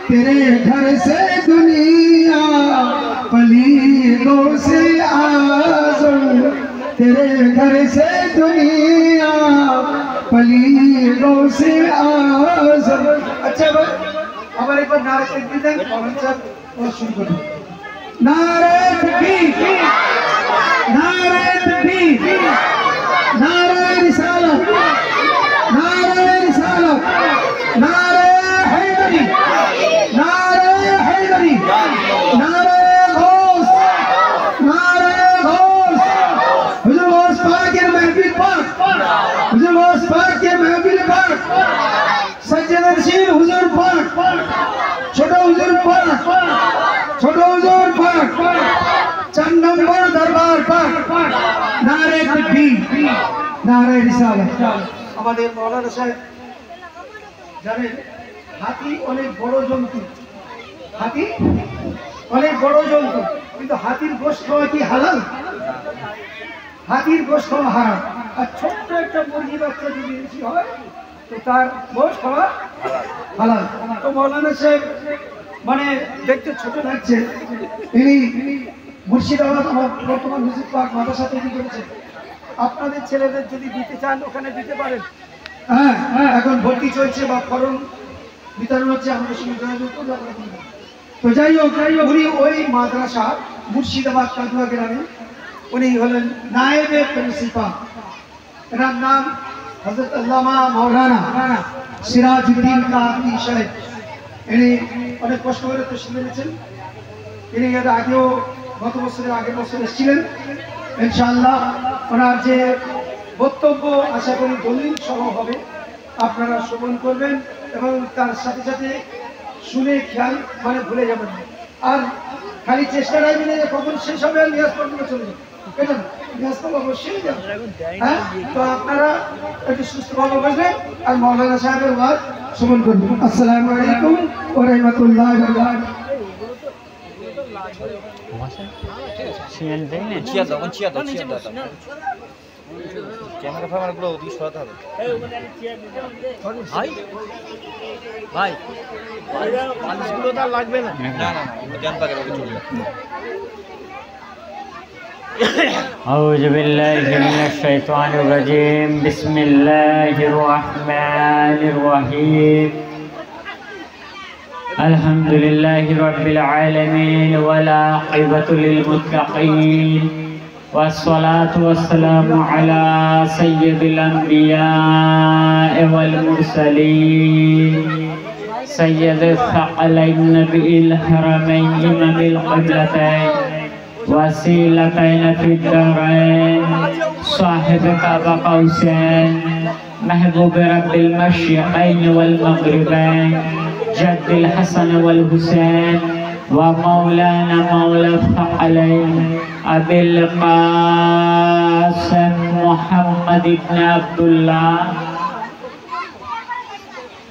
तेरे घर से दुनिया पलीदों से आज़म, तेरे घर से दुनिया पलीदों से आज़म। अच्छा भाई हमारे पर नारे तकबीर दें और शुरू करो। नारे तकबीर, नारे तकबीर, नारे रिसालत, नारे रिसालत, नारे हैदरी, नारे हैदरी, नारे गौस, नारे गौस। हुजूर गौस पाक के महफिल पाक, हुजूर गौस पाक के महफिल पाक, सज्जद नशीब हुजूर पाक, छोटा हुजूर पाक, छोटा हुजूर पाक, 4 नंबर दरबार पाक। नारे तकबीर, नारे रिसालत। আমাদের মাওলানা সাহেব জানেন হাতি অনেক বড় জন্তু, হাতি অনেক বড় জন্তু, কিন্তু হাতির গোশত খাওয়া কি হালাল? হাতির গোশত খাওয়া হারাম। আর ছোট্ট একটা মুরগি বাচ্চা যদি বেশি হয় তো তার গোশত খাওয়া হালাল। তো মাওলানা সাহেব মানে দেখতে ছোট লাগছে, তিনি মুর্শিদাবাদ আমার বর্তমান হুজুর পাক মাদ্রাসা তৈরি করেছেন। আপনাদের ছেলেদের যদি দিতে চান ওখানে দিতে পারেন। হ্যাঁ হ্যাঁ, এখন ভর্তি চলছে বা ফর্ম বিতরণ হচ্ছে, আমাদের সঙ্গে যোগাযোগ করলে আমরা দিব। তো যাই হোক, উনি ওই মাদ্রাসা মুর্শিদাবাদ কাদুয়া গ্রামে, উনি হলেন নায়েবে প্রিন্সিপাল। এনার নাম হযরত আল্লামা মাওলানা সিরাজউদ্দিন কাদরি সাহেব। ইনি অনেক কষ্ট করে তশরিফ এনেছেন। ইনি এর আগেও গত বছরের আগের বছর এসেছিলেন। ইনশাআল্লাহ ওনার যে বক্তব্য আশা করি দলিল সহ হবে, আপনারা শ্রবণ করবেন এবং তার সাথে সাথে শুনে খেয়াল মানে ভুলে যাবেন না। আর খালি চেষ্টা রাখবেন যে কখন শেষ হবে আর নিয়াজ পর্যন্ত চলে যাবে, এটা নিয়াজ তো অবশ্যই যাবে। হ্যাঁ, তো আপনারা একটু সুস্থভাবে বসবেন আর মাওলানা সাহেবের ওয়াজ শ্রবণ করবেন। আসসালামু আলাইকুম ওয়া রাহমাতুল্লাহি ওয়া বারাকাতুহু। ক্যামেরা ফ্যামেরা গুলো ওদিকে সরাতে হবে ভাই, ভাই পালিশগুলো তো আর লাগবে না। না না ওগুলো জ্যাম থাকে, ওগুলো চলে যাবে। আউযু বিল্লাহি মিনাশ শাইতানির রাজীম। বিসমিল্লাহির রাহমানির রহিম। আলহামদুলিল্লাহি রাব্বিল আলামিন ওয়াল আকিবাতু লিল মুত্তাকিন والصلاة والسلام على سيد الأنبياء والمرسلين سيد الثقلين نبي الحرمين إمام القبلتين وسيلتين في الدارين صاحب قاب قوسين محبوب رب المشرقين والمغربين جد الحسن والحسين ومولانا مولى الثقلين أبي القاسم محمد بن عبد الله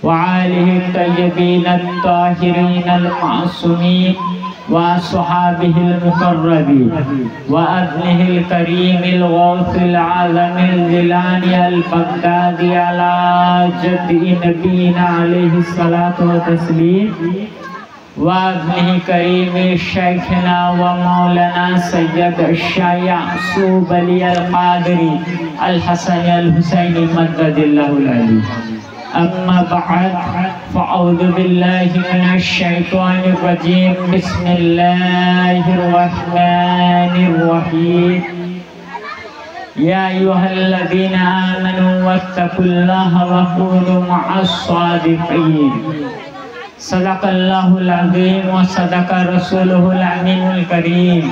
وآله الطيبين الطاهرين المعصومين وصحابه المقربين وابنه الكريم الغوث العظم الجيلاني البغدادي على جد نبينا عليه الصلاة والتسليم وابنه كريم شيخنا ومولانا سيد الشاه يعقوب علي القادري الحسن الحسيني مدد الله العلي. أما بعد فأعوذ بالله من الشيطان الرجيم. بسم الله الرحمن الرحيم. يا أيها الذين آمنوا واتقوا الله وكونوا مع الصادقين. صدق الله العظيم وصدق رسوله الأمين الكريم.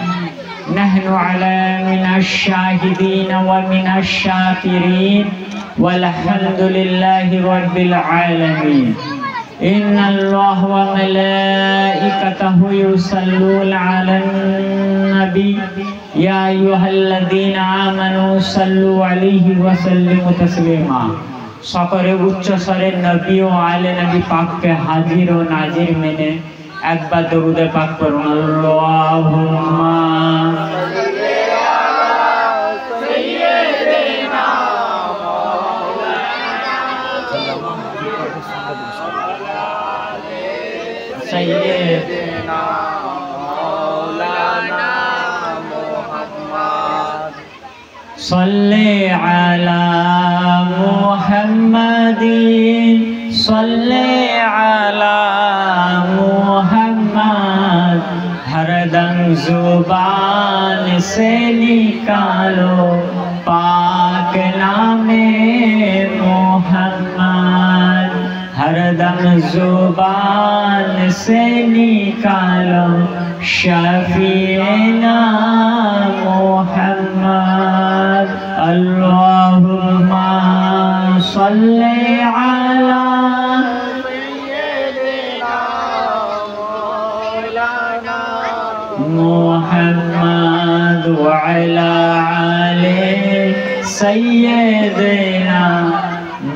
نحن على من الشاهدين ومن الشاكرين والحمد لله رب العالمين. إن الله وملائكته يصلون على النبي يا أيها الذين آمنوا صلوا عليه وسلموا تسليما. সকলে উচ্চ স্বরের নবী ও আলে নবী পাককে হাজির ও নাজির মেনে একবার দরুদে পাক করুন। আল্লাহুম্মা सय्यदना मौलाना मोहम्मद सल्ले अला मुहम्मदिन सल्ले अला मुहम्मद हरदम जुबान से निकालो पाक नामे मोहम्मद हरदम जुबान से निकालो शफीना मोहम्मद अल्लाहुम्मा सल्ले अला मुहम्मद व अला आले सय्यदना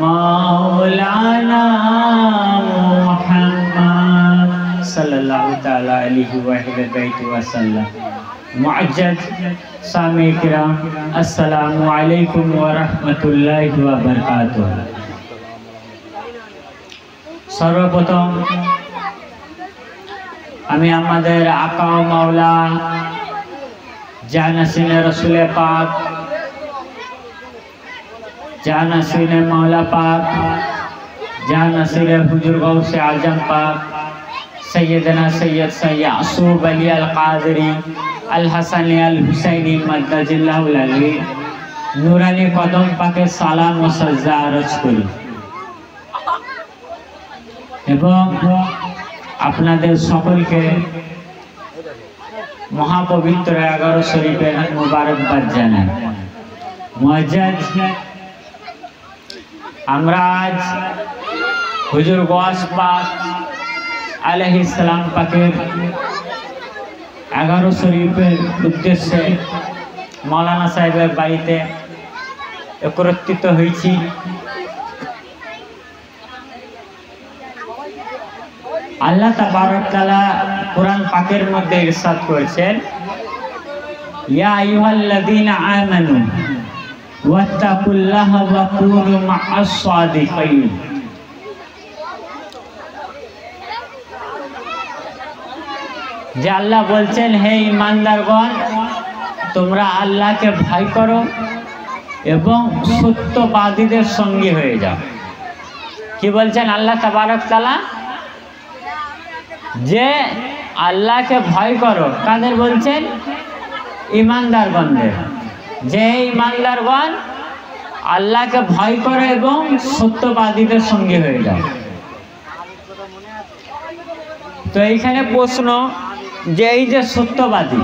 मौलाना मुहम्मद सल्लल्लाहु तआला अलैहि वसल्लम। मुअज्जज सामी किराम, अस्सलामु अलैकुम व रहमतुल्लाहि व बरकातुहू। सर्वप्रथम আমি আমাদের আকা ও মাওলা জানাসিনে রসুলে পাক, জানাসিনে মাওলা পাক, জানাসিনে হুজুর গৌসে আজম পাক সৈয়দনা সৈয়দ ইয়াসুব আলী আল কাদরি আল হাসানি আল হুসাইনি মাদ্দাজিল্লাহুল আলী নুরানি কদম পাকে সালাম ও সাজদা আরজ করি এবং আপনাদের সকলকে মহাপবিত্র 11 শরীফের মুবারকবাদ জানাই। মুআজ্জাজ, আমরা আজ হুজুর গওস পাক আলাইহিস সালাম পাকের 11 শরীফের উদ্দেশ্যে মাওলানা সাহেবের বাড়িতে একত্রিত হয়েছি। আল্লাহ তাবারক তাআলা কুরআন পাকের মধ্যে ইরশাদ করেছেন, ইয়া আইয়ুহাল্লাযীনা আমানু ওয়াত্তাকুল্লাহা ওয়া কুনু মা'আস সাদিকিন। যে আল্লাহ বলছেন, হে ঈমানদারগণ, তোমরা আল্লাহকে ভয় করো এবং সত্যবাদীদের সঙ্গী হয়ে যাও। কি বলছেন আল্লাহ তাবারক তাআলা? যে আল্লাহকে ভয় করো, কাদের বলছেন? ঈমানদারগণদের। যে ঈমানদারগণ আল্লাহকে ভয় করো এবং সত্যবাদীদের সঙ্গী হয়ে যাও। তো এইখানে প্রশ্ন যে এই যে সত্যবাদী,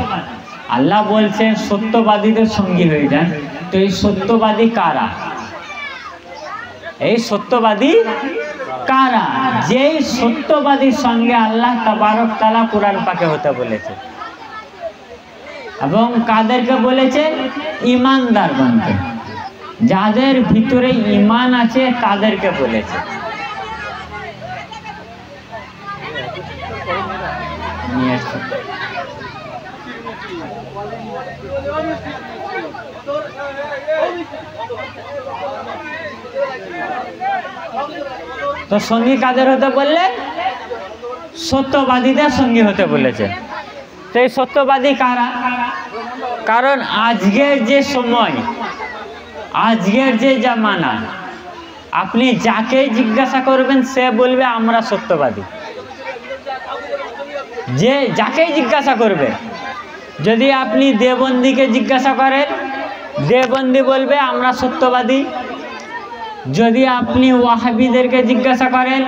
আল্লাহ বলছেন সত্যবাদীদের সঙ্গী হয়ে যান, তো এই সত্যবাদী কারা? এই সত্যবাদী কারা? যেই সত্যবাদীর সঙ্গে আল্লাহ তাবারক তাআলা কুরআন পাকে হতে বলেছে এবং কাদেরকে বলেছেন? ঈমানদারগণকে। যাদের ভিতরে ঈমান আছে তাদেরকে বলেছে। তো সঙ্গী কাদের হতে বললেন? সত্যবাদীদের সঙ্গী হতে বলেছে। তো এই সত্যবাদী কারা? কারণ আজকের যে সময়, আজকের যে জামানা, আপনি যাকেই জিজ্ঞাসা করবেন সে বলবে আমরা সত্যবাদী। যে যাকেই জিজ্ঞাসা করবে, যদি আপনি দেবন্দিকে জিজ্ঞাসা করেন, দেবন্দি বলবে আমরা সত্যবাদী। যদি আপনি ওয়াহাবিদেরকে জিজ্ঞাসা করেন,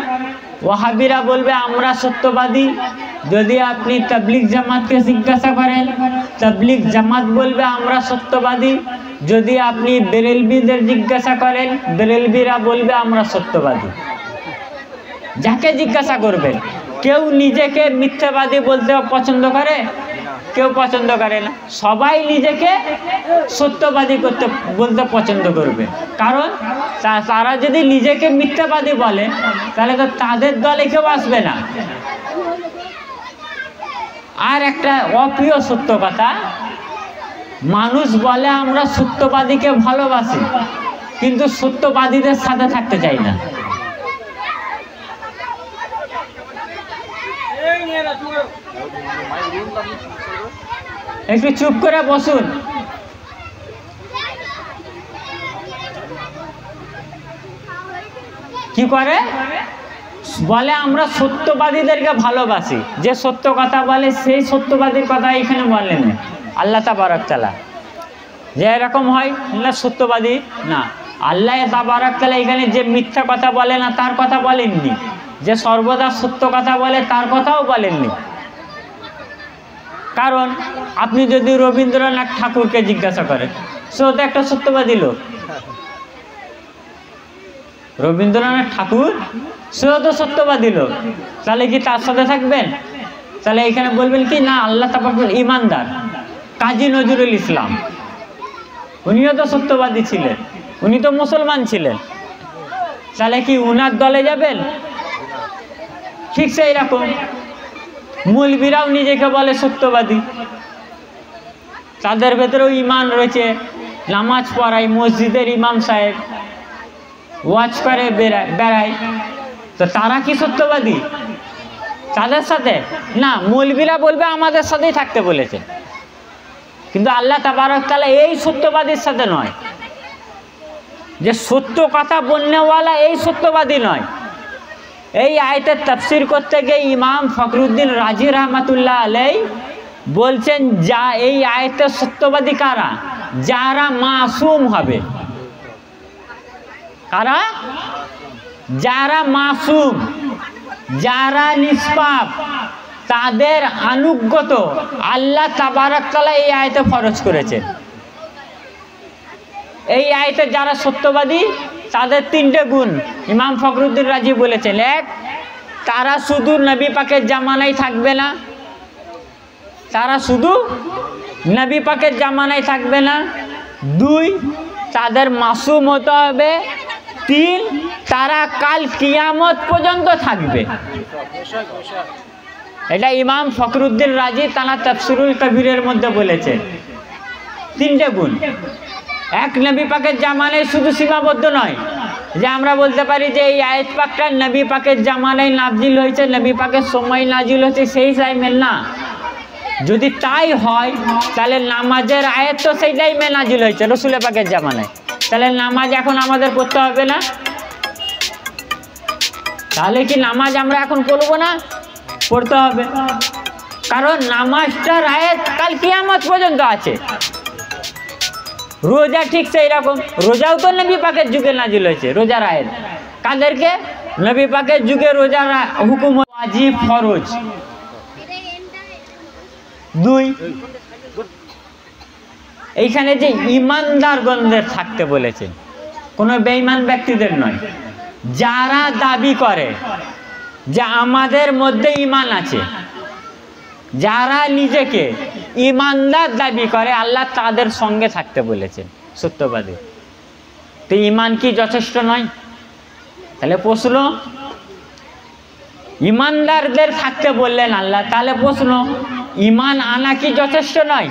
ওয়াহাবিরা বলবে আমরা সত্যবাদী। যদি আপনি তাবলিগ জামাতকে জিজ্ঞাসা করেন, তাবলিগ জামাত বলবে আমরা সত্যবাদী। যদি আপনি বেরেলভিদের জিজ্ঞাসা করেন, বেরেলভিরা বলবে আমরা সত্যবাদী। যাকে জিজ্ঞাসা করবেন, কেউ নিজেকে মিথ্যাবাদী বলতে পছন্দ করে? কেউ পছন্দ করে না। সবাই নিজেকে সত্যবাদী বলতে পছন্দ করবে। কারণ তারা যদি নিজেকে মিথ্যাবাদী বলে তাহলে তো তাদের দলে কেউ আসবে না। আর একটা অপ্রিয় সত্য কথা, মানুষ বলে আমরা সত্যবাদীকে ভালোবাসি, কিন্তু সত্যবাদীদের সাথে থাকতে চাই না। একটু চুপ করে বসুন। কি করে বলে আমরা সত্যবাদীদেরকে ভালোবাসি, যে সত্য কথা বলে সেই সত্যবাদীর কথা এখানে বলেন আল্লাহ তাবারক তাআলা, যে এরকম হয় না সত্যবাদী না। আল্লাহ তাবারক তাআলা এখানে যে মিথ্যা কথা বলে না তার কথা বলেননি, যে সর্বদা সত্য কথা বলে তার কথাও বলেননি। কারণ আপনি যদি রবীন্দ্রনাথ ঠাকুরকে জিজ্ঞাসা করেন, সেও তো একটা সত্যবাদী লোক। রবীন্দ্রনাথ ঠাকুর সেও তো সত্যবাদী লোক, তাহলে কি তার সাথে থাকবেন? তাহলে এখানে বলবেন কি না আল্লাহ তাবারক ইমানদার। কাজী নজরুল ইসলাম উনিও তো সত্যবাদী ছিলেন, উনি তো মুসলমান ছিলেন, তাহলে কি উনার দলে যাবেন? ঠিক সেই রকম মৌলবীরাও নিজেকে বলে সত্যবাদী, তাদের ভেতরেও ইমান রয়েছে, নামাজ পড়ায়, মসজিদের ইমাম সাহেব ওয়াজ করে বেড়ায়, তো তারা কি সত্যবাদী? তাদের সাথে না, মৌলবীরা বলবে আমাদের সাথেই থাকতে বলেছে, কিন্তু আল্লাহ তাবারক তাআলা এই সত্যবাদীর সাথে নয়, যে সত্য কথা বলনেওয়ালা এই সত্যবাদী নয়। এই আয়াতের তাফসীর করতে গিয়ে ইমাম ফখরুদ্দিন রাজি রহমাতুল্লাহ আলাইহি বলছেন, যা এই আয়াতের সত্যবাদী কারা? যারা মাসুম হবে। কারা? যারা মাসুম, যারা নিষ্পাপ, তাদের আনুগত্য আল্লাহ তাবারক তাআলা এই আয়াতে ফরজ করেছেন। এই আয়াতে যারা সত্যবাদী তাদের তিনটে গুণ ইমাম ফখরুদ্দিন রাজি বলেছেন। এক, তারা শুধু নবী পাকের জামানায় থাকবে না, তারা শুধু নবী পাকের জামানায় থাকবে না। দুই, তাদের মাসুম হতে হবে। তিন, তারা কাল কিয়ামত পর্যন্ত থাকবে। এটা ইমাম ফখরুদ্দিন রাজি তারা তাফসিরুল কবিরের মধ্যে বলেছে তিনটে গুণ। এক, নবী পাকের জামানায় শুধু সীমাবদ্ধ নয়, যে আমরা বলতে পারি যে এই আয়াত পাকটা নবী পাকের জামানায় নাজিল হয়েছে, নবী পাকের সময় নাজিল হয়েছে, সেই টাইমে না। যদি তাই হয় তাহলে নামাজের আয়াত তো সেই টাইমে নাজিল হয়েছে রাসূল পাকের জামানায়, তাহলে নামাজ এখন আমাদের পড়তে হবে না? তাহলে কি নামাজ আমরা এখন পড়বো না? পড়তে হবে, কারণ নামাজটার আয়াত কাল কিয়ামত পর্যন্ত আছে। রোজা ঠিক সেই রকম, রোজাও তো নবী পাকের যুগে নাজিল হয়েছে, রোজার আয়াত। কাদেরকে? নবী পাকের যুগে রোজার হুকুম ওয়াজিব ফরজ। দুই, এইখানে যে ইমানদারগণদের থাকতে বলেছে, কোনো বেঈমান ব্যক্তিদের নয়। যারা দাবি করে যে আমাদের মধ্যে ঈমান আছে, যারা নিজেকে ঈমানদার দাবি করে, আল্লাহ তাদের সঙ্গে থাকতে বলেছেন সত্যবাদী। তো ঈমান কি যথেষ্ট নয়? তাহলে প্রশ্ন, ঈমানদারদের থাকতে বললেন আল্লাহ, তাহলে প্রশ্ন ঈমান আনা কি যথেষ্ট নয়?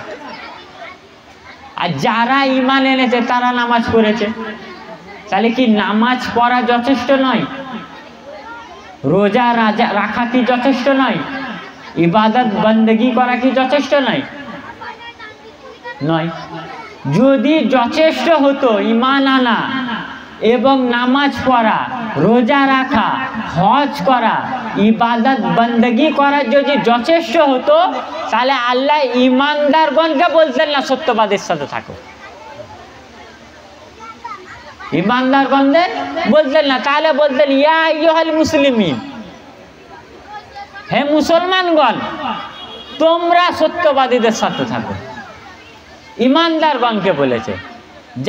আর যারা ঈমান এনেছে তারা নামাজ পড়েছে, তাহলে কি নামাজ পড়া যথেষ্ট নয়? রোজা রাখা কি যথেষ্ট নয়? ইবাদত বন্দেগী করা কি যথেষ্ট নয়? নয়। যদি যথেষ্ট হতো ঈমান আনা এবং নামাজ পড়া, রোজা রাখা, হজ করা, ইবাদত বন্দেগী করা যদি যথেষ্ট হতো, তাহলে আল্লাহ ঈমানদারগণকে বলতেন না সত্যবাদীর সাথে থাকো। ঈমানদারগণদের বলতেন না, তাহলে বলতেন ইয়া আইয়ুহাল মুসলিমিন, হে মুসলমানগণ তোমরা সত্যবাদীদের সাথে থাকো। ঈমানদারগণকে বলেছে,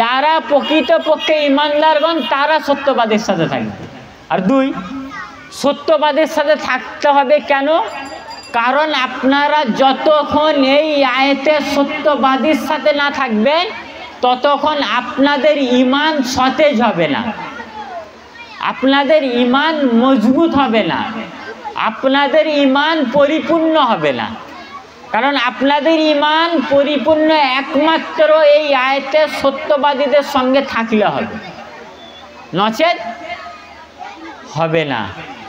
যারা প্রকৃতপক্ষে ঈমানদারগণ তারা সত্যবাদীর সাথে থাকবে। আর দুই, সত্যবাদীর সাথে থাকতে হবে কেন? কারণ আপনারা যতক্ষণ এই আয়াতে সত্যবাদীর সাথে না থাকবেন ততক্ষণ আপনাদের ঈমান সতেজ হবে না, আপনাদের ঈমান মজবুত হবে না, আপনাদের ঈমান পরিপূর্ণ হবে না। কারণ আপনাদের ঈমান পরিপূর্ণ একমাত্র এই আয়াতের সত্যবাদীদের সঙ্গে থাকলে হবে, নচেত হবে না।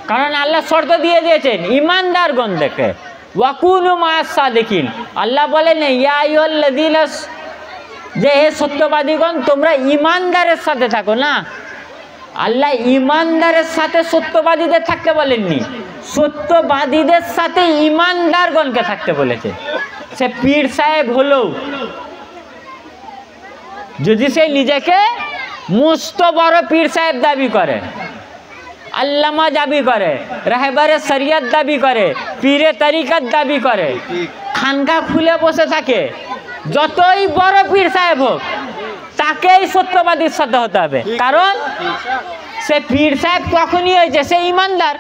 কারণ আল্লাহ শর্ত দিয়ে দিয়েছেন ঈমানদারগণদেরকে, ওয়াকুনু মা'আস সাদিকিন। আল্লাহ বলেন ইয়া আইয়ুহাল্লাযীনা, যে হে সত্যবাদীগণ তোমরা ইমানদারের সাথে থাকো। না, আল্লাহ ইমানদারের সাথে সত্যবাদীদের থাকতে বলেননি, সত্যবাদীদের সাথে ইমানদারগণকে থাকতে বলেছে। সে পীর সাহেব হলেও যদি সে নিজেকে মস্ত বড় পীর সাহেব দাবি করে, আল্লামা দাবি করে, রাহবারে শরিয়ত দাবি করে, পীরে তরিকত দাবি করে, খানকা খুলে বসে থাকে, যতই বড় পীর সাহেব হোক তাকেই সত্যবাদীর সাথে হতে হবে। কারণ সে পীর সাহেব তখনই হয়েছে সে ইমানদার।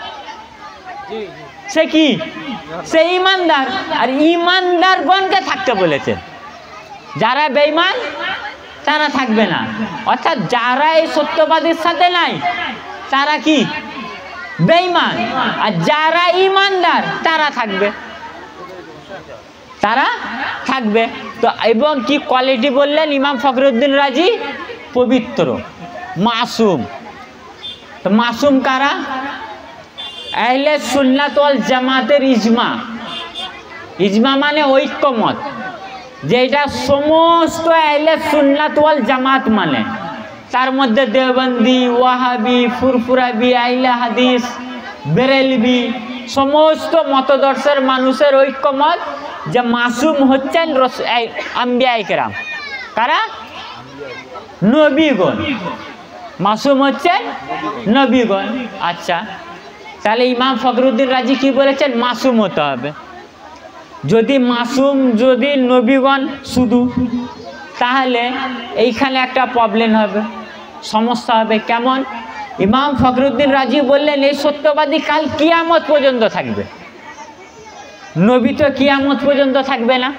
সে কি? সে ইমানদার। আর ইমানদারগণকে থাকতে বলেছে। যারা বেঈমান তারা থাকবে না। অর্থাৎ যারা এই সত্যবাদীর সাথে নাই তারা কি? বেঈমান। আর যারা ইমানদার তারা থাকবে, তারা থাকবে। তো এবং কি কোয়ালিটি বললেন ইমাম ফখরুদ্দিন রাজি? পবিত্র, মাসুম। তো মাসুম কারা? আহলে সুন্নাত ওয়াল জামাতের ইজমা। ইজমা মানে ঐক্যমত, যেটা সমস্ত আহলে সুন্নাত ওয়াল জামাত মানে। তার মধ্যে দেওবন্দি, ওয়াহাবি, ফুরফুরাবি, আহলে হাদিস, বেরেলভি, সমস্ত মতদর্শের মানুষের ঐক্যমত যে মাসুম হচ্ছেন আম্বিয়ায়ে কেরাম। কারা? নবীগণ। মাসুম হচ্ছেন নবীগণ। আচ্ছা, তাহলে ইমাম ফখরুদ্দিন রাজি কি বলেছেন? মাসুম হতে হবে। যদি মাসুম যদি নবীগণ শুধু, তাহলে এইখানে একটা প্রবলেম হবে, সমস্যা হবে। কেমন? ইমাম ফখরুদ্দিন রাজি বললেন এই সত্যবাদী কাল কিয়ামত পর্যন্ত থাকবে। নবী তো কিয়ামত পর্যন্ত থাকবে না।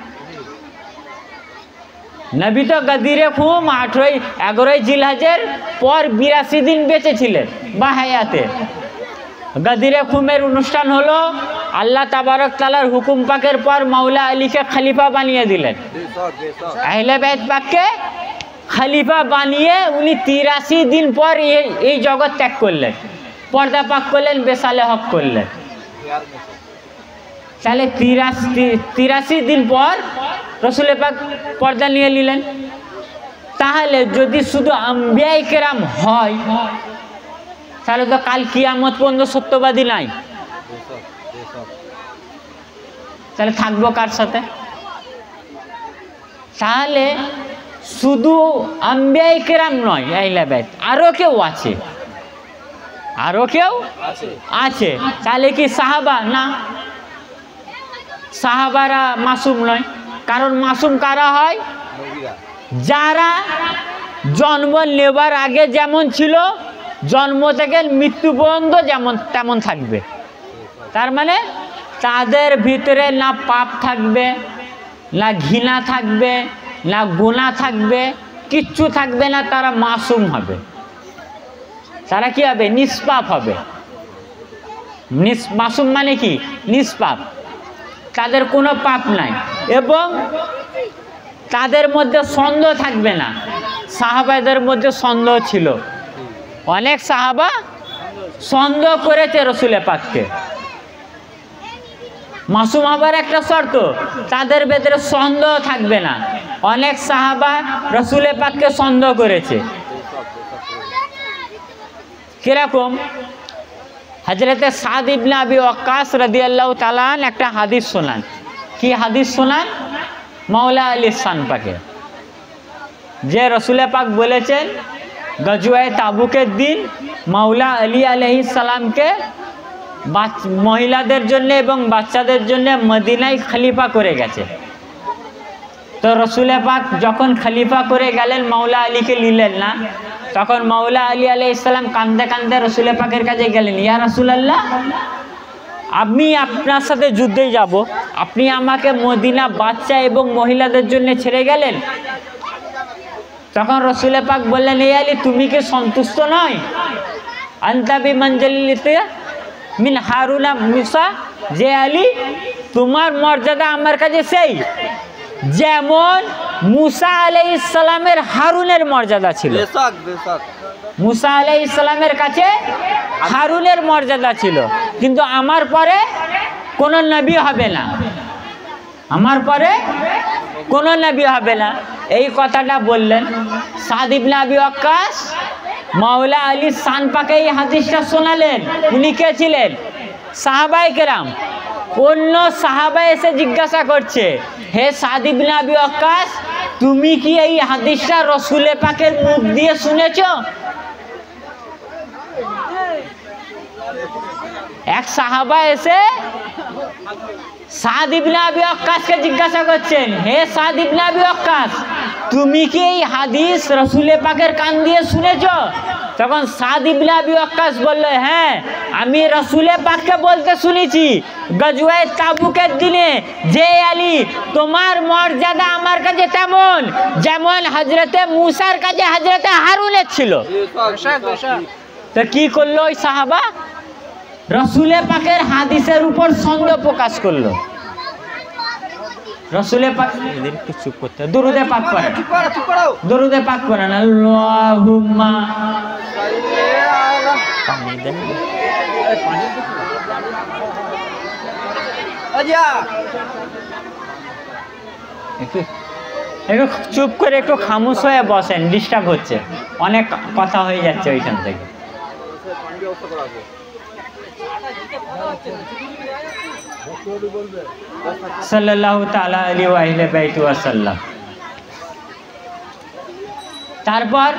নবী তো গদিরে খুম 11ই জিলহজের পর 82 দিন বেঁচে ছিলেন বা হায়াতে। গদিরে খুমের অনুষ্ঠান হলো, আল্লাহ তাবারক তাআলার হুকুম পাকের পর মাওলা আলীকে খলিফা বানিয়ে দিলেন। আহলে বাইত পাককে খলিফা বানিয়ে উনি 83 দিন পর এই জগৎ ত্যাগ করলেন, পর্দা পাক করলেন, বেসালে হক করলেন। তাহলে 83 দিন পর রসুল পাক পর্দা নিয়ে নিলেন। তাহলে যদি শুধু আম্বিয়ায়ে কেরাম হয় তাহলে তো কাল কিয়ামত পর্যন্ত সত্যবাদী নাই। তাহলে থাকবো কার সাথে? তাহলে শুধু আম্বিয়ায়ে কেরাম নয়, আহলে বাইত আরো কেউ আছে, আরো কেউ আছে। তাহলে কি সাহাবা? না, সাহাবারা মাসুম নয়। কারণ মাসুম কারা হয়? যারা জন্ম নেবার আগে যেমন ছিল জন্ম থেকে মৃত্যু পর্যন্ত যেমন তেমন থাকবে। তার মানে তাদের ভিতরে না পাপ থাকবে, না ঘৃণা থাকবে, না গুনাহ থাকবে, কিচ্ছু থাকবে না। তারা মাসুম হবে। তারা কি হবে? নিষ্পাপ হবে। মাসুম মানে কি? নিষ্পাপ। তাদের কোনো পাপ নাই এবং তাদের মধ্যে সন্দেহ থাকবে না। সাহাবাদের মধ্যে সন্দেহ ছিল, অনেক সাহাবা সন্দেহ করেছে রসুল পাককে। মাসুম হবার একটা শর্ত, তাদের ভেতরে সন্দেহ থাকবে না। অনেক সাহাবা রসুল পাককে সন্দেহ করেছে। কিরকম? হযরতে সাদ ইবনে আবি ওয়াক্কাস রাদিয়াল্লাহু তাআলা একটা হাদিস শোনান। কি হাদিস শোনান? মাওলা আলী শান পাকে, যে রসুল পাক বলেছেন গজওয়ায়ে তাবুকের দিন মাওলা আলী আলাইহিস সালামকে মহিলাদের জন্য এবং বাচ্চাদের জন্য মদিনায় খলিফা করে গেছে। তো রসুল পাক যখন খলিফা করে গেলেন, মাওলা আলীকে নিলেন না। তখন মাওলা আলী আলাইহিস সালাম কাঁদতে কাঁদতে রসুল পাকের কাছে গেলেন, ইয়া রাসূলুল্লাহ, আমি আপনার সাথে যুদ্ধে যাব, আপনি আমাকে মদিনা বাচ্চা এবং মহিলাদের জন্য ছেড়ে গেলেন। তখন রসুল পাক বললেন, এ আলী, তুমি কি সন্তুষ্ট নয়? আনতা বিমানজিলিতি মিন হারুনা মুসা, যে আলী তোমার মর্যাদা আমার কাছে সেই যেমন মুসা আলাইহিস সালামের হারুনের মর্যাদা ছিল। মুসা আলাইহিস সালামের কাছে হারুনের মর্যাদা ছিল, কিন্তু আমার পরে কোনো নবী হবে না। আমার পরে কোনো নবী হবে না। এই কথাটা বললেন সাদ ইবনে আবি ওয়াক্কাস মাওলা আলী শান পাকে এই হাদিসটা শোনালেন। উনি কে ছিলেন? সাহাবায়ে কেরাম। অন্য সাহাবা এসে জিজ্ঞাসা করছে, হে সাদ ইবনে আবি ওয়াক্কাস, তুমি কি এই হাদিসটা রসুলে পাকের মুখ দিয়ে শুনেছ? এক সাহাবা এসে সাদ ইবনে আবি ওয়াক্কাসকে জিজ্ঞাসা করছেন, হে সাদ ইবনে আবি ওয়াক্কাস, তুমি কি এই হাদিস রসুলে পাকের কান দিয়ে শুনেছ? তখন সাদ ইবনে আবি ওয়াক্কাস বলল, হ্যাঁ, আমি রসুলে পাককে বলতে শুনেছি গজওয়ায়ে তাবুকের দিনে, যে আলী তোমার মর্যাদা আমার কাছে তেমন যেমন হজরতে মুসার কাছে হজরতে হারুনের ছিল। তো কি করলো ওই সাহাবা? রসুলে পাকের হাদিসের উপর সন্দেহ প্রকাশ করলো। রসুলে পাক একটু চুপ করতে, দরুদে পাক করেন, দরুদে পাক করেন। আল্লাহুম্মা পানি দেন, একটু চুপ করে একটু খামোশ হয়ে বসেন, ডিস্টার্ব হচ্ছে, অনেক কথা হয়ে যাচ্ছে ওইখান থেকে। সাল্লাল্লাহু তাআলা আলাইহি ওয়া আহলে বাইতি ওয়াসাল্লাম। তারপর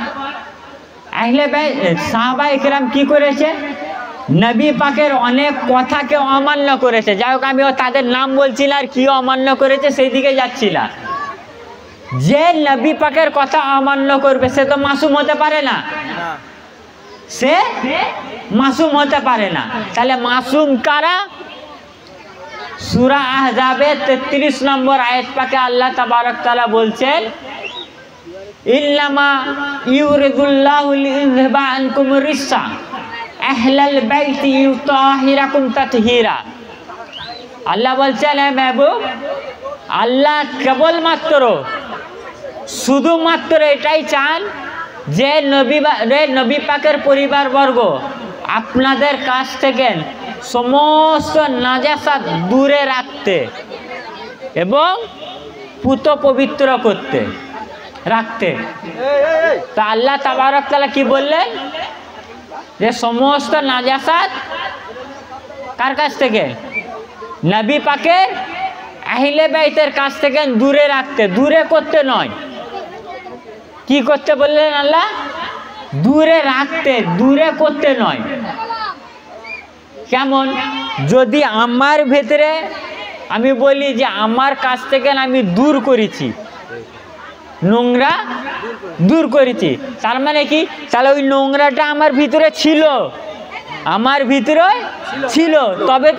আহলে বাইত সাহাবায়ে কেরাম কি করেছে? নবী পাকের অনেক কথাকে অমান্য করেছে। যাই হোক, আমি তাদের নাম বলছি না, আর কি অমান্য করেছে সেই দিকে যাচ্ছি না। যে নবী পাকের কথা অমান্য করবে সে তো মাসুম হতে পারে না, সে মাসুম হতে পারে না। তাহলে মাসুম কারা? সূরা আহজাবে 33 নম্বর আয়াত পাকে আল্লাহ তাবারক তাআলা বলছেন, ইন্নামা ইউরিদুল্লাহু লিইযহিবা আনকুম রিসা আহলাল বাইতি ইউতাহিরাকুম তাতহীরা। আল্লাহ বলছেন, হে মাহবুব, আল্লাহ কেবলমাত্র শুধুমাত্র এটাই চান যে নবী পাকের পরিবারবর্গ আপনাদের কাছ থেকে সমস্ত নাজাসাত দূরে রাখতে এবং পুত পবিত্র করতে রাখতে। তা আল্লাহ তাবারক তাআলা কি বললেন? যে সমস্ত নাজাসাত কার কাছ থেকে? নবী পাকের আহলে বাইতের কাছ থেকে দূরে রাখতে, দূরে করতে নয়। কি করতে বললেন আল্লাহ? দূরে রাখতে, দূরে করতে নয়। কেমন? যদি আমার ভেতরে আমি বলি যে আমার কাছ থেকে আমি দূর করেছি, নোংরা দূর করেছি, তার মানে কি? তাহলে ওই নোংরাটা আমার ভিতরে ছিল, আমার ভিতরে ছিল, তবে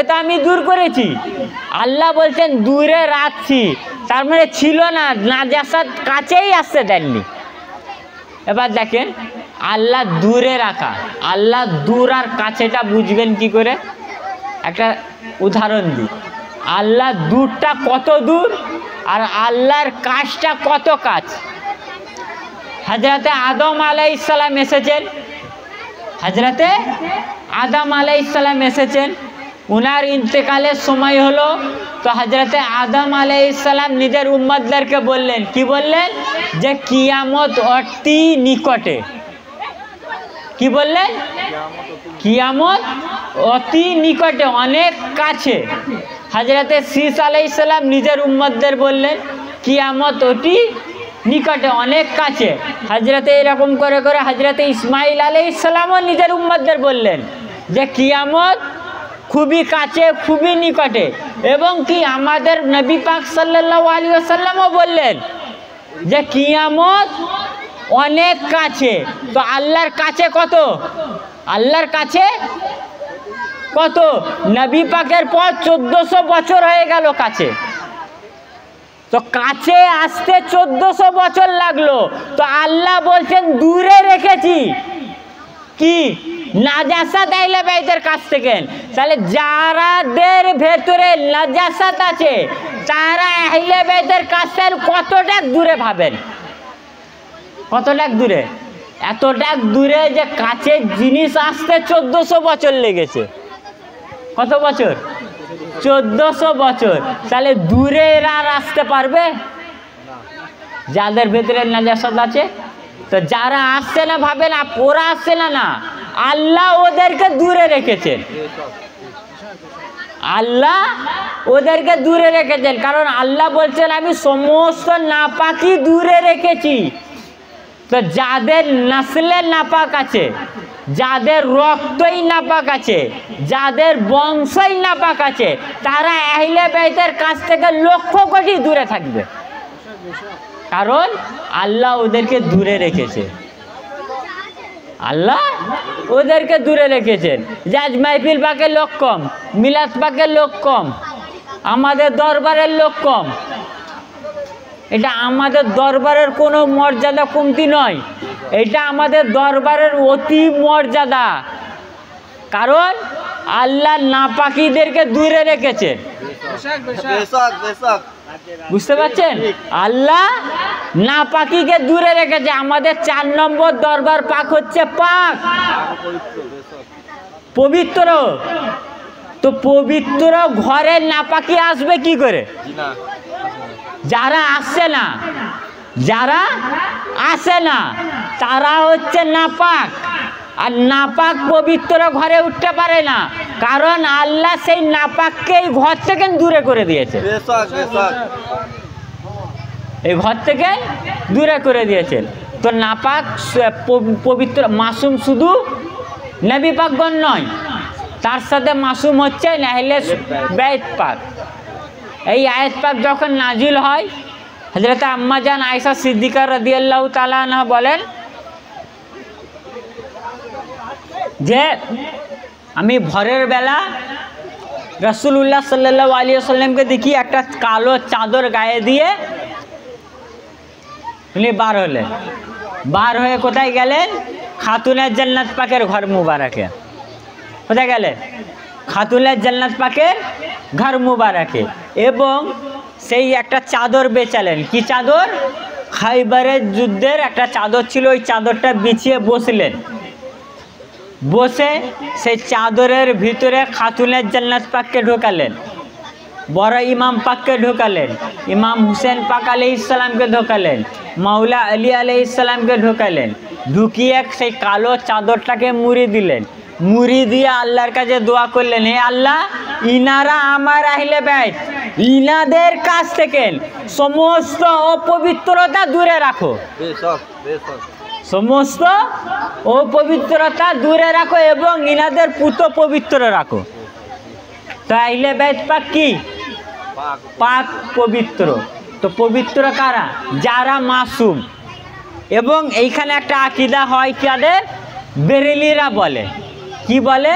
তো আমি দূর করেছি। আল্লাহ বলছেন দূরে রাখছি, তার মানে ছিল না, নাজাসাত কাছেই আসতে দেননি। এবার দেখেন আল্লাহ দূরে রাখা, আল্লাহ দূর আর কাছেটা বুঝবেন কি করে? একটা উদাহরণ দিই। আল্লাহ দূরটা কত দূর আর আল্লাহর কাছটা কত কাছ। হযরতে আদম আলাইহিস সালাম এসেছেন, হযরতে আদম আলাইহিস সালাম এসেছেন, উনার ইন্তেকালের সময় হলো। তো হযরতে আদম আলাইহিস সালাম নিজের উম্মতদেরকে বললেন, কি বললেন? যে কিয়ামত অতি নিকটে। কি বললেন? কিয়ামত অতি নিকটে, অনেক কাছে। হযরতে শীস আলাইহিস সালাম নিজের উম্মতদের বললেন কিয়ামত অতি নিকটে, অনেক কাছে। হযরতে এরকম করে করে হযরতে ইসমাইল আলাইহিস সালামও নিজের উম্মতদের বললেন যে কিয়ামত খুবই কাছে, খুবই নিকটে। এবং কি আমাদের নবী পাক সাল্লাল্লাহু আলাইহি ওয়াসাল্লামও বললেন যে কিয়ামত অনেক কাছে। তো আল্লাহর কাছে কত? আল্লাহর কাছে কত? নবী পাকের পর 1400 বছর হয়ে গেল কাছে। তো কাছে আসতে 1400 বছর লাগলো। তো আল্লাহ বলছেন দূরে রেখেছি কি? নাজাসাত আহলে বাইতের কাছ থেকে। তাহলে যারাদের ভেতরে নাজাসাত আছে তারা আহলে বাইতের কাছ থেকে কতটা দূরে ভাবেন? কতটা দূরে? এতটা দূরে যে কাছে জিনিস আসতে 1400 বছর লেগেছে। কত বছর? 1400 বছর। তাহলে দূরে এরা আর আসতে পারবে যাদের ভেতরে নাজাসাত আছে? তো যারা আসছে না ভাবে না ওরা আসছে না, না আল্লাহ ওদেরকে দূরে রেখেছেন, আল্লাহ ওদেরকে দূরে রেখেছেন। কারণ আল্লাহ বলছেন আমি সমস্ত নাপাকি দূরে রেখেছি। তো যাদের নসলে নাপাক আছে, যাদের রক্তই নাপাক আছে, যাদের বংশই নাপাক আছে, তারা আহলে বাইতের কাছ থেকে লক্ষ কোটি দূরে থাকবে। কারণ আল্লাহ ওদেরকে দূরে রেখেছে, আল্লাহ ওদেরকে দূরে রেখেছেন। যে আজ মাহফিল পাকের লোক কম, মিলাদ পাকের লোক কম, আমাদের দরবারের লোক কম, এটা আমাদের দরবারের কোনো মর্যাদা কমতি নয়, এটা আমাদের দরবারের অতি মর্যাদা। কারণ আল্লাহ নাপাকিদেরকে দূরে রেখেছে। বুঝতে পারছেন? আল্লাহ নাপাকিকে দূরে রেখেছে। আমাদের 4 নম্বর দরবার পাক হচ্ছে পাক, পবিত্র। তো পবিত্র ঘরে নাপাকি আসবে কি করে? যারা আসে না, যারা আসে না তারা হচ্ছে নাপাক। আর নাপাক পবিত্র ঘরে উঠতে পারে না, কারণ আল্লাহ সেই নাপাককে এই ঘর থেকে দূরে করে দিয়েছে, এই ঘর থেকে দূরে করে দিয়েছেন। তো নাপাক পবিত্র মাসুম শুধু নবী পাকগণ নয়, তার সাথে মাসুম হচ্ছে আহলে বাইত পাক। এই আয়াত পাক যখন নাজিল হয়, হযরত আম্মা জান আয়েশা সিদ্দিকা রাদিয়াল্লাহু তাআলা আনহা বলেন যে আমি ভোরের বেলা রাসূলুল্লাহ সাল্লাল্লাহু আলাইহি ওয়াসাল্লামকে দেখি একটা কালো চাদর গায়ে দিয়ে উনি বার হলেন। বার হয়ে কোথায় গেলেন? খাতুনের জান্নাত পাকের ঘর মুবারকে। কোথায় গেলেন? খাতুনের জান্নাত পাকের ঘর মুবারকে। এবং সেই একটা চাদর বেচালেন। কি চাদর? খাইবারের যুদ্ধের একটা চাদর ছিল, ওই চাদরটা বিছিয়ে বসলেন। বসে সেই চাদরের ভিতরে খাতুনের জান্নাত পাককে ঢোকালেন, বড় ইমাম পাককে ঢোকালেন, ইমাম হুসেন পাক আলাইহিস সালামকে ঢোকালেন, মাওলা আলী আলাইহিস সালামকে ঢোকালেন। ঢুকিয়ে সেই কালো চাদরটাকে মুড়ি দিলেন। মুড়ি দিয়ে আল্লাহর কাছে দোয়া করলেন, হে আল্লাহ, ইনারা আমার আহলে বাইত, ইনাদের কাছ থেকে সমস্ত অপবিত্রতা দূরে রাখো, সমস্ত অপবিত্রতা দূরে রাখো এবং ইনাদের পুত পবিত্র রাখো। তো আহলে বাইত পাক কি? পাক পবিত্র। তো পবিত্র কারা? যারা মাসুম। এবং এইখানে একটা আকীদা হয় কাদের? বেরেলিরা বলে। কি বলে?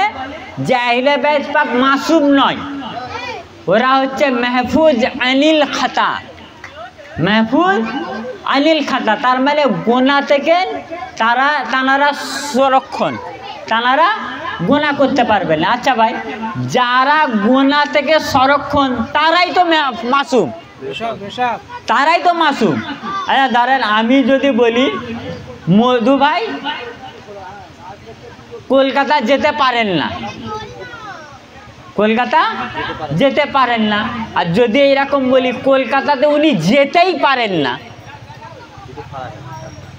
যে আহলে বাইত পাক মাসুম নয়, ওরা হচ্ছে মাহফুজ আনিল খাতা, মাহফুজ আনিল খাতা। তার মানে গোনা থেকে তানারা সংরক্ষণ, তানারা গোনা করতে পারবে না। আচ্ছা ভাই, যারা গোনা থেকে সংরক্ষণ তারাই তো মাসুম, তারাই তো মাসুম। আচ্ছা ধরেন আমি যদি বলি মধু ভাই কলকাতা যেতে পারেন না, কলকাতা যেতে পারেন না, আর যদি এরকম বলি কলকাতাতে উনি যেতেই পারেন না,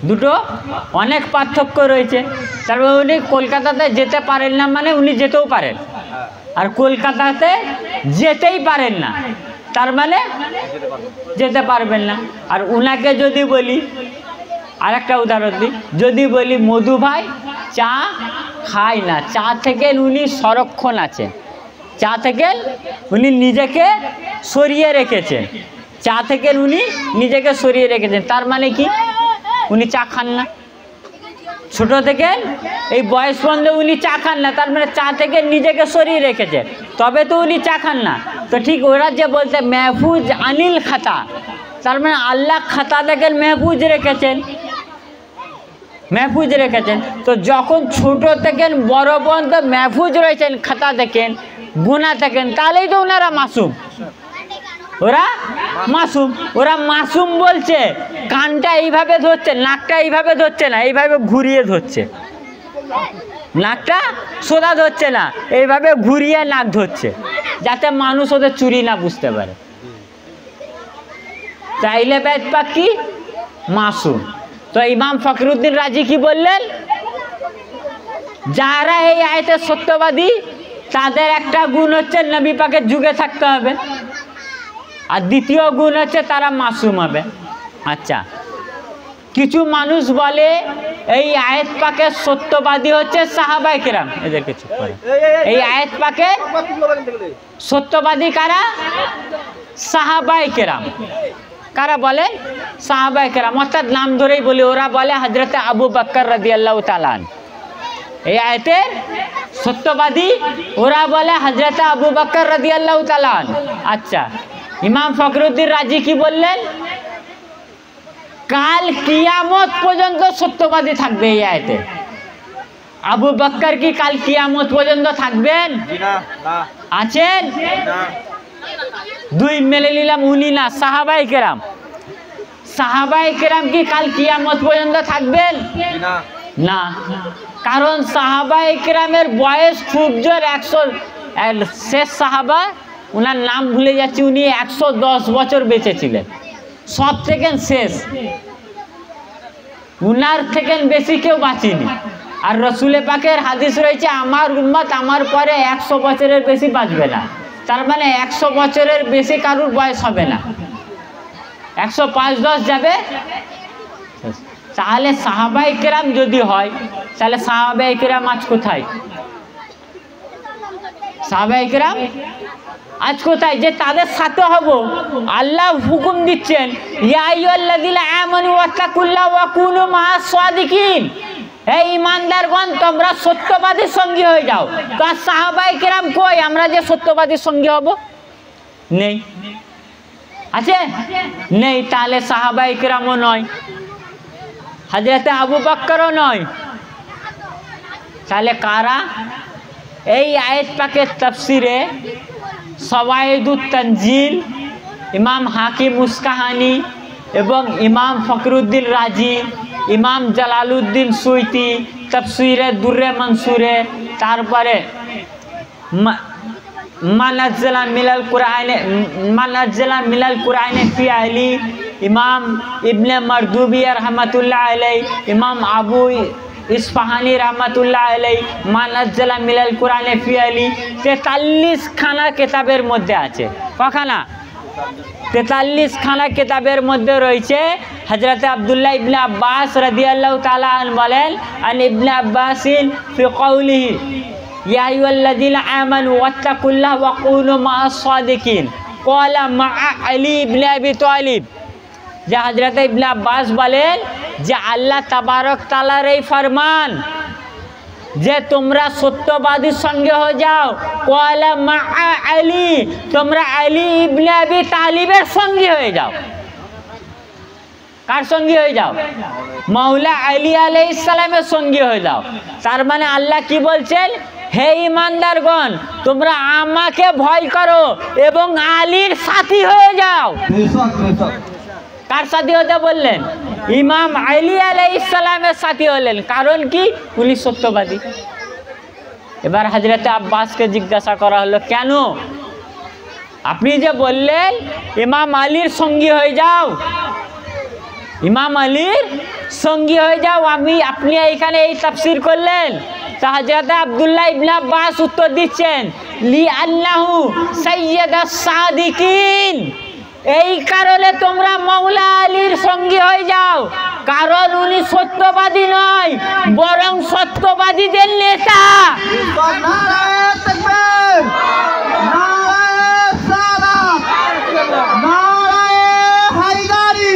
দুটো অনেক পার্থক্য রয়েছে। তারপর উনি কলকাতাতে যেতে পারেন না মানে উনি যেতেও পারেন, আর কলকাতাতে যেতেই পারেন না তার মানে যেতে পারবেন না। আর উনাকে যদি বলি, আর একটা উদাহরণ দিই, যদি বলি মধু ভাই চা খায় না, চা থেকে উনি সংরক্ষণ আছে, চা থেকে উনি নিজেকে সরিয়ে রেখেছেন, চা থেকে উনি নিজেকে সরিয়ে রেখেছেন, তার মানে কি? উনি চা খান না। ছোট থেকে এই বয়স পর্যন্ত উনি চা খান না, তার মানে চা থেকে নিজেকে সরিয়ে রেখেছে, তবে তো উনি চা খান না। তো ঠিক ওরা যে বলতে মাহফুজ আনিল খাতা, তার মানে আল্লাহ খাতা থেকে মাহফুজ রেখেছেন, মাহফুজ রেখেছেন। তো যখন ছোট থেকে বড় পর্যন্ত মাহফুজ রয়েছেন, খাতা দেখেন, গুনাহ দেখেন, তাহলেই তো ওনারা মাসুম, ওরা মাসুম। ওরা মাসুম বলছে কানটা এইভাবে ধরছে, নাকটা এইভাবে ধরছে না, এইভাবে ঘুরিয়ে ধরছে, নাকটা সোজা ধরছে না, এইভাবে ঘুরিয়ে নাক ধরছে। যাতে মানুষ ওদের চুরি না বুঝতে পারে। তাইলে বেদ পাক কি মাসুম। তো ইমাম ফখরুদ্দিন রাজি কি বললেন, যারা এই আয়াতের সত্যবাদী তাদের একটা গুণ হচ্ছে নবী পাকের যুগে থাকতে হবে, আর দ্বিতীয় গুণ হচ্ছে তারা মাসুম হবে। আচ্ছা, কিছু মানুষ বলে এই আয়াত পাকের সত্যবাদী হচ্ছে সাহাবায়ে কেরাম, এদেরকে চুপ করে। এই আয়াত পাকের সত্যবাদী কারা? সাহাবায়ে কেরাম। কারা বলে? সাহাবায়ে কেরাম, অর্থাৎ নাম ধরেই বলি, ওরা বলে হযরত আবু বকর রাদিয়াল্লাহু তাআলা আনহু। এই আয়াতের সত্যবাদী ওরা বলে হযরত আবু বকর রাদিয়াল্লাহু তাআলা আনহু। আচ্ছা, ইমাম ফখরুদ্দিন রাজি কি বললেন, কাল কিয়ামত পর্যন্ত সত্যবাদী থাকবে এই আয়াতে। আবু বকর কি কাল কিয়ামত পর্যন্ত থাকবেন? আছেন? দুই মেলে নিলাম, উনি না, সাহাবায়ে কেরাম। সাহাবায়ে কেরাম কি কাল কিয়ামত পর্যন্ত থাকবেন? না, কারণ সাহাবায়ে কেরামের বয়স খুব জোর 100। শেষ সাহাবা, ওনার নাম ভুলে যাচ্ছি, উনি 110 বছর বেঁচে ছিলেন, সব থেকে শেষ। উনার থেকে বেশি কেউ বাঁচেনি। আর রসুল পাকের হাদিস রয়েছে, আমার উম্মত আমার পরে 100 বছরের বেশি বাঁচবে না। তার মানে 100 বছরের বেশি কারুর বয়স হবে না, 105-10 যাবে। তাহলে সাহাবায়ে কেরাম যদি হয়, তাহলে সাহাবায়ে কেরাম আজ কোথায়? সাহাবায়ে কেরাম আজ কোথায়? যে তাদের সাথে হব। আল্লাহ হুকুম দিচ্ছেন, ইয়া আইয়ুহাল্লাযীনা আমানু ওয়াত্তাকুল্লাহ ওয়া কুনু মা'আস সাদিকিন। এই ঈমানদারগণ, তোমরা সত্যবাদীর সঙ্গী হয়ে যাও। তো সাহাবায়ে কেরাম কই, আমরা যে সত্যবাদীর সঙ্গী হব? নেই। আছে? নেই। তাহলে সাহাবায়ে কেরামও নয়, হযরত আবু বকরও নয়। তাহলে কারা? এই আয়াত পাকের তাফসিরে সওয়াইদুত তানজিল, ইমাম হাকিম মুসকাহানি এবং ইমাম ফখরুদ্দিন রাজি, ইমাম জালালউদ্দিন সুয়ুতি তাফসিরে দুররে মনসুরে, তারপরে মানাজ্জালা মিলাল কুরআনে ফি আহলি, ইমাম ইবনে মারদুবি রহমাতুল্লাহ আলাইহি, ইমাম আবু ইসফাহানি রহমাতুল্লাহ আলাইহি, মানাজ্জালা মিলাল কুরআনে ফি আহলি 43 খানা কিতাবের মধ্যে আছে। কখানা? 43 খানা কিতাবের মধ্যে রয়েছে। হযরত আব্দুল্লাহ ইবনে আব্বাস রাদিয়াল্লাহু তাআলা আনহু বলেন, আন ইবনে আব্বাসিন ফি কওলিহি ইয়া আইয়ুহাল্লাযীনা আমানু ওয়াত্তাকুল্লাহ ওয়া কুনু মা'আস সাদিকিন ক্বালা মা'a আলী ইবনে আবি তালিব। যে হযরত ইবনে আব্বাস বলেন যে আল্লাহ তাবারক তাআলার এই ফরমান যে তোমরা সত্যবাদীর সঙ্গে হয়ে যাও, ক্বালা মা'a আলী, তোমরা আলী ইবনে আবি তালিবের সঙ্গে হয়ে যাও। কার সঙ্গে হয়ে যাও? মাওলা আলী আলাইহিস সালামের সঙ্গে হয়ে যাও। তার মানে আল্লাহ কি বলছেন, হে ঈমানদারগণ, তোমরা আমাকে ভয় করো এবং আলীর সাথী হয়ে যাও। কার সাথী হতে বললেন? ইমাম আলী আলাইহিস সালামের সাথী হলেন। কারণ কি? উনি সত্যবাদী। এবার হযরত আব্বাসকে জিজ্ঞাসা করা হলো, কেন? আপনি যে বললেন ইমাম আলীর সঙ্গী হয়ে যাও, ইমাম আলীর সঙ্গী হয়ে যাও, আপনি এইখানে এই তাফসীর করলেন। তা হযরত আব্দুল্লাহ ইবনে আব্বাস উত্তর দিচ্ছেন, লিআন্নাহু সাইয়্যিদুস সাদিকিন, এই কারণে তোমরা মাওলা আলীর সঙ্গী হয়ে যাও, কারণ উনি সত্যবাদী নয়, বরং সত্যবাদীদের নেতা। নারায়ে তাকবীর, নারায়ে সালাত, নারায়ে হায়দারি,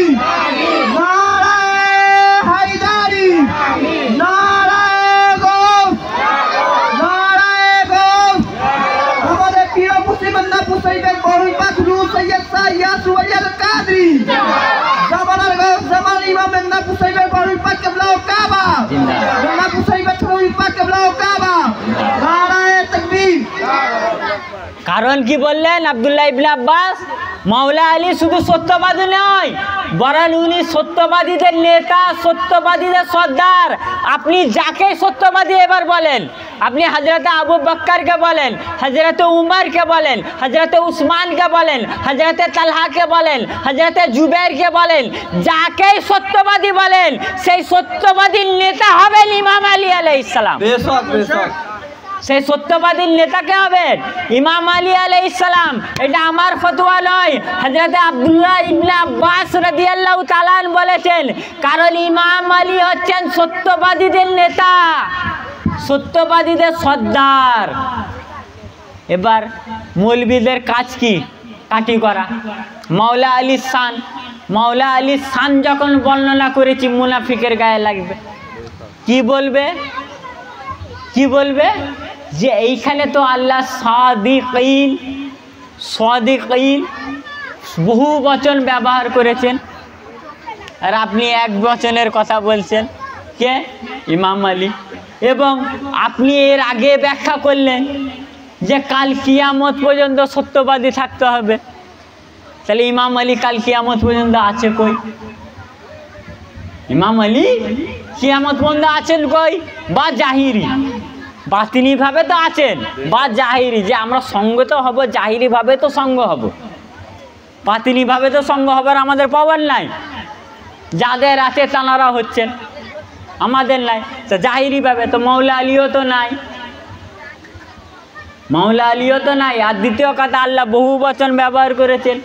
নারায়ে হায়দারি, নারায়ে গৌস, নারায়ে গৌস। আমাদের প্রিয় মুসলিমানরা পুসাইবের বড়ই পাখরু সৈয়দ সাইয়াস ওয়ালিল কাদরি, জামানার গৌস জামান ইমাম মেন্দা পুসাইবের বড়ই পাক কেবলা কাবা, মেন্দা পুসাইবের বড়ই পাক কেবলা কাবা। নারায়ে তাকবীর। কারণ কি বললেন আব্দুল্লাহ ইবনে আব্বাস? মাওলা আলী শুধু সত্যবাদী নয়, বরং উনি সত্যবাদীদের নেতা, সত্যবাদীদের সর্দার। আপনি যাকে সত্যবাদী এবার বলেন, আপনি হযরত আবু বকরকে বলেন, হযরত উমরকে বলেন, হযরত উসমানকে বলেন, হযরত তালহাকে বলেন, হযরত জুবাইরকে বলেন, যাকেই সত্যবাদী বলেন সেই সত্যবাদীর নেতা হবেন ইমাম আলী আলাইহিস সালাম। বেশক বেশক সেই সত্যবাদীর নেতাকে হবেন ইমাম আলী আলাইহিস সালাম। এটা আমার ফতোয়া নয়, হযরত আব্দুল্লাহ ইবনে আব্বাস রাদিয়াল্লাহু তাআলা বলেছেন, কারণ ইমাম আলী হচ্ছেন সত্যবাদীদের নেতা, সত্যবাদীদের সর্দার। এবার মৌলবীদের কাজ কি? কাটি করা। মাওলা আলীর শান, মাওলা আলীর শান যখন বর্ণনা করেছি মুনাফিকের গায়ে লাগবে। কি বলবে? কি বলবে? যে এইখানে তো আল্লাহ সাদিকিন, সাদিকিন বহু বচন ব্যবহার করেছেন, আর আপনি এক বচনের কথা বলছেন। কে? ইমাম আলী। এবং আপনি এর আগে ব্যাখ্যা করলেন যে কাল কিয়ামত পর্যন্ত সত্যবাদী থাকতে হবে। তাহলে ইমাম আলী কাল কিয়ামত পর্যন্ত আছে কই? ইমাম আলী কিয়ামত পর্যন্ত আছেন কই? বা জাহিরি, বাতিনি ভাবে তো আছেন, বা জাহিরি, যে আমরা সঙ্গ তো হব, জাহিরি ভাবে তো সঙ্গ হব, বাতিনি ভাবে তো সঙ্গ হবার আমাদের পাওয়ার নাই। যাদের আছে তানারা হচ্ছেন, আমাদের নাই। তো জাহিরি ভাবে তো মাওলা আলীও তো নাই, মাওলা আলীও তো নাই। আর দ্বিতীয় কথা, আল্লাহ বহু বচন ব্যবহার করেছেন,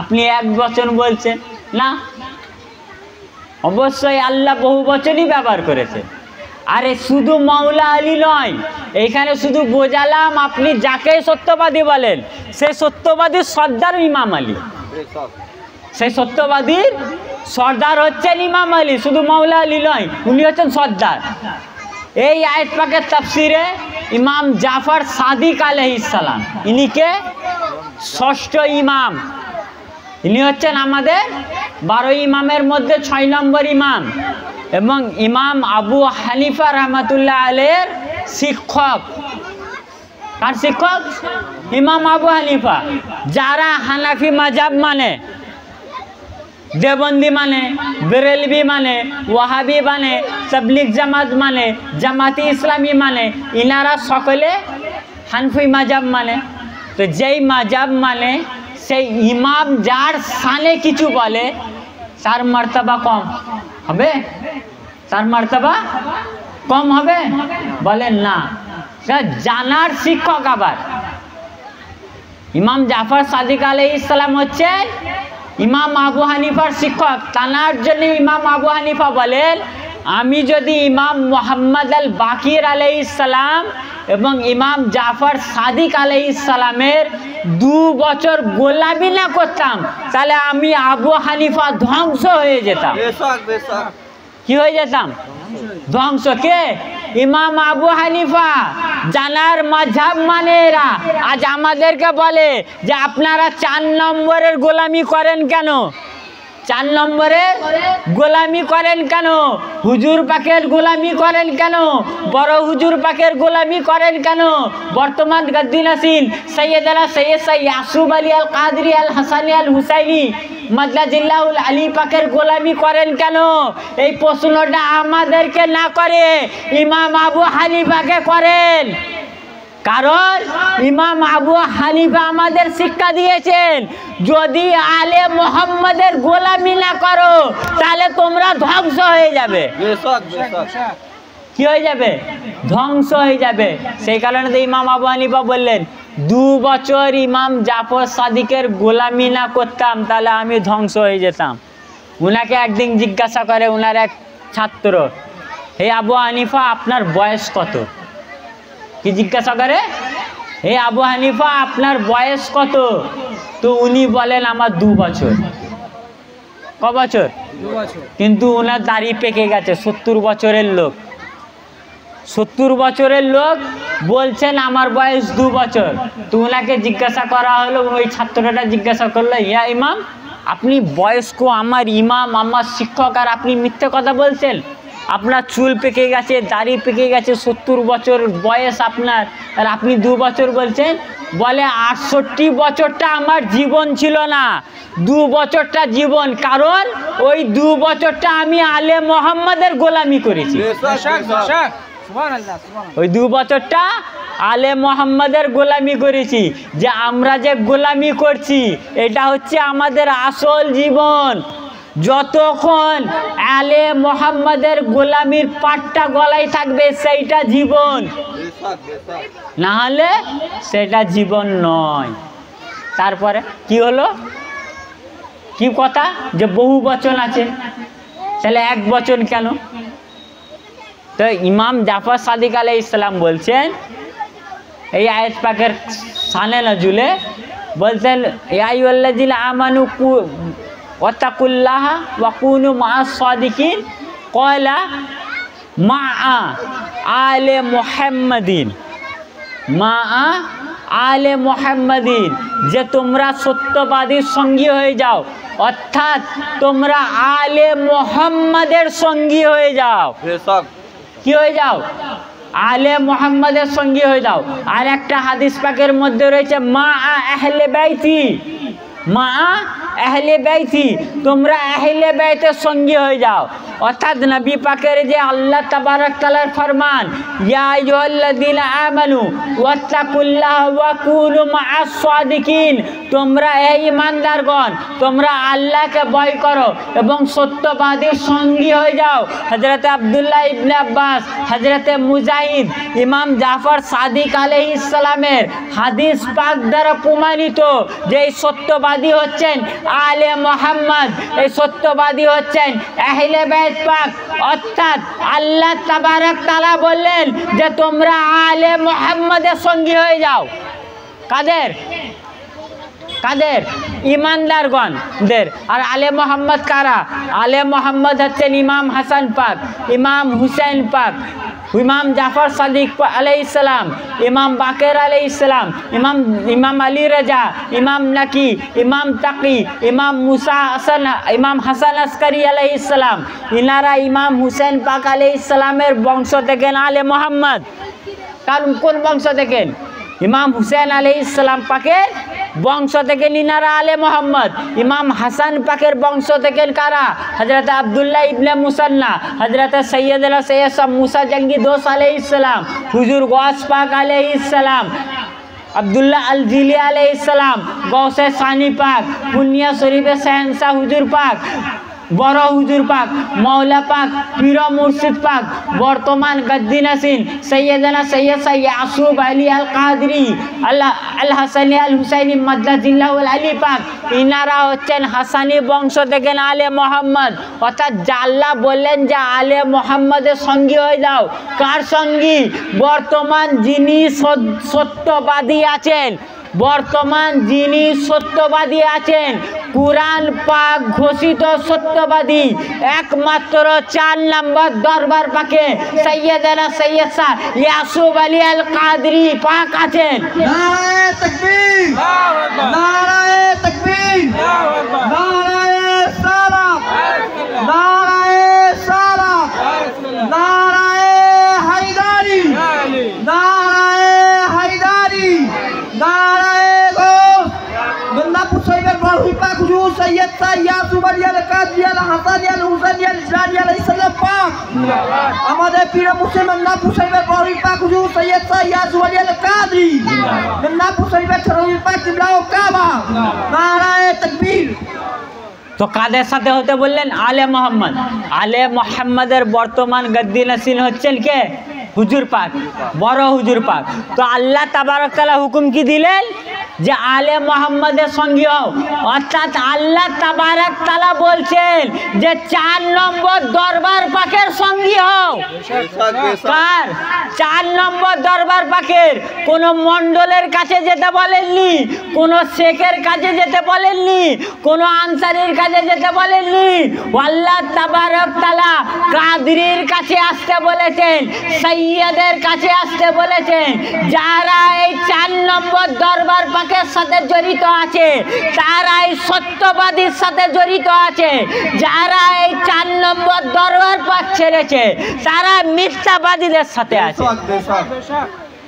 আপনি এক বচন বলছেন না। অবশ্যই আল্লাহ বহু বচনই ব্যবহার করেছেন। আরে শুধু মাওলা আলী নয়, এইখানে শুধু বোঝালাম আপনি যাকে সত্যবাদী বলেন সে সত্যবাদীর সর্দার ইমাম আলী, সেই সত্যবাদীর সর্দার হচ্ছেন ইমাম আলী, শুধু মাওলা আলী নয়, উনি হচ্ছেন সর্দার। এই আয়াত পাকের তাফসিরে ইমাম জাফর সাদিক আলাইহিস সালাম, ইনি কে? ষষ্ঠ ইমাম। ইনি হচ্ছেন আমাদের 12 ইমামের মধ্যে 6 নম্বর ইমাম, এবং ইমাম আবু হানিফা রহমাতুল্লাহ আলাইহির শিক্ষক। কার শিক্ষক? ইমাম আবু হানিফা। যারা হানাফি মাযহাব মানে, দেওবন্দি মানে, বেরেলভি মানে, ওয়াহাবি মানে, তাবলিগ জামাত মানে, জামাতি ইসলামী মানে, ইনারা সকলে হানফি মাযহাব মানে। তো যেই মাযহাব মানে সেই ইমাম যার শানে কিছু বলে তার মর্তবা কম হবে? তার মর্তবা কম হবে? বলেন না। জানার শিক্ষক। আবার ইমাম জাফর সাদিক আলাইহিস সালাম হচ্ছে ইমাম আবু হানিফার শিক্ষক। তানার জন্য ইমাম আবু হানিফা বলেন, আমি যদি ইমাম মুহাম্মদ আল বাকির আলাইহিস সালাম এবং ইমাম জাফর সাদিক আলাইহিস সালামের 2 বছর গোলামি না করতাম, তাহলে আমি আবু হানিফা ধ্বংস হয়ে যেতাম। কি হয়ে যেতাম? ধ্বংস। কে? ইমাম আবু হানিফা। জানার মাযহাব মানে এরা। আজ আমাদেরকে বলে যে আপনারা 4 নম্বরের গোলামি করেন কেন? 4 নম্বরে গোলামি করেন কেন? হুজুর পাকের গোলামি করেন কেন? বড় হুজুর পাকের গোলামি করেন কেন? বর্তমান গদ্দিনাসিন সৈয়দরা সৈয়দ ইয়াসুব আলী আল কাদরি আল হাসানি আল হুসাইনি মাদলাজিল্লাহুল আলী পাকের গোলামি করেন কেন? এই প্রশ্নটা আমাদেরকে না করে ইমাম আবু হানিফাকে করেন। কারণ ইমাম আবু হানিফা আমাদের শিক্ষা দিয়েছেন, যদি আলে মোহাম্মদের গোলামি না করো তাহলে তোমরা ধ্বংস হয়ে যাবে। কি হয়ে যাবে? ধ্বংস হয়ে যাবে। সেই কারণে তো ইমাম আবু হানিফা বললেন, 2 বছর ইমাম জাফর সাদিকের গোলামি না করতাম তাহলে আমি ধ্বংস হয়ে যেতাম। উনাকে একদিন জিজ্ঞাসা করে উনার এক ছাত্র, হে আবু হানিফা আপনার বয়স কত? কি জিজ্ঞাসা করে? হে আবু হানিফা আপনার বয়স কত? তো উনি বলেন আমার 2 বছর। ক বছর? 2 বছর। কিন্তু ওনার দাড়ি পেকে গেছে। 70 বছরের লোক, 70 বছরের লোক বলছেন আমার বয়স 2 বছর। তো ওনাকে জিজ্ঞাসা করা হলো, ওই ছাত্রটা জিজ্ঞাসা করলো, ইয়া ইমাম আপনি বয়স্ক, আমার ইমাম, আমার শিক্ষক, আর আপনি মিথ্যে কথা বলছেন? আপনার চুল পেকে গেছে, দাড়ি পেকে গেছে, 70 বছর বয়স আপনার, আর আপনি 2 বছর বলছেন? বলে 68 বছরটা আমার জীবন ছিল না, 2 বছরটা জীবন, কারণ ওই 2 বছরটা আমি আলে মোহাম্মদের গোলামি করেছি। ওই 2 বছরটা আলে মোহাম্মদের গোলামি করেছি। যে আমরা যে গোলামি করছি এটা হচ্ছে আমাদের আসল জীবন। যতক্ষণ আলে মোহাম্মদের গোলামির পাটটা গলায় থাকবে সেইটা জীবন, না হলে সেটা জীবন নয়। তারপরে কি হলো, কি কথা যে বহু বচন আছে, তাহলে 1 বচন কেন? তো ইমাম জাফর সাদিক আলাইহিস সালাম বলছেন এই আয়াত পাকের শানে নজুলে, বলতেন ইয়া আইয়ুহাল্লাযীনা আমানু ওয়াত্তাকুল্লাহা ওয়া কুনু মা'আস সাদিকিন ক্বালা মা'a আলে মুহাম্মাদিন, মা'a আলে মুহাম্মাদিন, যে তোমরা সত্যবাদীর সঙ্গী হয়ে যাও, অর্থাৎ তোমরা আলে মুহাম্মাদের সঙ্গী হয়ে যাও। কি হয়ে যাও? আলে মুহাম্মাদের সঙ্গী হয়ে যাও। আর একটা হাদিস পাকের মধ্যে রয়েছে মা'a আহলে বাইতি, মা'a আহলে বাইতি, তোমরা আহলে বাইতের সঙ্গী হয়ে যাও। অর্থাৎ নবী পাকের যে আল্লাহ তাবারক তাআলার ফরমান ইয়া আইয়ুহাল্লাযীনা আমানু ওয়াত্তাকুল্লাহা ওয়া কুনু মা'আস সাদিকিন, তোমরা এই ঈমানদারগণ তোমরা আল্লাহকে ভয় করো এবং সত্যবাদীর সঙ্গী হয়ে যাও। হযরত আব্দুল্লাহ ইবনে আব্বাস, হযরত মুজাহিদ, ইমাম জাফর সাদিক আলাইহিস সালামের হাদিস পাক দ্বারা প্রমাণিত যে এই সত্যবাদী হচ্ছেন আলে মুহাম্মদ, এই সত্যবাদী হচ্ছেন আহলে বাইত পাক। অর্থাৎ আল্লাহ তাবারক তাআলা বললেন যে তোমরা আলে মুহাম্মদের সঙ্গী হয়ে যাও। কাদের? কাদের? ঈমানদারগণদের। আর আলে মোহাম্মদ কারা? আলে মোহাম্মদ হচ্ছেন ইমাম হাসান পাক, ইমাম হুসাইন পাক, ইমাম জাফর সাদিক আলাইহিস সালাম, ইমাম বাকের আলাইহিস সালাম, ইমাম আলী রাজা, ইমাম নাকি, ইমাম তাকি, ইমাম মুসা হাসান, ইমাম হাসান আসকারি আলাইহিস সালাম, ইনারা ইমাম হুসাইন পাক আলাইহিস সালামের বংশ থেকে আলে মোহাম্মদ। কারণ কোন বংশ থেকে? ইমাম হুসেন আলাইহিস সালাম পাকের বংশ থেকে ইনারা আলে মোহাম্মদ। ইমাম হাসান পাকের বংশ থেকে কারা? হযরত আব্দুল্লাহ ইবনে মুসান্না, হযরত সৈয়দনা সৈয়দ মুসা জঙ্গি দোস আলাইহিস সালাম, হুজুর গৌস পাক আলাইহিস সালাম, আব্দুল্লাহ আল জিলি আলাইহিস সালাম, গৌসে সানি পাক, পুনিয়া শরীফে শাহনশাহ হুজুর পাক, বড় হুজুর পাক, মৌলা পাক, পীর মুর্শিদ পাক, বর্তমান গদ্দি নসিন সৈয়দনা সৈয়দ ইয়াসুব আলী আল কাদরি, আল হাসানি আল হুসাইনি মাদ্দাজিল্লাহুল আলী পাক, ইনারা হচ্ছেন হাসানি বংশ থেকে আলে মোহাম্মদ। অর্থাৎ আল্লাহ বললেন যে আলে মোহাম্মদের সঙ্গী হয়ে যাও। কার সঙ্গী? বর্তমান যিনি সত্যবাদী আছেন, বর্তমান যিনি সত্যবাদী আছেন, কুরআন পাক ঘোষিত সত্যবাদী একমাত্র 4 নম্বর দরবার পাকে সৈয়দনা সৈয়দ শাহ ইয়াসুব আলী আল কাদরি পাক আছেন। নারায়ে তাকবীর, নারায়ে তাকবীর, নারায়ে সালাম, নারায়ে সালাম, নারায়ে হায়দারি, নারায়ে হায়দারি, নারায়ে গৌস, মিদনাপুর শরীফের বড় পাক হুজুর সৈয়দ শাহ ইয়াসুব আলী আল কাদরি আল হাসানি আল হুসাইনি আল জানি আলাইহিস সালাম পাক, আমাদের পীর মুসলিম মিদনাপুর শরীফের বড় পাক হুজুর সৈয়দ শাহ ইয়াসুব আলী আল কাদরি, মিদনাপুর শরীফের শরীফ পাক কিবলাও কাবা। নারায়ে তাকবীর। তো কাদের সাথে হতে বললেন? আলে মোহাম্মদ। আলে মোহাম্মদের বর্তমান গদ্দি নসিন হচ্ছেন কে? হুজুর পাক, বড় হুজুর পাক। তো আল্লাহ তাবারক তাআলা হুকুম কি দিলেন? যে আলে মোহাম্মদের সঙ্গী হও। অর্থাৎ আল্লাহ তাবারক তাআলা বলছেন যে 4 নম্বর দরবার পাকের সঙ্গী হও। কার? 4 নম্বর দরবার পাকের। কোন মণ্ডলের কাছে যেতে বলেননি, কোন শেখের কাছে যেতে বলেননি, কোন আনসারীর কাছে যেতে বলেননি। আল্লাহ তাবারক তাআলা কাদরির কাছে আসতে বলেছেন, সৈয়দের কাছে আসতে বলেছেন। যারা এই 4 নম্বর দরবার পাকের সাথে জড়িত আছে তারাই সত্যবাদীর সাথে জড়িত আছে। যারা এই 4 নম্বর দরবার পাক ছেড়েছে তারা মিথ্যাবাদীদের সাথে আছে।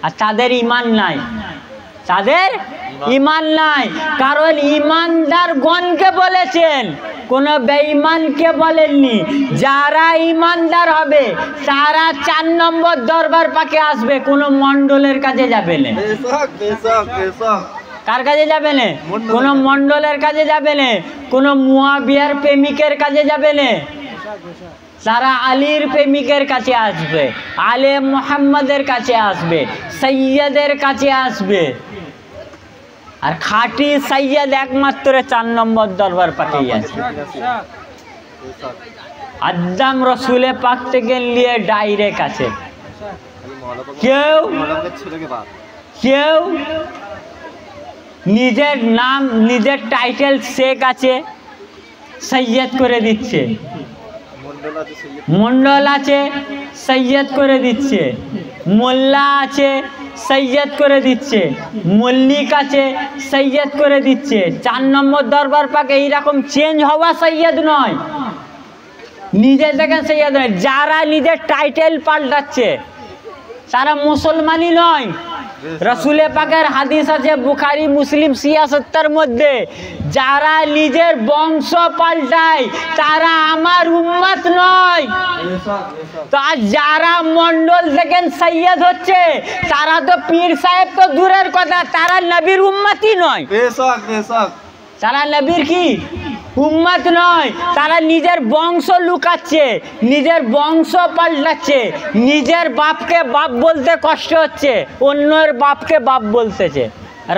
আর তাদের ঈমান নাই, তাদের ঈমান নাই। কারণ ঈমানদারগণকে বলেছেন, কোনো বেঈমানকে বলেননি। যারা ঈমানদার হবে তারা 4 নম্বর দরবার পাকে আসবে, কোনো মণ্ডলের কাছে যাবে না। কার কাছে যাবে না? কোনো মণ্ডলের কাছে যাবে না, কোনো মুয়াবিয়ার প্রেমিকের কাছে যাবে না। তারা আলীর প্রেমিকের কাছে আসবে, আলে মুহাম্মাদের কাছে আসবে, সৈয়দের কাছে আসবে। আর খাঁটি সৈয়দ একমাত্র 4 নম্বর দরবার পাকেই আছে। আদম রসুলে পাক থেকে নিয়ে ডাইরেক্ট আছে। কেউ কেউ নিজের নাম, নিজের টাইটেল শেখ আছে, সৈয়দ করে দিচ্ছে। মন্ডল আছে, সৈয়দ করে দিচ্ছে। মোল্লা আছে, সৈয়দ করে দিচ্ছে। মল্লিক আছে, সৈয়দ করে দিচ্ছে। 4 নম্বর দরবার পাকে এইরকম চেঞ্জ হওয়া সৈয়দ নয়, নিজে থেকে সৈয়দ নয়। যারা নিজের টাইটেল পাল্টাচ্ছে তারা মুসলমানই নয়। রসুলে পাকের হাদিস আছে বুখারী মুসলিম 66 মধ্যে, যারা নিজের বংশ পাল্টায় তারা আমার উম্মত নয়। তো আজ যারা মন্ডল থেকে সৈয়দ হচ্ছে তারা তো পীর সাহেব তো দূরের কথা, তারা নবীর উম্মতই নয়। তারা নবীর কি উম্মত নয়। তারা নিজের বংশ লুকাচ্ছে, নিজের বংশ পাল্টাচ্ছে। নিজের বাপকে বাপ বলতে কষ্ট হচ্ছে, অন্যের বাপকে বাপ বলতেছে।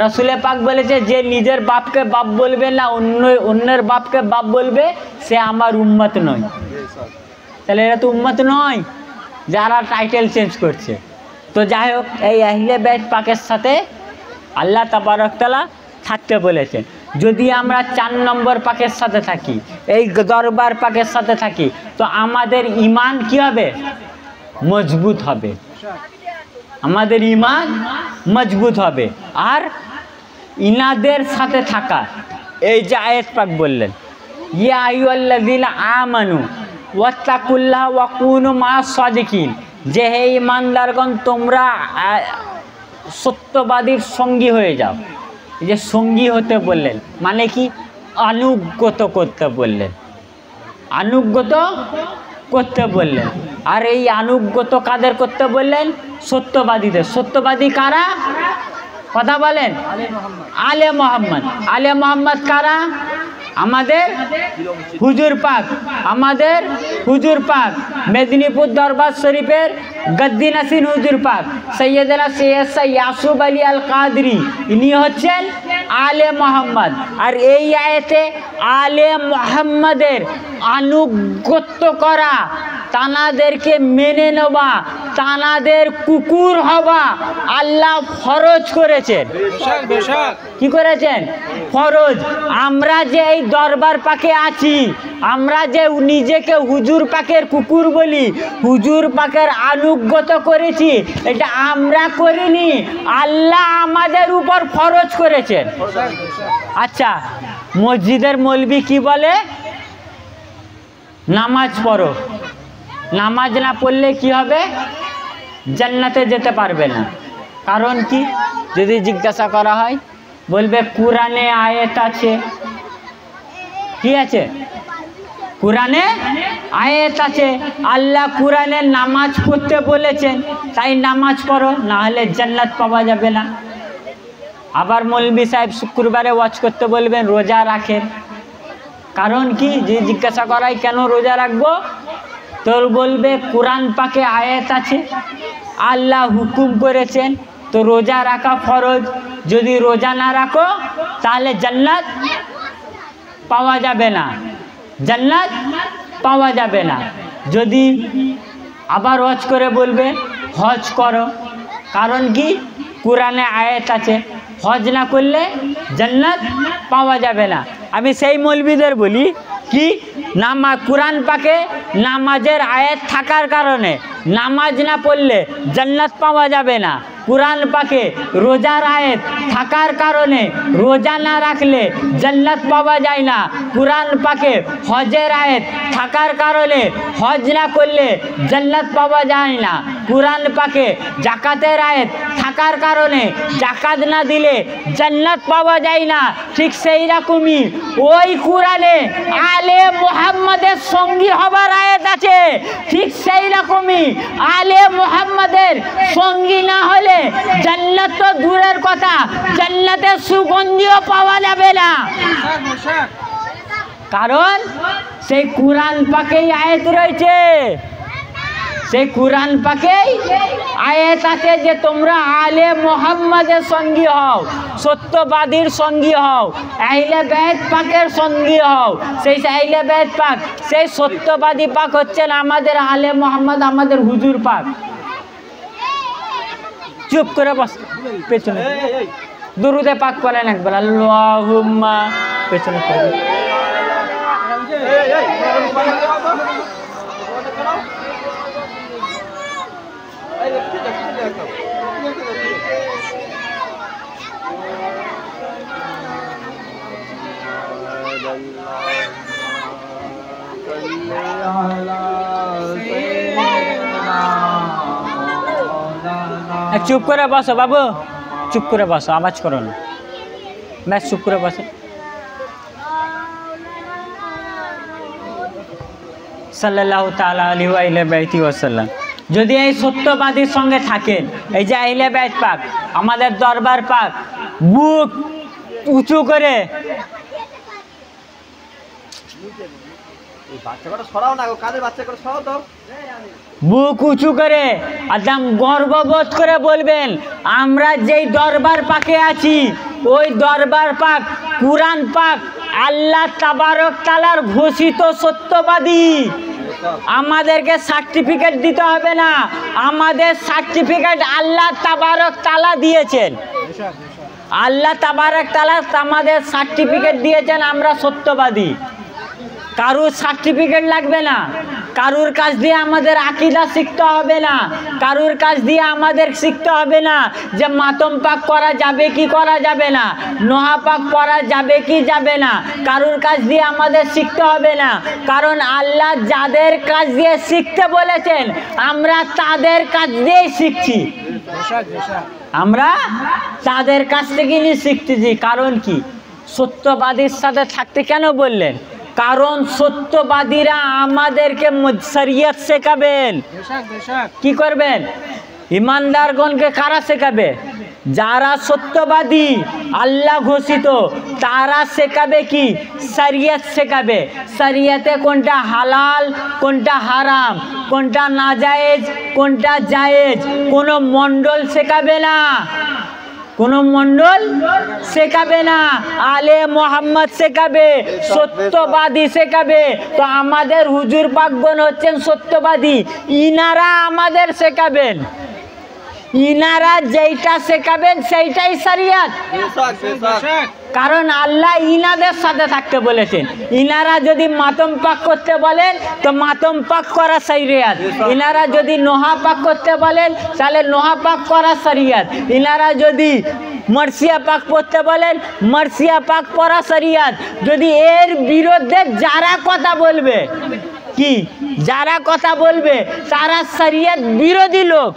রসুলে পাক বলেছে যে নিজের বাপকে বাপ বলবে না, অন্যের বাপকে বাপ বলবে, সে আমার উম্মত নয়। তাহলে এরা তো উম্মত নয় যারা টাইটেল চেঞ্জ করছে। তো যাই হোক, এই আহলে বাইত পাকের সাথে আল্লাহ তাবারক তাআলা থাকতে বলেছেন। যদি আমরা 4 নম্বর পাকের সাথে থাকি, এই দরবার পাকের সাথে থাকি, তো আমাদের ঈমান কি হবে? মজবুত হবে। আমাদের ঈমান মজবুত হবে। আর ইনাদের সাথে থাকা, এই যে আয়াত পাক বললেন, ইয়া আইয়ুহাল্লাযীনা আমানু ওয়াত্তাকুল্লাহ ওয়া কুনু মা'আস সাদিকিন, যে হে ঈমানদারগণ তোমরা সত্যবাদীর সঙ্গী হয়ে যাও। এই যে সঙ্গী হতে বললেন মানে কি? আনুগত করতে বললেন, আনুগত করতে বললেন। আর এই আনুগত কাদের করতে বললেন? সত্যবাদীদের। সত্যবাদী কারা? কথা বলেন। আলে মোহাম্মদ। আলে মোহাম্মদ কারা? আমাদের হুজুর পাক, আমাদের হুজুর পাক মেদিনীপুর দরবার শরীফের গদ্দি নাসিন হুজুর পাক সৈয়দনা সৈয়দ ইয়াসুব আলী আল কাদরি, ইনি হচ্ছেন আলে মোহাম্মদ। আর এই আয়াতে আলে মোহাম্মদের আনুগত্য করা, তানাদেরকে মেনে নেওয়া, তানাদের কুকুর হওয়া আল্লাহ ফরজ করেছেন। কি করেছেন? ফরজ। আমরা যে এই দরবার পাকে আছি, আমরা যে নিজেকে হুজুর পাকের কুকুর বলি, হুজুর পাকের আনুগত্য করেছি, এটা আমরা করিনি, আল্লাহ আমাদের উপর ফরজ করেছেন। আচ্ছা, মসজিদের মৌলবি কি বলে? নামাজ পড়ো। নামাজ না পড়লে কি হবে? জান্নাতে যেতে পারবে না। কারণ কি? যদি জিজ্ঞাসা করা হয় বলবে কোরআনে আয়াত আছে। কি আছে? কোরআনে আয়াত আছে, আল্লাহ কোরআনে নামাজ পড়তে বলেছেন, তাই নামাজ পড়ো, না হলে জান্নাত পাওয়া যাবে না। আবার মৌলবি সাহেব শুক্রবারে ওয়াজ করতে বলবেন রোজা রাখেন। কারণ কি? যে জিজ্ঞাসা করায় কেন রোজা রাখবো, তোর বলবে কোরআন পাকে আয়াত আছে, আল্লাহ হুকুম করেছেন, তো রোজা রাখা ফরজ। যদি রোজা না রাখো তাহলে জান্নাত পাওয়া যাবে না, জান্নাত পাওয়া যাবে না। যদি আবার হজ করে বলবে হজ করো। কারণ কি? কোরআনে আয়াত আছে, হজ না করলে জান্নাত পাওয়া যাবে না। আমি সেই মৌলবীদের বলি কি কুরআন পাকে নামাজের আয়াত থাকার কারণে নামাজ না পড়লে জান্নাত পাওয়া যাবে না। কুরআন পাকে রোজার আয়াত থাকার কারণে রোজা না রাখলে জান্নাত পাওয়া যায় না। কুরআন পাকে হজের আয়াত থাকার কারণে হজ না করলে জান্নাত পাওয়া যায় না। কুরআন পাকে জাকাতের আয়াত থাকার কারণে জাকাত না দিলে জান্নাত পাওয়া যায় না। ঠিক সেই রকমই ওই কুরআনে আলে মুহাম্মাদের সঙ্গী হবার আয়াত আছে। ঠিক সেই রকমই আলে মুহাম্মাদের সঙ্গী না হলে জান্নাত তো দূরের কথা, জান্নাতের সুগন্ধিও পাওয়া যাবে না। কারণ সেই কুরআন পাকেই আয়াত রয়েছে, সেই কুরআন পাকেই আয়াত আছে যে তোমরা আলে মুহাম্মাদের সঙ্গী হও, সত্যবাদীর সঙ্গী হও, আহলে বাইত পাকের সঙ্গী হও। সেই আহলে বাইত পাক, সেই সত্যবাদী পাক হচ্ছেন আমাদের আলে মুহাম্মদ, আমাদের হুজুর পাক। চুপ করে বস, পেছনে দুরুদে পাক পড়েন একবার, আল্লাহুম্মা, পেছনে পড়ে। চুপ করে বসো বাবু, চুপ করে বসো, আওয়াজ করো না, ব্যাস চুপ করে বসো। সাল্লাল্লাহু তাআলা আলাইহি ওয়াসাল্লাম যদি এই সত্যবাদীর সঙ্গে থাকেন, এই যে আহলে বাইত পাক, আমাদের দরবার পাক, বুক উঁচু করে বুক উঁচু করে একদম গর্ববোধ করে বলবেন, আমরা যেই দরবার পাকে আছি ওই দরবার পাক কুরআন পাক আল্লাহ তাবারক তাআলার ঘোষিত সত্যবাদী। আমাদেরকে সার্টিফিকেট দিতে হবে না, আমাদের সার্টিফিকেট আল্লাহ তাবারক তাআলা দিয়েছেন। আল্লাহ তাবারক তাআলা আমাদের সার্টিফিকেট দিয়েছেন, আমরা সত্যবাদী। কারুর সার্টিফিকেট লাগবে না, কারুর কাছ দিয়ে আমাদের আকীদা শিখতে হবে না, কারুর কাছ দিয়ে আমাদের শিখতে হবে না যে মাতম পাক করা যাবে কি করা যাবে না, নোহা পাক করা যাবে কি যাবে না, কারুর কাছ দিয়ে আমাদের শিখতে হবে না। কারণ আল্লাহ যাদের কাছ দিয়ে শিখতে বলেছেন আমরা তাদের কাছ দিয়েই শিখছি, আমরা তাদের কাছ থেকে নিয়ে শিখতেছি। কারণ কি? সত্যবাদীর সাথে থাকতে কেন বললেন? কারণ সত্যবাদীরা আমাদেরকে শরিয়ত শেখাবেন। কি করবেন? ইমানদারগণকে কারা শেখাবে? যারা সত্যবাদী আল্লাহ ঘোষিত তারা শেখাবে কি? শরিয়ত শেখাবে। শরিয়তে কোনটা হালাল, কোনটা হারাম, কোনটা নাজায়েজ, কোনটা জায়েজ, কোনো মণ্ডল শেখাবে না, কোনো মণ্ডল শেখাবে না। আলে মুহাম্মদ শেখাবে, সত্যবাদী শেখাবে। তো আমাদের হুজুর পাকগণ হচ্ছেন সত্যবাদী, ইনারা আমাদের শেখাবেন, ইনারা যেইটা শেখাবেন সেইটাই শরিয়ত। কারণ আল্লাহ ইনাদের সাথে থাকতে বলেছেন। ইনারা যদি মাতম পাক করতে বলেন তো মাতম পাক করা শরিয়ত, ইনারা যদি নোহা পাক করতে বলেন তাহলে নোহা পাক করা শরিয়ত, ইনারা যদি মরসিয়া পাক পড়তে বলেন মরসিয়া পাক পড়া শরিয়ত। যদি এর বিরুদ্ধে যারা কথা বলবে, কি যারা কথা বলবে তারা শরিয়ত বিরোধী লোক,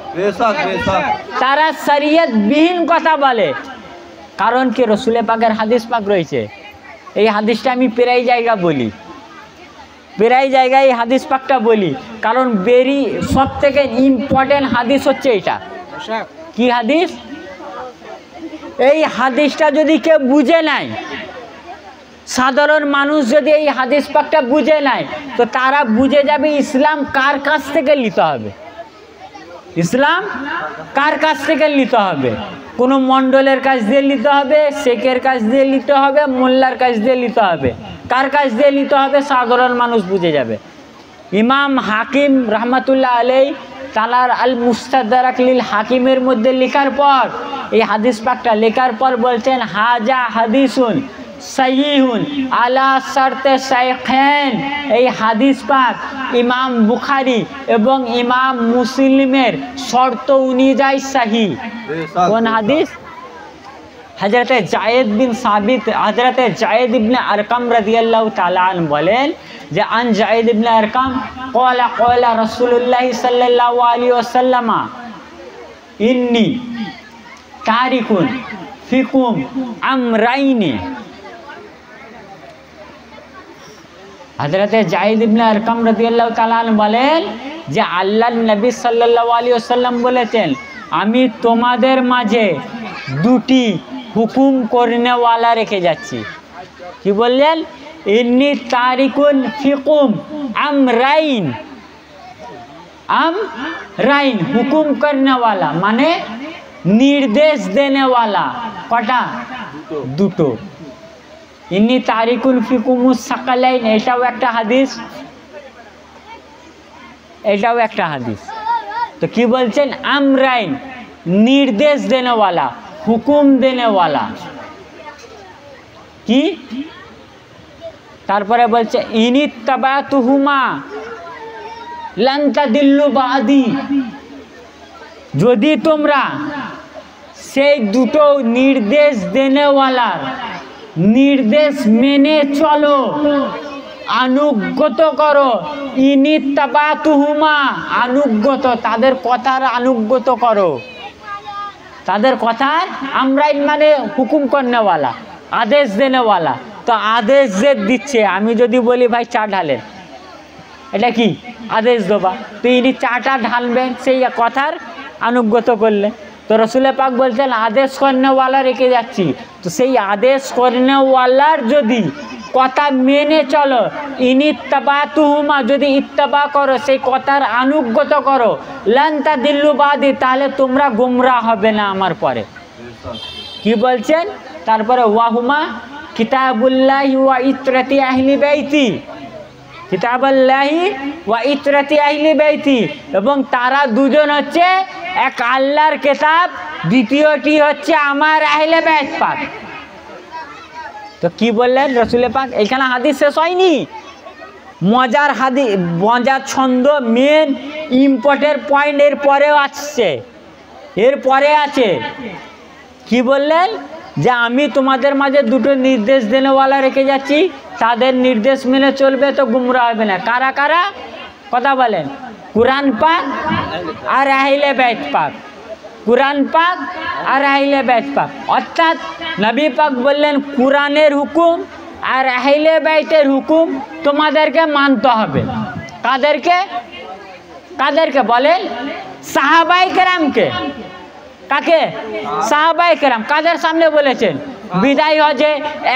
তারা শরিয়ত বিহীন কথা বলে। কারণ কি? রসুলে পাকের হাদিস পাক রয়েছে। এই হাদিসটা আমি প্রায় জায়গা বলি, প্রায় জায়গায় এই হাদিস পাকটা বলি। কারণ সব থেকে ইম্পর্টেন্ট হাদিস হচ্ছে এটা। কি হাদিস? এই হাদিসটা যদি কেউ বুঝে নাই, সাধারণ মানুষ যদি এই হাদিস পাকটা বুঝে নাই তো তারা বুঝে যাবে ইসলাম কার কাছ থেকে নিতে হবে, ইসলাম কার কাছ থেকে নিতে হবে। কোনো মণ্ডলের কাছ দিয়ে নিতে হবে, শেখের কাছ দিয়ে নিতে হবে, মোল্লার কাছ দিয়ে নিতে হবে, কার কাছ দিয়ে নিতে হবে সাধারণ মানুষ বুঝে যাবে। ইমাম হাকিম রহমাতুল্লাহ আলাই তালার আল মুস্তাদরাক লিল হাকিমের মধ্যে লেখার পর, এই হাদিস পাকটা লেখার পর বলছেন হাজা হাদিসুন সহিহুন আলা শর্তে শাইখাইন। এই হাদিস পাক ইমাম বুখারী এবং ইমাম মুসলিমের শর্ত অনুযায়ী সহি। কোন হাদিস? হযরতে জায়েদ বিন সাবিত, হযরতে জায়েদ ইবনে আরকাম রাদিয়াল্লাহু তাআলা আনহু বলেন যে আন জায়েদ ইবনে আরকাম ক্বালা ক্বালা রাসূলুল্লাহ সাল্লাল্লাহু আলাইহি ওয়াসাল্লাম ইন্নী তারিকুন ফিকুম আমরাইনি। হযরতে জায়েদ ইবনে আরকাম রাদিয়াল্লাহু তাআলা আনহু বলেন যে আল্লাহর নবী সাল্লাল্লাহু আলাইহি ওয়াসাল্লাম বলেছেন আমি তোমাদের মাঝে দুটি হুকুম করনেওয়ালা রেখে যাচ্ছি। কি বললেন? ইন্নী তারিকুন ফিকুম আমরাইন। আমরাইন হুকুম করনেওয়ালা মানে নির্দেশ দেনেওয়ালা। কটা? দুটো। ইন্নী তারিকুন ফিকুমুস সাকালাইন, এটাও একটা হাদিস, এটাও একটা হাদিস। তো কি বলছেন? আমরাইন निर्देश देने वाला, हुकुम देने वाला। কি তারপরে বলছে ইনিত্তাবাতুহুমা লান তাদিল্লু বাদি। যদি তোমরা সেই দুটো নির্দেশ দেনেওয়ালার নির্দেশ মেনে চলো, আনুগত করো। ইনিত্তাবাতুহুমা আনুগত, তাদের কথার আনুগত করো, তাদের কথার। আমরাইন মানে হুকুম করনেওয়ালা, আদেশ দেনেওয়ালা। তো আদেশ যে দিচ্ছে, আমি যদি বলি ভাই চা ঢালেন, এটা কি আদেশ দেবা? তো ইনি চাটা ঢালবেন সেই কথার আনুগত করলে। তো রসুল পাক বলছেন আদেশ করনেওয়ালা রেখে যাচ্ছি। তো সেই আদেশ করনেওয়ালার যদি কথা মেনে চলো, ইনিত্তাবাতুহুমা যদি ইত্তেবা করো, সেই কথার আনুগত করো, লান তাদিল্লু বাদি, তাহলে তোমরা গুমরাহ হবে না আমার পরে। কি বলছেন? তারপরে ওয়াহুমা কিতাবুল্লাহি ওয়া ইত্রাতি আহলি বাইতি, কিতাবুল্লাহি ওয়া ইত্রাতি আহলি বাইতি, এবং তারা দুজন হচ্ছে এক আল্লাহর কিতাব, দ্বিতীয়টি হচ্ছে আমার আহলে বাইত পাক। তো কি বললেন রসুল পাক? এখানে হাদিস শেষ হয়নি, মজার হাদিস, মজার ছন্দ, মেন ইম্পর্টেন্ট পয়েন্ট এর পরেও আসছে, এর পরে আছে। কি বললেন? যে আমি তোমাদের মাঝে দুটো নির্দেশ দেনেওয়ালা রেখে যাচ্ছি, তাদের নির্দেশ মেনে চলবে তো গুমরাহ হবে না। কারা কারা? কথা বলেন। কুরআন পাক আর আহলে বাইত পাক, কুরআন পাক আর আহলে বাইত পাক। অর্থাৎ নবী পাক বললেন কুরআনের হুকুম আর আহলে বাইতের হুকুম তোমাদেরকে মানতে হবে। কাদেরকে? কাদেরকে বলেন? সাহাবায়ে কেরামকে। কাকে? সাহাবায়ে কেরাম। কাদের সামনে বলেছেন? বিদায় হজে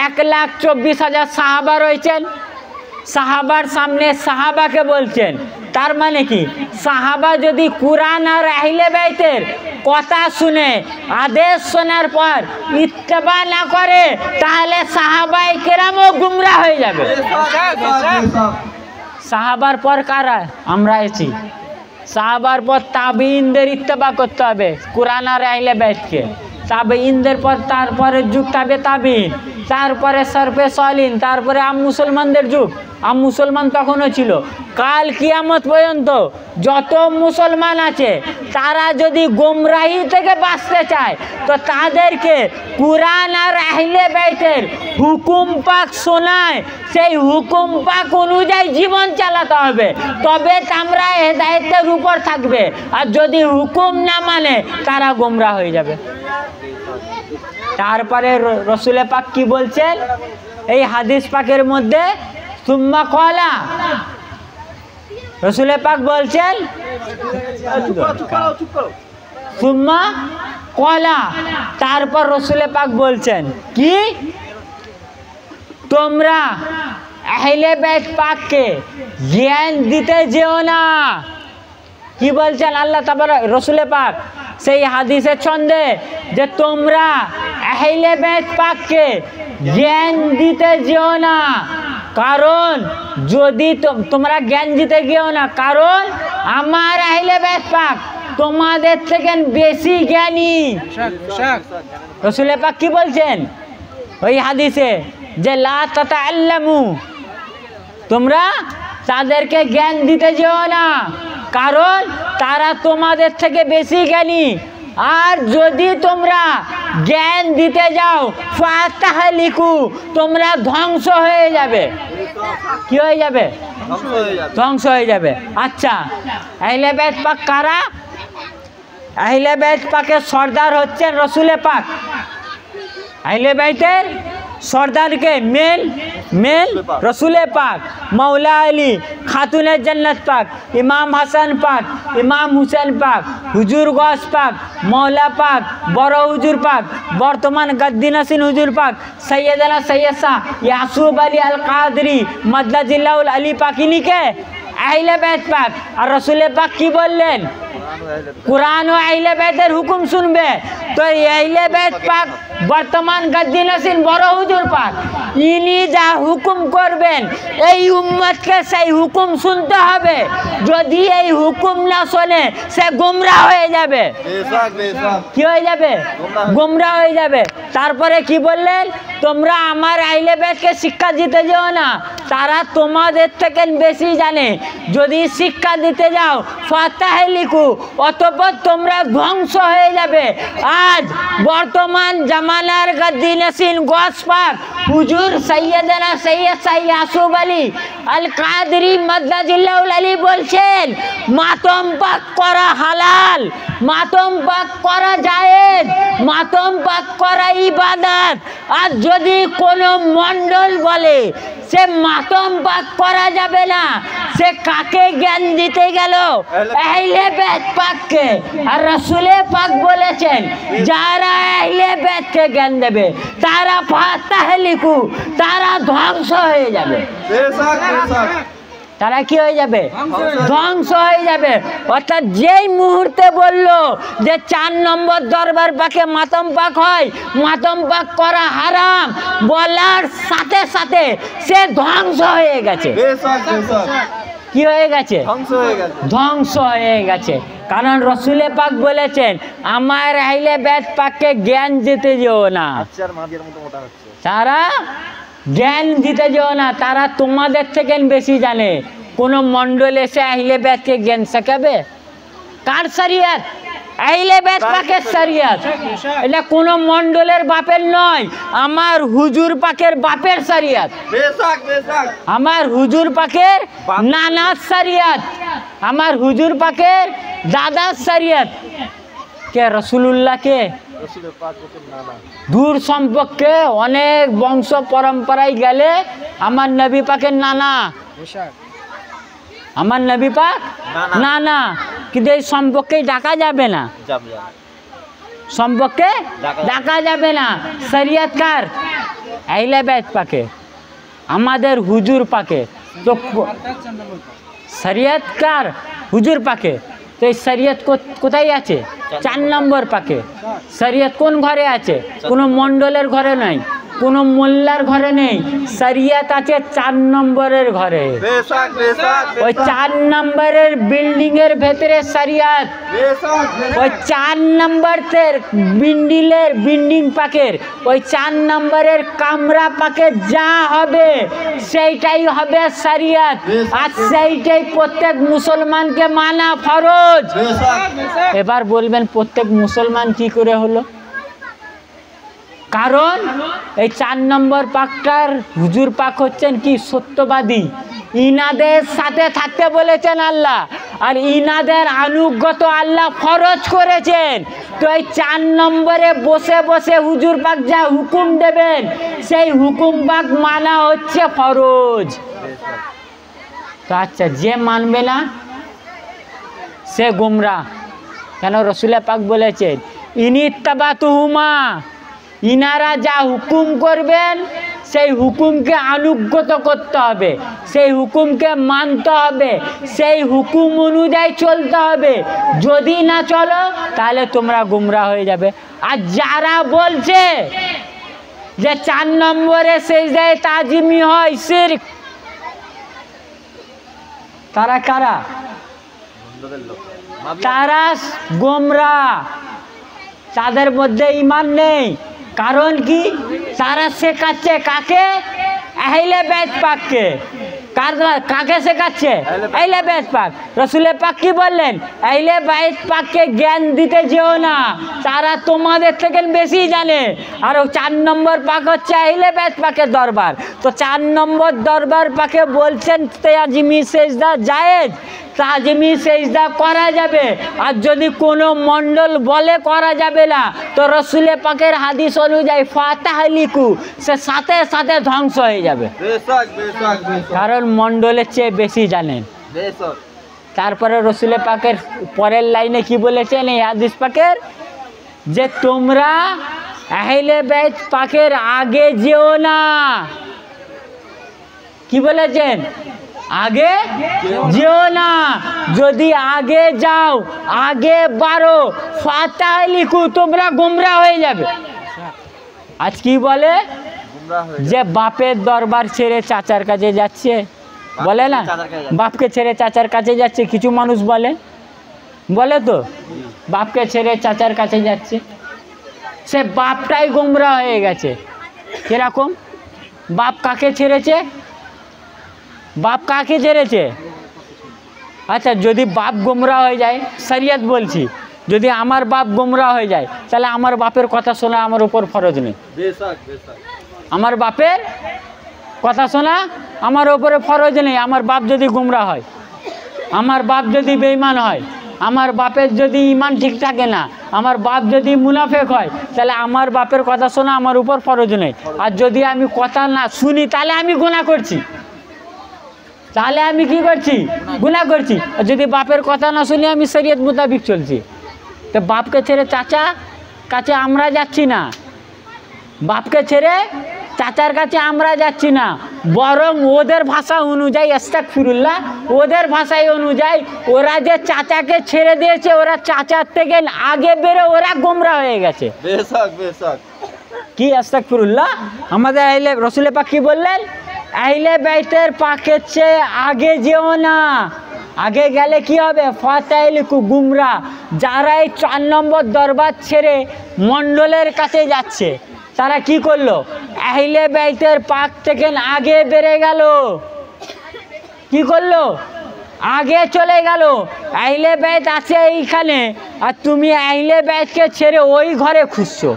1,24,000 সাহাবা রয়েছেন, সাহাবার সামনে সাহাবাকে বলছেন। তার মানে কি? সাহাবা যদি কুরআন আর আহলে বাইতের কথা শুনে, আদেশ শোনার পর ইত্তেবা না করে, তাহলে সাহাবায়ে কেরামও গুমরাহ হয়ে যাবে। সাহাবার পর কারা? আমরা আছি। সাহাবার পর তাবিঈনদের ইত্তেবা করতে হবে, কুরআন আর আহলে বাইতকে। তাবিঈনদের পর তারপরে যুগ তাবে তাবিঈন, তারপরে সরফে সালিন, তারপরে মুসলমানদের যুগ। মুসলমান তখনও ছিল। কাল কিয়ামত পর্যন্ত যত মুসলমান আছে, তারা যদি গোমরাহি থেকে বাঁচতে চায়, তো তাদেরকে কুরআন আর আহলে বাইতের হুকুম পাক শোনায়, সেই হুকুম পাক অনুযায়ী জীবন চালাতে হবে, তবে তারা হেদায়েতের উপর থাকবে। আর যদি হুকুম না মানে, তারা গোমরাহ হয়ে যাবে। তারপরে রসুল পাক কি বলছেন এই হাদিস পাকের মধ্যে? সুম্মা ক্বালা, রসুল পাক বলছেন সুম্মা ক্বালা, তারপর রসুল পাক বলছেন কি? তোমরা আহলে বাইত পাককে জ্ঞান দিতে যেও না। কি বলছেন আল্লাহ তাবারক? রসুল পাক সেই হাদিসের ছন্দে যে তোমরা আহলে বাইত পাককে জ্ঞান দিতে যেও না, কারণ যদি তোমরা জ্ঞান দিতে গিয়েও না, কারণ আমার আহলে বাইত পাক তোমাদের থেকে বেশি জ্ঞানী। রসুল পাক কি বলছেন ওই হাদিসে? যে লা তাতাআল্লামু, তোমরা তাদেরকে জ্ঞান দিতে যেও না, কারণ তারা তোমাদের থেকে বেশি জ্ঞানী। আর যদি তোমরা জ্ঞান দিতে যাও ফাতাহলিকু, তোমরা ধ্বংস হয়ে যাবে। কি হয়ে যাবে? ধ্বংস হয়ে যাবে। আচ্ছা, আহলে বাইত পাক কারা? আহলে বাইত পাকের সর্দার হচ্ছেন রসুলে পাক। আহলে বাইতের সর্দারকে মেল রসুলে পাক, মৌলা আলী, খাতুনে জান্নাত পাক, ইমাম হাসান পাক, ইমাম হুসেন পাক, হুজুর গস পাক, মৌলা পাক, বড় হুজুর পাক, বর্তমান গদ্দিনাসিন হুজুর পাক, সৈয়দনা সৈয়দ শাহ ইয়াসুব আলী আল কাদরি মদ্দাজিল্লাহুল আলী পাকিনীকে আহলে বাইত পাক। আর রসুলে পাক কি বললেন? কুরআন ও আহলে বাইতের হুকুম শুনবে। তো আহলে বাইত পাক বর্তমান গদ্দিনাসিন বড় হুজুর পাক, ইনি যা হুকুম করবেন এই উম্মতকে সেই হুকুম শুনতে হবে। যদি এই হুকুম না শোনে সে গুমরাহ হয়ে যাবে। কি হয়ে যাবে? গুমরাহ হয়ে যাবে। তারপরে কি বললেন? তোমরা আমার আহলে বাইতকে শিক্ষা দিতে যেও না, তারা তোমাদের থেকে বেশি জানে। যদি শিক্ষা দিতে যাও ফাতাহলিকু, অতঃপর তোমরা ধ্বংস হয়ে যাবে। আজ বর্তমান জামানার গদ্দিনাসিন গস পাক হুজুর সৈয়দনা সৈয়দ শাহ ইয়াসুব আলী আল কাদরি মদ্দাজিল্লাহুল আলী বলছেন মাতম পাক করা হালাল, মাতম পাক করা জায়েজ, মাতম পাক করা ইবাদত। আর যদি কোনো মণ্ডল বলে সে মাতম পাক করা যাবে না, সে কাকে জ্ঞান দিতে গেল? আহলে বাইত পাককে। আর রাসূলে পাক বলেছেন যারা আহলে বাইতকে জ্ঞান দেবে তারা ফাতাহলিকু, তারা ধ্বংস হয়ে যাবে। তারা কি হয়ে যাবে? ধ্বংস হয়ে যাবে। অর্থাৎ যেই মুহূর্তে বলল যে 4 নম্বর দরবার পাকে মাতম পাক হয়, মাতম পাক করা হারাম, বলার সাথে সাথে সে ধ্বংস হয়ে গেছে। কি হয়ে গেছে? ধ্বংস হয়ে গেছে। কারণ রসুলে পাক বলেছেন আমার আহলে বাইত পাককে জ্ঞান দিতে যেও না, তারা জ্ঞান দিতে যেও না, তারা তোমাদের থেকে বেশি জানে। কোনো মণ্ডল এসে আহলে বাইতকে জ্ঞান শেখাবে? কার শরিয়ত? আহলে বাইত পাকের শরিয়ত। এটা কোনো মণ্ডলের বাপের নয়, আমার হুজুর পাকের বাপের শরিয়ত, আমার হুজুর পাকের নানার শরিয়ত, আমার হুজুর পাকের দাদার শরিয়ত। কে? রসুলুল্লাহকে দূর সম্পর্কে অনেক বংশ পরম্পরায় গেলে আমার নবী পাকের নানা, আমার নবী পাক নানা, কিন্তু এই সম্পর্কে ডাকা যাবে না, সম্পর্কে ডাকা যাবে না। শরিয়ত কার? আহলে বাইত পাকে, আমাদের হুজুর পাকে। তো শরিয়ত কার? হুজুর পাকে। তো এই শরিয়ত কোথায় আছে? 4 নম্বর পাকে। শরিয়ত কোন ঘরে আছে? কোনো মণ্ডলের ঘরে নয়, কোনো মোল্লার ঘরে নেই, শরিয়ত আছে 4 নম্বরের ঘরে। ওই 4 নম্বরের বিল্ডিং এর ভেতরে শরিয়ত, ওই 4 নম্বরের বিল্ডিং পাকের ওই 4 নম্বরের কামরা পাকে যা হবে সেইটাই হবে শরিয়ত। আর সেইটাই প্রত্যেক মুসলমানকে মানা ফরজ। এবার বলবেন প্রত্যেক মুসলমান কি করে হলো? কারণ এই 4 নম্বর পাকটার হুজুর পাক হচ্ছেন কি? সত্যবাদী। ইনাদের সাথে থাকতে বলেছেন আল্লাহ, আর ইনাদের আনুগত আল্লাহ ফরজ করেছেন। তো এই 4 নম্বরে বসে বসে হুজুর পাক যা হুকুম দেবেন সেই হুকুম পাক মানা হচ্ছে ফরজ। তো আচ্ছা, যে মানবে না সে গুমরাহ। কেন? রসুলে পাক বলেছেন ইনিত্তাবাতুহুমা, ইনারা যা হুকুম করবেন সেই হুকুমকে আনুগত করতে হবে, সেই হুকুমকে মানতে হবে, সেই হুকুম অনুযায়ী চলতে হবে। যদি না চলো তাহলে তোমরা গুমরাহ হয়ে যাবে। আর যারা বলছে যে 4 নম্বরে সেজদায়ে তাজিমি হয় শিরক, তারা কারা? তারা গোমরাহ, তাদের মধ্যে ঈমান নেই। কারণ কি? তারা শেখাচ্ছে কাকে? আহলে বাইত পাককে। কাকে শেখাচ্ছে? আহলে বাইত পাক। রসুল পাক কি বললেন? আহলে বাইত পাককে জ্ঞান দিতে যেও না, তারা তোমাদের থেকে বেশি জানে। আর 4 নম্বর পাক হচ্ছে আহলে বাইত পাকের দরবার। তো 4 নম্বর দরবার পাকে বলছেন তাজিমি সেজদা জায়েজ, তাজিমি সেজদা করা যাবে। আর যদি কোনো মণ্ডল বলে করা যাবে না, তো রসুল পাকের হাদিস অনুযায়ী ফাতাহলিকু, সে সাথে সাথে ধ্বংস হয়ে যাবে, কারণ মণ্ডলের চেয়ে বেশি জানেন। তারপরে রসুল পাকের পরের লাইনে কি বলেছেন এই হাদিস পাকের? যে তোমরা আহলে বাইত পাকের আগে যেও না। কি বলেছেন? আগে যেও না। যদি আগে যাও, আগে বাড়ো, ফাতাহলিকু, তোমরা গুমরাহ হয়ে যাবে। আজ কি বলে? যে বাপের দরবার ছেড়ে চাচার কাছে যাচ্ছে, বলে না? বাপকে ছেড়ে চাচার কাছে যাচ্ছে, কিছু মানুষ বলে, বলে তো বাপকে ছেড়ে চাচার কাছে যাচ্ছে, সে বাপটাই গুমরাহ হয়ে গেছে। কিরকম? বাপ কাকে ছেড়েছে? বাপ কাকে ছেড়েছে? আচ্ছা, যদি বাপ গোমরাহ হয়ে যায়, শরিয়ত বলছি, যদি আমার বাপ গোমরাহ হয়ে যায়, তাহলে আমার বাপের কথা শোনা আমার উপর ফরজ নেই। আমার বাপের কথা শোনা আমার উপরে ফরজ নেই। আমার বাপ যদি গুমরাহ হয়, আমার বাপ যদি বেঈমান হয়, আমার বাপের যদি ঈমান ঠিক থাকে না, আমার বাপ যদি মুনাফেক হয়, তাহলে আমার বাপের কথা শোনা আমার উপর ফরজ নেই। আর যদি আমি কথা না শুনি, তাহলে আমি গুনাহ করছি, তাহলে আমি কি করছি? গুনাহ করছি। আর যদি বাপের কথা না শুনি, আমি শরীয়ত মোতাবিক চলছি। তো বাপকে ছেড়ে চাচা কাছে আমরা যাচ্ছি না, বাপকে ছেড়ে চাচার কাছে আমরা যাচ্ছি না, বরং ওদের ভাষা অনুযায়ী, আস্তাগফিরুল্লাহ, ওদের ভাষায় অনুযায়ী ওরা যে চাচাকে ছেড়ে দিয়েছে, ওরা চাচার থেকে আগে বেরো, ওরা গোমরাহ হয়ে গেছে। কি আস্তাগফিরুল্লাহ! আমাদের আহলে রসুল পাক কি বললেন? আহলে বাইতের পাকের চেয়ে আগে যেও না, আগে গেলে কি হবে? ফাতাহলিকু, গুমরাহ। যারা এই 4 নম্বর দরবার ছেড়ে মণ্ডলের কাছে যাচ্ছে, তারা কি করলো? আহলে বাইতের পাক থেকে আগে বেড়ে গেল। কি করলো? আগে চলে গেল। আহলে বাইত আছে এইখানে, আর তুমি আহলে বাইতকে ছেড়ে ওই ঘরে খুঁজছো।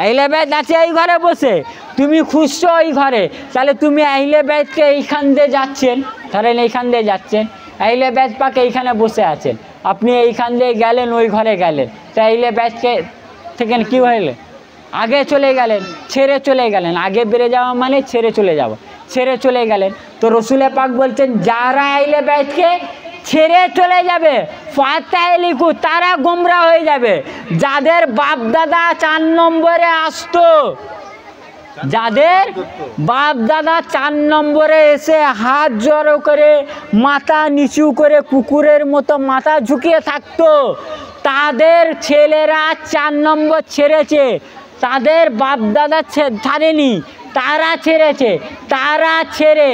আহলে বাইত আছে এই ঘরে বসে, তুমি খুঁজছো ওই ঘরে, তাহলে তুমি আহলে বাইতকে এইখান দিয়ে যাচ্ছেন, ধরেন এইখান দিয়ে যাচ্ছেন, আহলে বাইত পাক এইখানে বসে আছেন, আপনি এইখান দিয়ে গেলেন, ওই ঘরে গেলেন, তো আহলে বাইতকে থেকে কি হইলে? আগে চলে গেলেন, ছেড়ে চলে গেলেন। আগে বেড়ে যাওয়া মানে ছেড়ে চলে যাওয়া, ছেড়ে চলে গেলেন। তো রসুল পাক বলছেন, যারা আহলে বাইতকে ছেড়ে চলে যাবে, ফাতাহলিকু, তারা গোমরাহ হয়ে যাবে। যাদের বাপ দাদা 4 নম্বরে আসতো, যাদের বাপ দাদা 4 নম্বরে এসে হাত জড়ো করে, মাথা নিচু করে, কুকুরের মতো মাথা ঝুঁকিয়ে থাকতো, তাদের ছেলেরা 4 নম্বর ছেড়েছে, তাদের বাপ দাদা ছাড়েনি, তারা ছেড়েছে, তারা ছেড়ে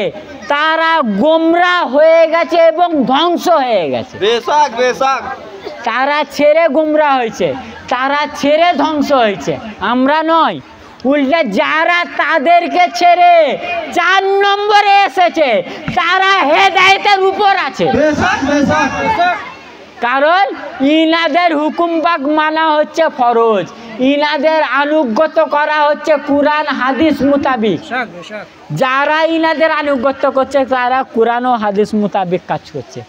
তারা গোমরাহ হয়ে গেছে এবং ধ্বংস হয়ে গেছে। তারা ছেড়ে গোমরাহ হয়েছে, তারা ছেড়ে ধ্বংস হয়েছে, আমরা নয়। উল্টে যারা তাদেরকে ছেড়ে 4 নম্বরে এসেছে, তারা হেদায়েতের উপর আছে। কারণ ইনাদের হুকুম পাক মানা হচ্ছে ফরজ, ইনাদের আনুগত্য করা হচ্ছে কুরআন হাদিস মোতাবিক। যারা ইনাদের আনুগত্য করছে, তারা কুরআন ও হাদিস মোতাবিক কাজ করছে।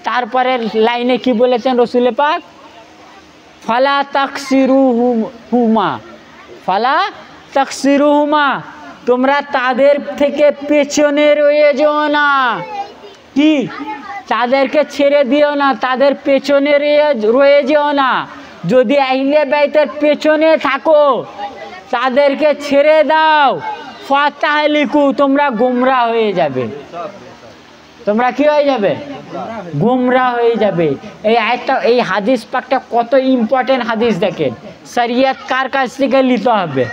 তারপরে লাইনে কি বলেছেন রসুল পাক? ফালা তাকসিরুহুমা, ফালা তাকসিরুহুমা, তোমরা তাদের থেকে পেছনে রয়ে যেও না। কি? তাদেরকে ছেড়ে দিও না, তাদের পেছনে রয়ে যেও না। যদি আহলে বাইতের পেছনে থাকো, তাদেরকে ছেড়ে দাও, ফাতাহলিকু, তোমরা গোমরাহ হয়ে যাবে। তোমরা কি হয়ে যাবে? গোমরাহ হয়ে যাবে। এই আয়াতটা, এই হাদিস পাকটা কত ইম্পর্টেন্ট হাদিস দেখেন। শরিয়ত কার কাছ থেকে নিতে হবে?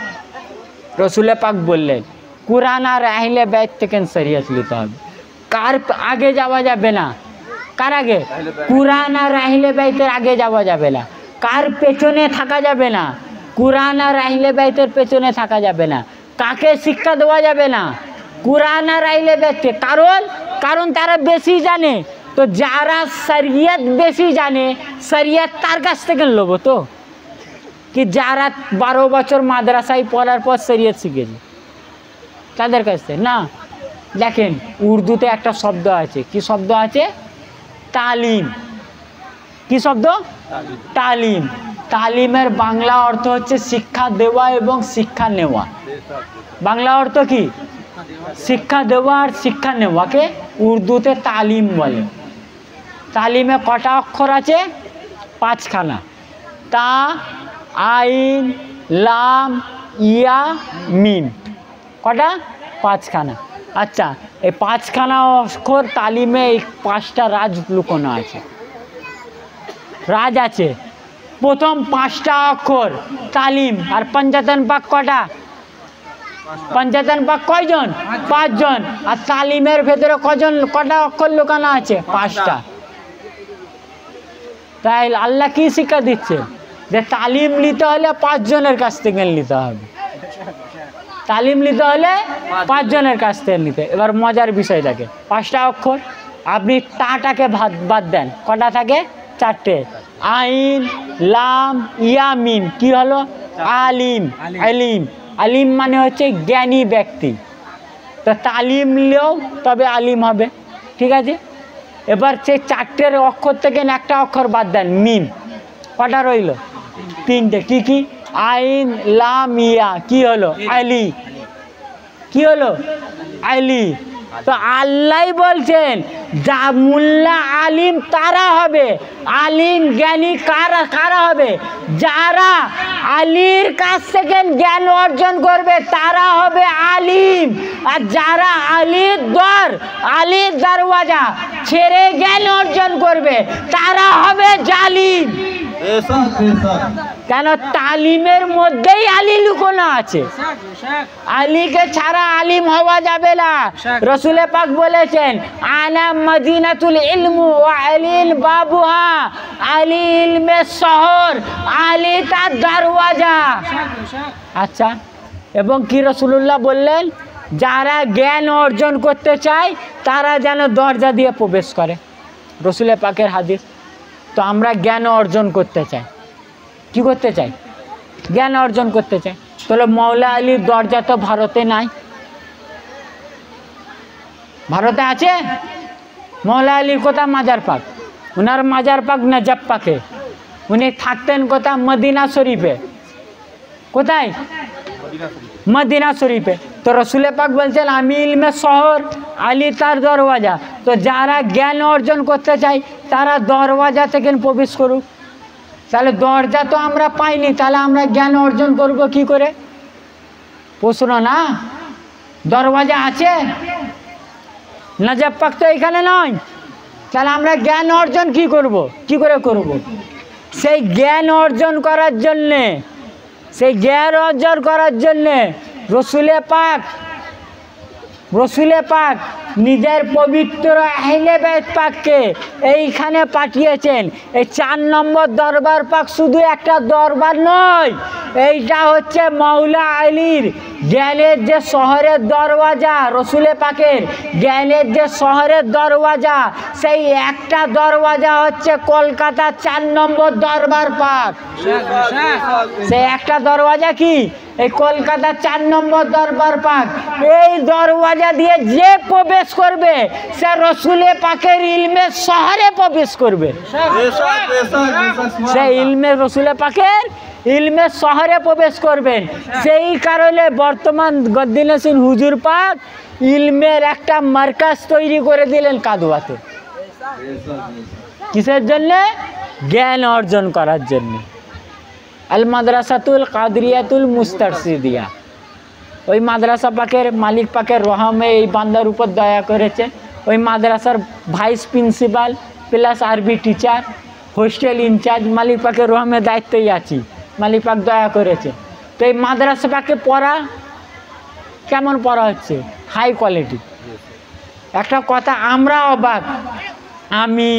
রসুল পাক বললেন কুরআন আর আহলে বাইত থেকে শরিয়ত নিতে হবে। কার আগে যাওয়া যাবে না? কার আগে? কুরআন আর আহলে বাইতের আগে যাওয়া যাবে না। কার পেছনে থাকা যাবে না? কুরআন আর আহলে বাইতের পেছনে থাকা যাবে না। কাকে শিক্ষা দেওয়া যাবে না? কুরআন আর আহলে বাইতকে। কারণ তারা বেশি জানে। তো যারা শরিয়ত বেশি জানে, শরিয়ত তার কাছ থেকে নেব। তো কি যারা 12 বছর মাদ্রাসায় পড়ার পর শরিয়ত শিখেছে তাদের কাছ থেকে না। দেখেন উর্দুতে একটা শব্দ আছে, কি শব্দ আছে? তালিম। কি শব্দ? তালিম। তালিমের বাংলা অর্থ হচ্ছে শিক্ষা দেওয়া এবং শিক্ষা নেওয়া। বাংলা অর্থ কি? শিক্ষা দেওয়া আর শিক্ষা নেওয়াকে উর্দুতে তালিম বলে। তালিমে কটা অক্ষর আছে? 5খানা। তা, আইন, লাম, ইয়া, মিম। কটা? 5খানা। আচ্ছা, এই 5খানা অক্ষর তালিমে এই 5টা রাজ লুকোনো আছে। রাজ আছে। প্রথম 5টা অক্ষর তালিম। আর পঞ্চাতন পাক কটা? পঞ্চাতন পাক কয়জন? 5 জন। আর তালিমের ভেতরে কটা অক্ষর লুকানো আছে? 5টা। তাই আল্লাহ কি শিক্ষা দিচ্ছে? যে তালিম নিতে হলে 5 জনের কাছ থেকে নিতে হবে। তালিম নিতে হলে 5 জনের কাছ থেকে নিতে। এবার মজার বিষয় থাকে, 5টা অক্ষর আপনি টাটাকে বাদ দেন, কটা থাকে? 4টে। আইন, লাম, ইয়া, মিম। কি হলো? আলিম। আলিম। আলিম মানে হচ্ছে জ্ঞানী ব্যক্তি। তো তালিম নিলেও তবে আলিম হবে। ঠিক আছে? এবার সেই 4টের অক্ষর থেকে একটা অক্ষর বাদ দেন, মিম। কটা রইল? 3টে। কি কি? আইন, লাম, ইয়া। কি হলো? আলি। কি হলো? আলি। তো আল্লাহ বলছেন যা মুল্লা আলিম তারা হবে। আলিম জ্ঞানী কারা হবে? যারা আলীর কাছ থেকে জ্ঞান অর্জন করবে তারা হবে আলিম। আর যারা আলীর দরওয়াজা ছেড়ে জ্ঞান অর্জন করবে তারা হবে জালিম। কেন? তালিমের মধ্যেই আলী লুকোনো আছে। আলীকে ছাড়া আলিম হওয়া যাবে না। রসুল পাক বলেছেন আনা মদিনাতুল ইলমু ওয়া আলীল বাবুহা। আলী ইলমের শহর, আলী তার দরওয়াজা। আচ্ছা, এবং কি রাসূলুল্লাহ বললেন? যারা জ্ঞান অর্জন করতে চায় তারা যেন দরজা দিয়ে প্রবেশ করে। রসুল পাকের হাদিস। তো আমরা জ্ঞান অর্জন করতে চাই। কি করতে চাই? জ্ঞান অর্জন করতে চাই। তাহলে মৌলা আলীর দরজা তো ভারতে নাই। ভারতে আছে? মৌলা আলীর কোথা? মাজার পাক। ওনার মাজার পাক নজফ পাকে। উনি থাকতেন কোথা? মদিনা শরীফে। কোথায়? মদিনা শরীফে। তো রসুল পাক বলছেন আমি ইলমের শহর, আলী তার দরওয়াজা। তো যারা জ্ঞান অর্জন করতে চায় তারা দরওয়াজা থেকে প্রবেশ করুক। তাহলে দরজা তো আমরা পাইনি, তাহলে আমরা জ্ঞান অর্জন করব কি করে? প্রশ্ন না? দরওয়াজা আছে, নজফ পাক তো এখানে নয়। তাহলে আমরা জ্ঞান অর্জন কি করব? কি করে করব? সেই জ্ঞান অর্জন করার জন্যে রসুলে পাক নিজের পবিত্র আহলে বাইত পাককে এইখানে পাঠিয়েছেন। এই 4 নম্বর দরবার পাক শুধু একটা দরবার নয়, এইটা হচ্ছে মৌলা আলীর জ্ঞানের যে শহরের দরওয়াজা। রসুলে পাকের জ্ঞানের যে শহরের দরওয়াজা, সেই একটা দরওয়াজা হচ্ছে কলকাতা 4 নম্বর দরবার পাক। সেই একটা দরওয়াজা কি? এই কলকাতা 4 নম্বর দরবার পাক। এই দরওয়াজা দিয়ে যে প্রবেশ করবে সে রসুলে পাকের ইলমের শহরে প্রবেশ করবে। সে ইলমের রসুলে পাকের ইলমের শহরে প্রবেশ করবেন। সেই কারণে বর্তমান গদ্দিনসিন হুজুর পাক ইলমের একটা মার্কাজ তৈরি করে দিলেন কাদুয়াতে। কিসের জন্যে? জ্ঞান অর্জন করার জন্য। আল মাদ্রাসাতুল কাদরিয়াতুল মুস্তারশিদিয়া। ওই মাদ্রাসা পাকের মালিক পাকের রহমে এই বান্দার উপর দয়া করেছে। ওই মাদ্রাসার ভাইস প্রিন্সিপাল প্লাস আরবি টিচার, হোস্টেল ইনচার্জ মালিক পাকের রহমে দায়িত্বই আছি। মালিক পাক দয়া করেছে। তো এই মাদ্রাসা পাকে পড়া কেমন পড়া হচ্ছে? High quality. একটা কথা আমরা অবাক, আমি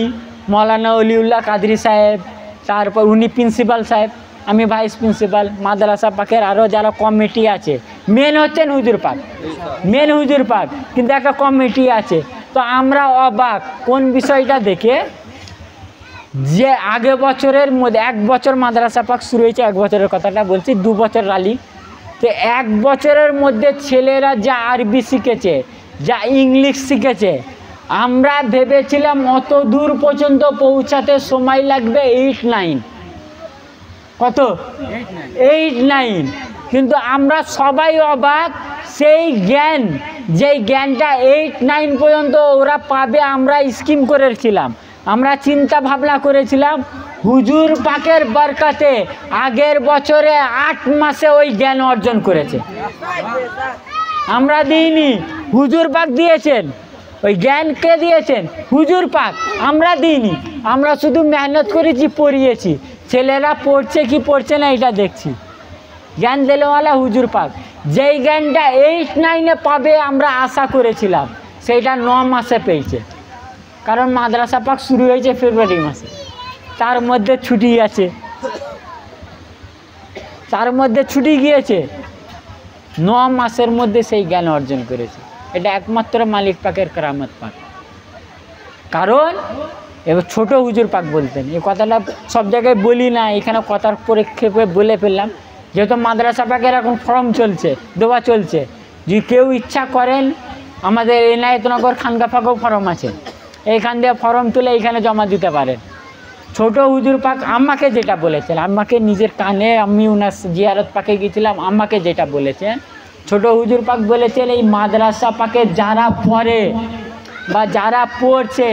মৌলানা অলিউল্লাহ কাদরি সাহেব, তারপর উনি প্রিন্সিপাল সাহেব, আমি ভাইস প্রিন্সিপাল, মাদ্রাসা পাকের আরও যারা কমিটি আছে, মেন হচ্ছেন হুজুর পাক, মেন হুজুর পাক, কিন্তু একটা কমিটি আছে। তো আমরা অবাক কোন বিষয়টা দেখে, যে আগে বছরের মধ্যে 1 বছর মাদ্রাসা পাক শুরু হয়েছে, 1 বছরের কথাটা বলছি, 2 বছর রালি। তো 1 বছরের মধ্যে ছেলেরা যা আরবি শিখেছে, যা ইংলিশ শিখেছে, আমরা ভেবেছিলাম অত দূর পর্যন্ত পৌঁছাতে সময় লাগবে 8-9, কত 8-9, কিন্তু আমরা সবাই অবাক, সেই জ্ঞান, যেই জ্ঞানটা 8-9 পর্যন্ত ওরা পাবে, আমরা স্কিম করেছিলাম, আমরা চিন্তা ভাবনা করেছিলাম, হুজুর পাকের বরকতে আগের বছরে 8 মাসে ওই জ্ঞান অর্জন করেছে। আমরা দিইনি, হুজুর পাক দিয়েছেন, ওই জ্ঞান কে দিয়েছেন? হুজুর পাক, আমরা দিইনি। আমরা শুধু মেহনত করেছি, পড়িয়েছি, ছেলেরা পড়ছে কি পড়ছে না এটা দেখছি। জ্ঞান দিলেওয়ালা হুজুর পাক, যেই জ্ঞানটা 8-9-এ পাবে আমরা আশা করেছিলাম, সেইটা 9 মাসে পেয়েছে। কারণ মাদ্রাসা পাক শুরু হয়েছে ফেব্রুয়ারি মাসে, তার মধ্যে ছুটি আছে, তার মধ্যে ছুটি গিয়েছে, 9 মাসের মধ্যে সেই জ্ঞান অর্জন করেছে। এটা একমাত্র মালিক পাকের কেরামত পাক। কারণ এবার ছোট হুজুর পাক বলতেন, এই কথাটা সব জায়গায় বলি না, এখানে কথার পরিক্ষেপে বলে ফেললাম। যেহেতু মাদ্রাসা পাকের এখন ফর্ম চলছে, দেওয়া চলছে, যদি কেউ ইচ্ছা করেন, আমাদের এনায়েতনগর খানকা পাকেও ফর্ম আছে, এইখান দিয়ে ফর্ম তুলে এইখানে জমা দিতে পারেন। ছোট হুজুর পাক আমাকে যেটা বলেছেন, আমাকে নিজের কানে, আমি ওনার জিয়ারত পাকে গিয়েছিলাম, আমাকে যেটা বলেছেন, ছোট হুজুর পাক বলেছেন, এই মাদ্রাসা পাকে যারা পড়ে বা যারা পড়ছে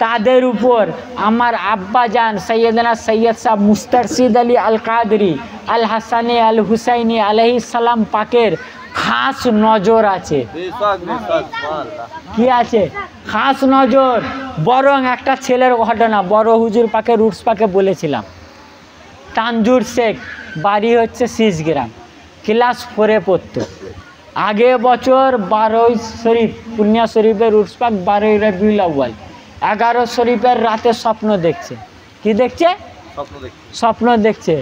তাদের উপর আমার আব্বা জান সৈয়দনা সৈয়দ সাহ মুস্তারশিদ আলী আল কাদরি আল হাসানি আল হুসাইনি আলাইহিস সালাম পাকের খাস নজর আছে। কি আছে? খাস নজর। বরং একটা ছেলের ঘটনা বড় হুজুর পাকে রুটস পাকে বলেছিলাম, তানজুর শেখ, বাড়ি হচ্ছে শীষগ্রাম, ক্লাস 4-এ পড়তো। আগে বছর 12 শরীফ, পুনিয়া শরীফের রুটস পাক 12 রবিউল আউয়াল, 11 শরীফের রাতে স্বপ্ন দেখছে। কি দেখছে? স্বপ্ন দেখছে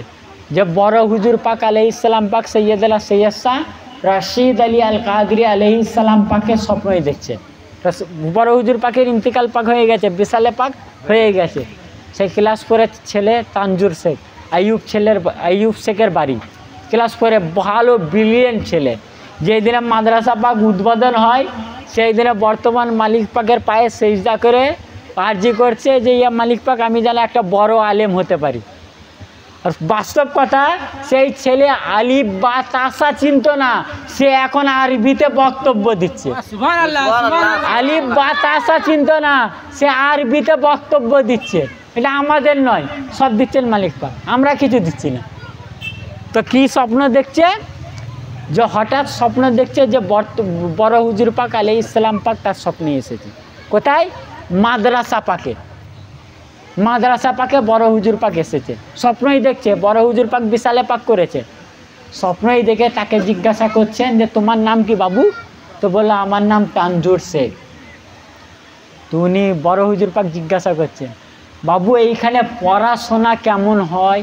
যে বড় হুজুর পাক আলাইহিস সালাম পাক সৈয়দনা সৈয়দ শাহ রাশিদ আলী আল কাদরি আলাইহিস সালাম পাকে স্বপ্নই দেখছে। বড় হুজুর পাকের ইন্তিকাল পাক হয়ে গেছে, বিশালে পাক হয়ে গেছে। সেই ক্লাস 4-এর ছেলে তানজুর শেখ, আইয়ুব শেখের বাড়ি, ক্লাস 4-এ, ভালো ব্রিলিয়েন্ট ছেলে। যেই দিনে মাদ্রাসা পাক উদ্বোধন হয়, সেই দিনে বর্তমান মালিক পাকের পায়ে সেজদা করে আরজি করছে যে ইয়া মালিক পাক, আমি যেন একটা বড় আলেম হতে পারি। আর বাস্তব কথা, সেই ছেলে আলিফ বা তাসা চিনত না, সে এখন আরবিতে বক্তব্য দিচ্ছে। আলিফ বা তাসা চিনত না, সে আরবিতে বক্তব্য দিচ্ছে। এটা আমাদের নয়, সব দিচ্ছেন মালিক পাক, আমরা কিছু দিচ্ছি না। তো কি স্বপ্ন দেখছে? যে হঠাৎ স্বপ্ন দেখছে যে বড় হুজুর পাক আলাইহিস সালাম পাক তার স্বপ্নে এসেছে। কোথায়? মাদ্রাসা পাকে। মাদ্রাসা পাকে বড় হুজুর পাক এসেছে, স্বপ্নই দেখছে। বড় হুজুর পাক বিশালে পাক করেছে, স্বপ্নই দেখে তাকে জিজ্ঞাসা করছেন যে তোমার নাম কি বাবু? তো বললো আমার নাম তানজুর শেখ। তো উনি বড় হুজুর পাক জিজ্ঞাসা করছেন, বাবু এইখানে পড়াশোনা কেমন হয়?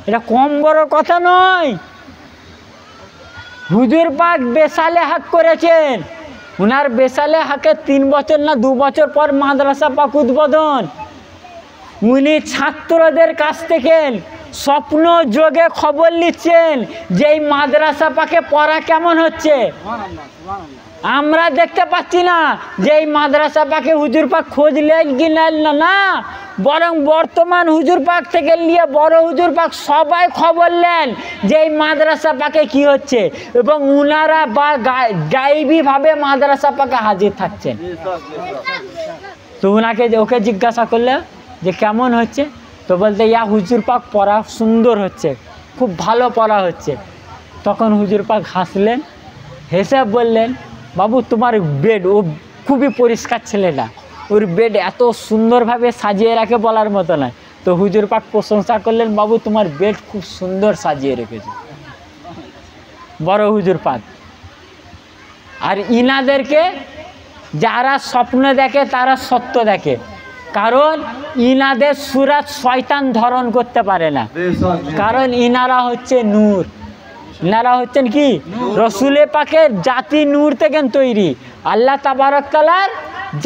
এটা কম বড় কথা নয়। হুজুর পাক বেসালে হাক করেছেন, উনার বেসালে হাকে 3 বছর না 2 বছর পর মাদ্রাসা পাক উদ্বোধন। উনি ছাত্রদের কাছ থেকে স্বপ্ন যোগে খবর নিচ্ছেন যে এই মাদ্রাসা পাকে পড়া কেমন হচ্ছে। আমরা দেখতে পাচ্ছি না যে এই মাদ্রাসা পাকে হুজুর পাক খোঁজ নেন কি নেন না, বরং বর্তমান হুজুর পাক থেকে নিয়ে বড় হুজুর পাক সবাই খবর নেন যে এই মাদ্রাসা পাকে কি হচ্ছে, এবং উনারা বা গায়েবীভাবে মাদ্রাসা পাকে হাজির থাকছেন। তো ওকে জিজ্ঞাসা করলে যে কেমন হচ্ছে, তো বলতে ইয়া হুজুর পাক পড়া সুন্দর হচ্ছে, খুব ভালো পড়া হচ্ছে। তখন হুজুর পাক হাসলেন, হেসে বললেন, বাবু তোমার বেড, ও খুবই পরিষ্কার ছেলেটা, ওর বেড এত সুন্দরভাবে সাজিয়ে রাখে বলার মতো নয়। তো হুজুর পাক প্রশংসা করলেন, বাবু তোমার বেড খুব সুন্দর সাজিয়ে রেখেছে বড় হুজুর পাক। আর ইনাদেরকে যারা স্বপ্ন দেখে তারা সত্য দেখে, কারণ ইনাদের সুরাত শয়তান ধারণ করতে পারে না, কারণ ইনারা হচ্ছে নূর। ইনারা হচ্ছেন কি? রসুলে পাকের জাতি নূর থেকে তৈরি, আল্লাহ তাবারক তাআলার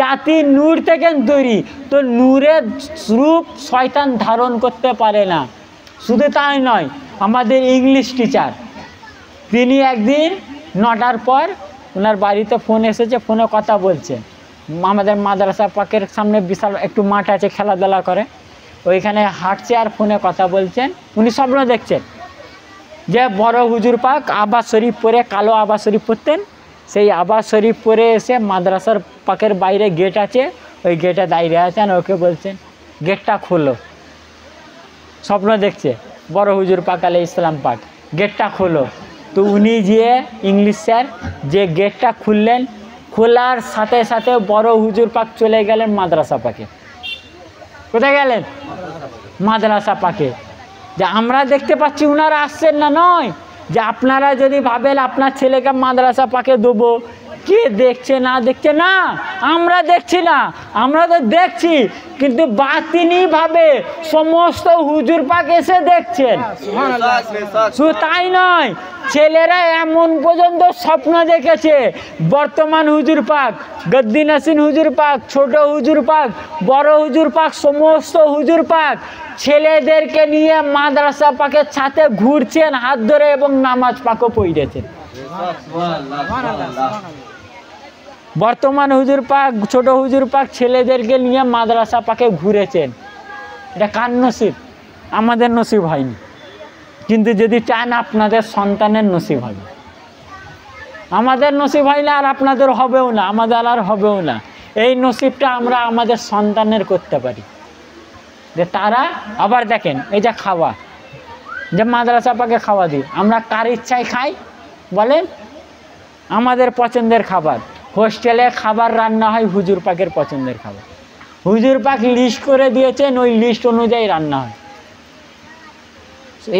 জাতি নূর থেকে তৈরি। তো নূরের রূপ শয়তান ধারণ করতে পারে না। শুধু তাই নয়, আমাদের ইংলিশ টিচার তিনি একদিন 9টার পর ওনার বাড়িতে ফোন এসেছে, ফোনে কথা বলছেন। আমাদের মাদ্রাসা পাকের সামনে বিশাল একটু মাঠ আছে, খেলাধুলা করে, ওইখানে হাঁটছে আর ফোনে কথা বলছেন। উনি স্বপ্ন দেখছেন যে বড় হুজুর পাক আবাস শরীফ পরে, কালো আবাস শরীফ পরতেন, সেই আবাস শরীফ পরে এসে মাদ্রাসার পাকের বাইরে গেট আছে, ওই গেটে দাঁড়িয়ে আছেন। ওকে বলছেন গেটটা খোলো। স্বপ্ন দেখছে বড় হুজুর পাক আলাইহিস সালাম পাক, গেটটা খোলো। তো উনি গিয়ে ইংলিশ স্যার যে গেটটা খুললেন, খোলার সাথে সাথে বড় হুজুর পাক চলে গেলেন মাদ্রাসা পাকে। কোথায় গেলেন? মাদ্রাসা পাকে। যে আমরা দেখতে পাচ্ছি ওনারা আসছেন না, নয় যে আপনারা যদি ভাবেন আপনার ছেলেকে মাদ্রাসা পাকে দেবো, কে দেখছে না দেখছে না, আমরা দেখছি না, আমরা তো দেখছি, কিন্তু বাতিনি ভাবে সমস্ত হুজুর পাক এসে দেখছেন। শুধু তাই নয়, ছেলেরা এমন পর্যন্ত স্বপ্ন দেখেছে, বর্তমান হুজুর পাক, গদ্দি নাসিন হুজুর পাক, ছোট হুজুর পাক, বড় হুজুর পাক, সমস্ত হুজুর পাক ছেলেদেরকে নিয়ে মাদ্রাসা পাকের ছাতে ঘুরছেন হাত ধরে এবং নামাজ পাকও পড়েছেন। বর্তমান হুজুর পাক, ছোট হুজুর পাক ছেলেদেরকে নিয়ে মাদ্রাসা পাকে ঘুরেছেন। এটা কার নসিব? আমাদের নসিব হয়নি, কিন্তু যদি চান আপনাদের সন্তানের নসিব হবে। আমাদের নসিব হয় না, আর আপনাদের হবেও না, আমাদের আর হবেও না। এই নসিবটা আমরা আমাদের সন্তানের করতে পারি, যে তারা আবার দেখেন এই যে খাওয়া, যে মাদ্রাসা পাকে খাওয়া দিই, আমরা কার ইচ্ছায় খাই বলেন? আমাদের পছন্দের খাবার। হোস্টেলে খাবার রান্না হয় হুজুর পাকের পছন্দের খাবার, হুজুর পাক লিস্ট করে দিয়েছেন, ওই লিস্ট অনুযায়ী রান্না হয়।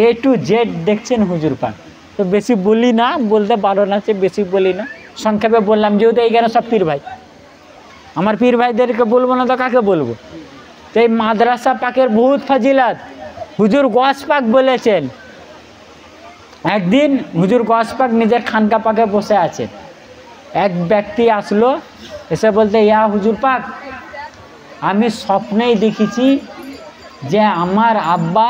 A to Z দেখছেন হুজুর পাক। তো বেশি বলি না, বলতে বারণ আছে, বেশি বলি না, সংক্ষেপে বললাম। যেহেতু এইখানে সব পীর ভাই, আমার পীর ভাইদেরকে বলবো না তো কাকে বলবো? তো এই মাদ্রাসা পাকের বহুত ফাজিলাত হুজুর গস পাক বলেছেন। একদিন হুজুর গস পাক নিজের খানকা পাকে বসে আছে, এক ব্যক্তি আসলো, এসে বলতে, ইয়া হুজুর পাক, আমি স্বপ্নেই দেখেছি যে আমার আব্বা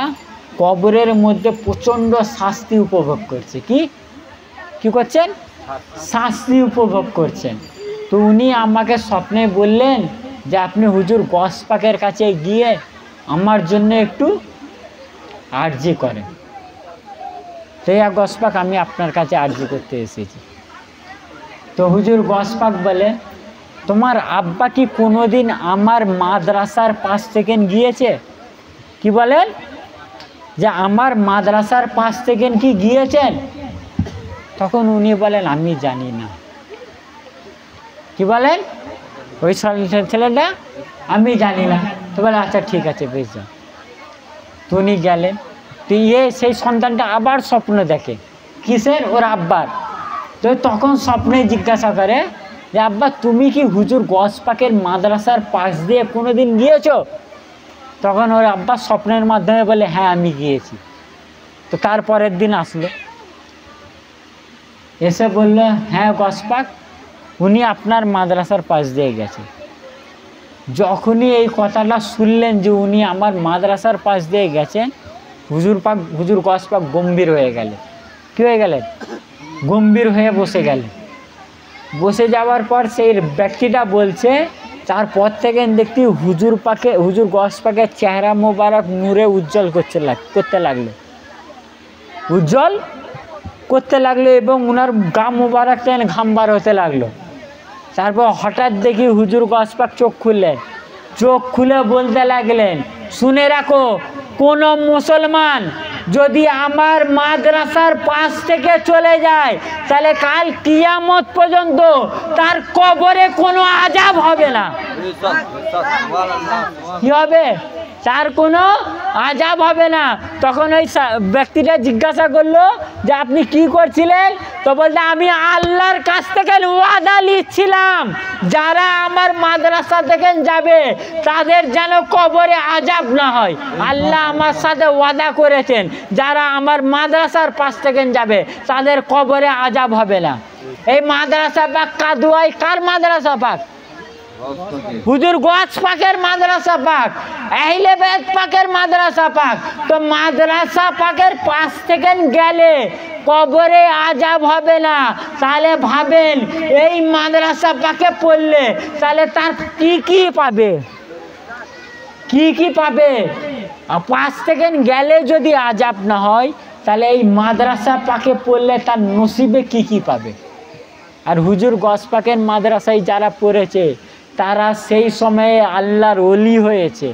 কবরের মধ্যে প্রচণ্ড শাস্তি উপভোগ করছে। কি করছেন? শাস্তি উপভোগ করছেন। তো উনি আমাকে স্বপ্নে বললেন যে আপনি হুজুর গস পাকের কাছে গিয়ে আমার জন্য একটু আরজি করেন। তো ইয়া গস পাক, আমি আপনার কাছে আরজি করতে এসেছি। তো হুজুর গস পাক বলে, তোমার আব্বা কি কোনোদিন আমার মাদ্রাসার পাশ থেকে গিয়েছে? কি বলেন? যে আমার মাদ্রাসার পাশ থেকে কি গিয়েছেন? তখন উনি বলেন, আমি জানি না। কি বলেন? ওই ছেলেটা, আমি জানি না। তো বলে, আচ্ছা ঠিক আছে, বেশ যাও। তো উনি গেলেন। তো সেই সন্তানটা আবার স্বপ্ন দেখে, কিসের? ওর আব্বার। তো তখন স্বপ্নে জিজ্ঞাসা করে যে আব্বা, তুমি কি হুজুর গস পাকের মাদ্রাসার পাশ দিয়ে কোনোদিন গিয়েছো? তখন ওর আব্বা স্বপ্নের মাধ্যমে বলে, হ্যাঁ আমি গিয়েছি। তো তারপরের দিন আসলো, এসে বলল, হ্যাঁ গস পাক, উনি আপনার মাদ্রাসার পাশ দিয়ে গেছে। যখনই এই কথাটা শুনলেন যে উনি আমার মাদ্রাসার পাশ দিয়ে গেছেন, হুজুর গস পাক গম্ভীর হয়ে গেলেন। কী হয়ে গেলেন? গম্ভীর হয়ে বসে গেলেন। বসে যাওয়ার পর সেই ব্যক্তিটা বলছে, তারপর থেকে দেখতে হুজুর গস পাকের চেহারা মোবারক নূরে উজ্জ্বল করতে লাগলো, উজ্জ্বল করতে লাগলো, এবং ওনার গা মোবারক ঘাম বার হতে লাগলো। তারপর হঠাৎ দেখি হুজুর গস পাক চোখ খুললেন। চোখ খুলে বলতে লাগলেন, শুনে রাখো, কোনো মুসলমান যদি আমার মাদ্রাসার পাশ থেকে চলে যায়, তাহলে কাল কিয়ামত পর্যন্ত তার কবরে কোনো আযাব হবে না। কি হবে? তার কোনো আযাব হবে না। তখন ওই ব্যক্তিটা জিজ্ঞাসা করলো যে আপনি কি করছিলেন? তো বলতে আমি আল্লাহর কাছ থেকে ওয়াদা নিচ্ছিলাম যারা আমার মাদ্রাসা থেকে যাবে তাদের যেন কবরে আযাব না হয়। আল্লাহ আমার সাথে ওয়াদা করেছেন যারা আমার মাদ্রাসার পাশ থেকে যাবে তাদের কবরে আযাব হবে না। এই মাদ্রাসা পাক কাদুয়াই কার মাদ্রাসা পাক? হুজুর গস পাকের মাদ্রাসা পাক, আহলে বাইত পাকের মাদ্রাসা পাক। তো মাদ্রাসা পাকের পাশ থেকে গেলে কবরে আযাব হবে না। তাহলে ভাবেন এই মাদ্রাসা পাকে পড়লে তাহলে তার কি কি পাবে, কি কি পাবে? পাশ থেকে গেলে যদি আযাব না হয় তাহলে এই মাদ্রাসা পাকে পড়লে তার নসিবে কি কি পাবে? আর হুজুর গস পাকের মাদ্রাসায় যারা পড়েছে তারা সেই সময়ে আল্লাহর ওলি হয়েছে,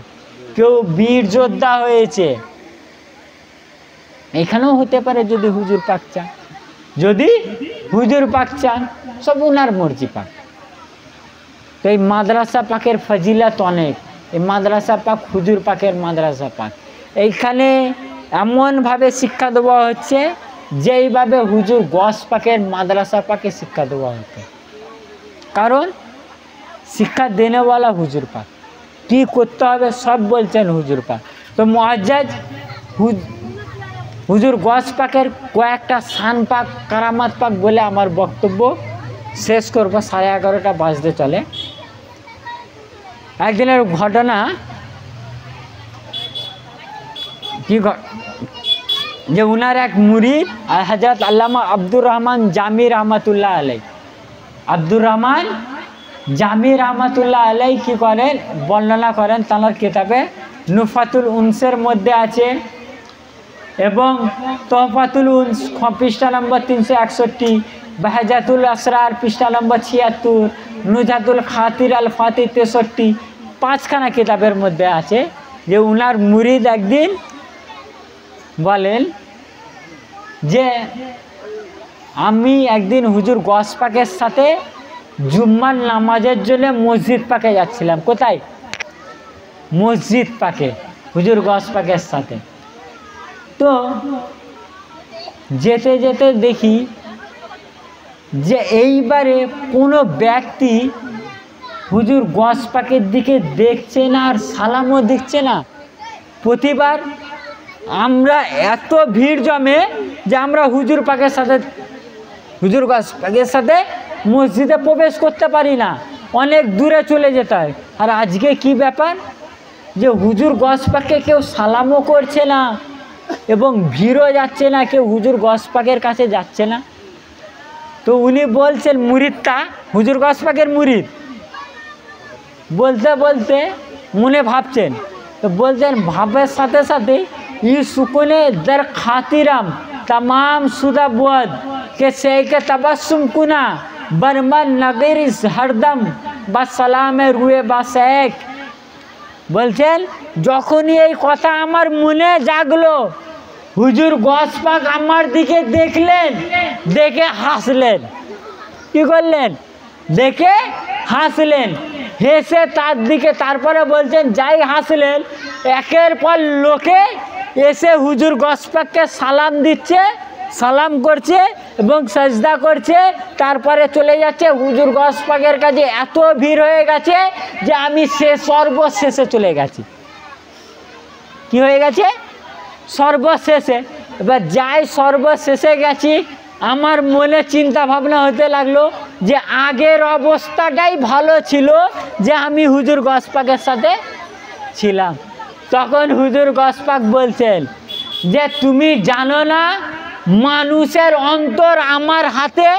কেউ বীর যোদ্ধা হয়েছে। এখানেও হতে পারে যদি হুজুর পাক চান, যদি হুজুর পাক চান, সব উনার মর্জি পাক। তো এই মাদ্রাসা পাকের ফজিলত অনেক। এই মাদ্রাসা পাক হুজুর পাকের মাদ্রাসা পাক। এইখানে এমনভাবে শিক্ষা দেওয়া হচ্ছে যেইভাবে হুজুর গস পাকের মাদ্রাসা পাকে শিক্ষা দেওয়া হতো। কারণ শিক্ষা দেনেওয়ালা হুজুর পাক, কি করতে হবে সব বলছেন হুজুর পাক। তো মুআজ্জাজ হুজুর গস পাকের কয়েকটা শান পাক কারামাত পাক বলে আমার বক্তব্য শেষ করবো। 11:30 বাজতে চলে। একদিনের ঘটনা, কি যে উনার এক মুরিদ হযরত আল্লামা আব্দুর রহমান জামি রহমাতুল্লাহ আলাই, আব্দুর রহমান জামি রহমাতুল্লাহ আলাই কি করেন বর্ণনা করেন তাঁর কিতাবে নুফাতুল উনসের মধ্যে আছে এবং তোহফাতুল উনস পৃষ্ঠা নম্বর 361, বাহাজাতুল আসরার পৃষ্ঠা নম্বর 76, নুজাতুল খাতির আল ফাতির 63, 5খানা কিতাবের মধ্যে আছে যে উনার মুরিদ একদিন বলেন যে আমি একদিন হুজুর গস পাকের সাথে জুম্মার নামাজের জন্য মসজিদ পাকে যাচ্ছিলাম। কোথায়? মসজিদ পাকে, হুজুর গস পাকের সাথে। তো যেতে যেতে দেখি যে এইবারে কোনো ব্যক্তি হুজুর গস পাকের দিকে দেখছে না আর সালামও দিচ্ছে না। প্রতিবার আমরা এত ভিড় জমে যে আমরা হুজুর পাকের সাথে, হুজুর গস পাকের সাথে মসজিদে প্রবেশ করতে পারি না, অনেক দূরে চলে যেতে হয়। আর আজকে কি ব্যাপার যে হুজুর গস পাককে কেউ সালামও করছে না এবং ভিড়ও যাচ্ছে না, কেউ হুজুর গস পাকের কাছে যাচ্ছে না। তো উনি বলছেন, মুরিদটা হুজুর গস পাকের মুরিদ, বলতে বলতে মনে ভাবছেন, তো বলছেন ভাবের সাথে সাথে ই সুকুনে দর খাতিরাম तमाम शुदा बुअद के शेख तबस्सुम कुना बरमन नगरिस हरदम बसलाम रुए बासेक। বলছেন যখনই এই কথা আমার মনে জাগলো হুজুর গস পাক আমার দিকে দেখলেন, দেখে হাসলেন। কি করলেন? দেখে হাসলেন। হেসে তার দিকে তারপরে বলছেন যাই হাসলেন, একের পর লোকে এসে হুজুর গস পাককে সালাম দিচ্ছে, সালাম করছে এবং সাজদা করছে, তারপরে চলে যাচ্ছে। হুজুর গস পাকের কাছে এত ভিড় হয়ে গেছে যে আমি সর্বশেষে চলে গেছি। কি হয়ে গেছে? সর্বশেষে। এবার যাই সর্বশেষে গেছি, আমার মনে চিন্তা ভাবনা হতে লাগলো যে আগের অবস্থাটাই ভালো ছিল যে আমি হুজুর গস পাকের সাথে ছিলাম। তখন হুজুর গস পাক বলছেন যে তুমি জানো না মানুষের অন্তর আমার হাতে,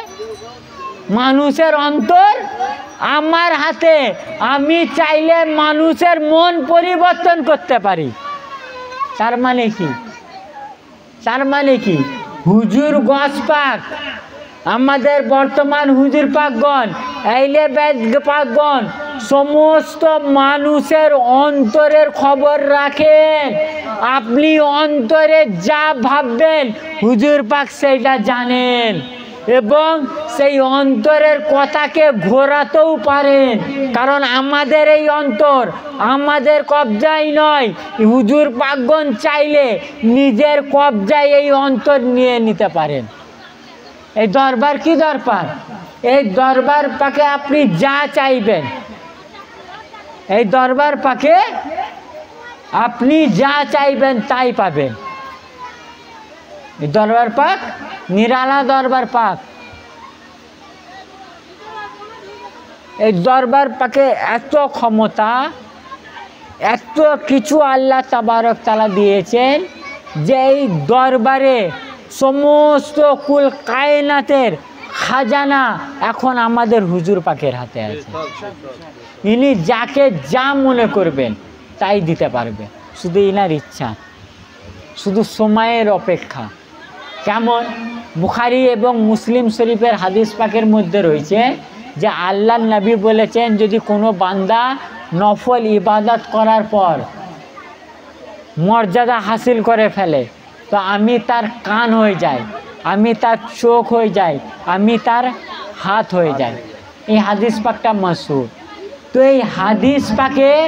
মানুষের অন্তর আমার হাতে, আমি চাইলে মানুষের মন পরিবর্তন করতে পারি। তার মানে কি? তার মানে কি? হুজুর গস পাক আমাদের বর্তমান হুজুর পাকগণ, আহলে বাইত পাকগণ সমস্ত মানুষের অন্তরের খবর রাখেন। আপনি অন্তরে যা ভাববেন হুজুর পাক সেইটা জানেন। এবং সেই অন্তরের কথাকে ঘোরাতেও পারেন, কারণ আমাদের এই অন্তর আমাদের কবজায় নয়। হুজুর পাকগণ চাইলে নিজের কবজায় এই অন্তর নিয়ে নিতে পারেন। এই দরবার কি দরবার? এই দরবার পাকে আপনি যা চাইবেন, এই দরবার পাকে আপনি যা চাইবেন তাই পাবেন। এই দরবার পাক নিরালা দরবার পাক। এই দরবার পাকে এত ক্ষমতা, এত কিছু আল্লাহ তাবারক তাআলা দিয়েছেন যে এই দরবারে সমস্ত কুল কায়নাতের খাজানা এখন আমাদের হুজুর পাকের হাতে আছে। ইনি যাকে যা মনে করবেন তাই দিতে পারবে, শুধু ইনার ইচ্ছা, শুধু সময়ের অপেক্ষা। কেমন? বুখারী এবং মুসলিম শরীফের হাদিস পাকের মধ্যে রয়েছে যে আল্লাহর নবী বলেছেন, যদি কোনো বান্দা নফল ইবাদত করার পর মর্যাদা হাসিল করে ফেলে তো আমি তার কান হয়ে যাই, আমি তার চোখ হয়ে যাই, আমি তার হাত হয়ে যাই। এই হাদিস পাকটা মাশহুর। তো এই হাদিস পাকের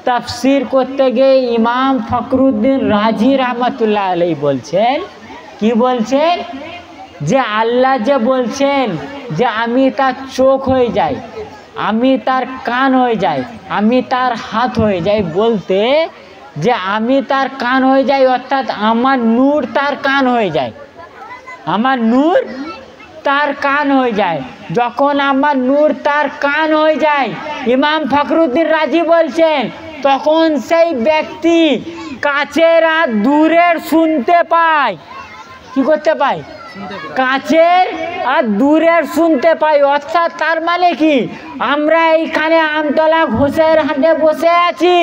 তাফসির করতে গিয়ে ইমাম ফখরুদ্দিন রাজি রহমতুল্লাহ আলাইহি বলছেন, কি বলছেন? যে আল্লাহ যে বলছেন যে আমি তার চোখ হয়ে যাই, আমি তার কান হয়ে যাই, আমি তার হাত হয়ে যাই, বলতে যে আমি তার কান হয়ে যাই অর্থাৎ আমার নূর তার কান হয়ে যায়, আমার নূর তার কান হয়ে যায়। যখন আমার নূর তার কান হয়ে যায়, ইমাম ফখরুদ্দিন রাজি বলছেন, তখন সেই ব্যক্তি কাছের আর দূরের শুনতে পায়। কি করতে পায়? কাছের আর দূরের শুনতে পাই। অর্থাৎ তার মানে কি, আমরা এইখানে আমতলা ঘোষের হাটে বসে আছি,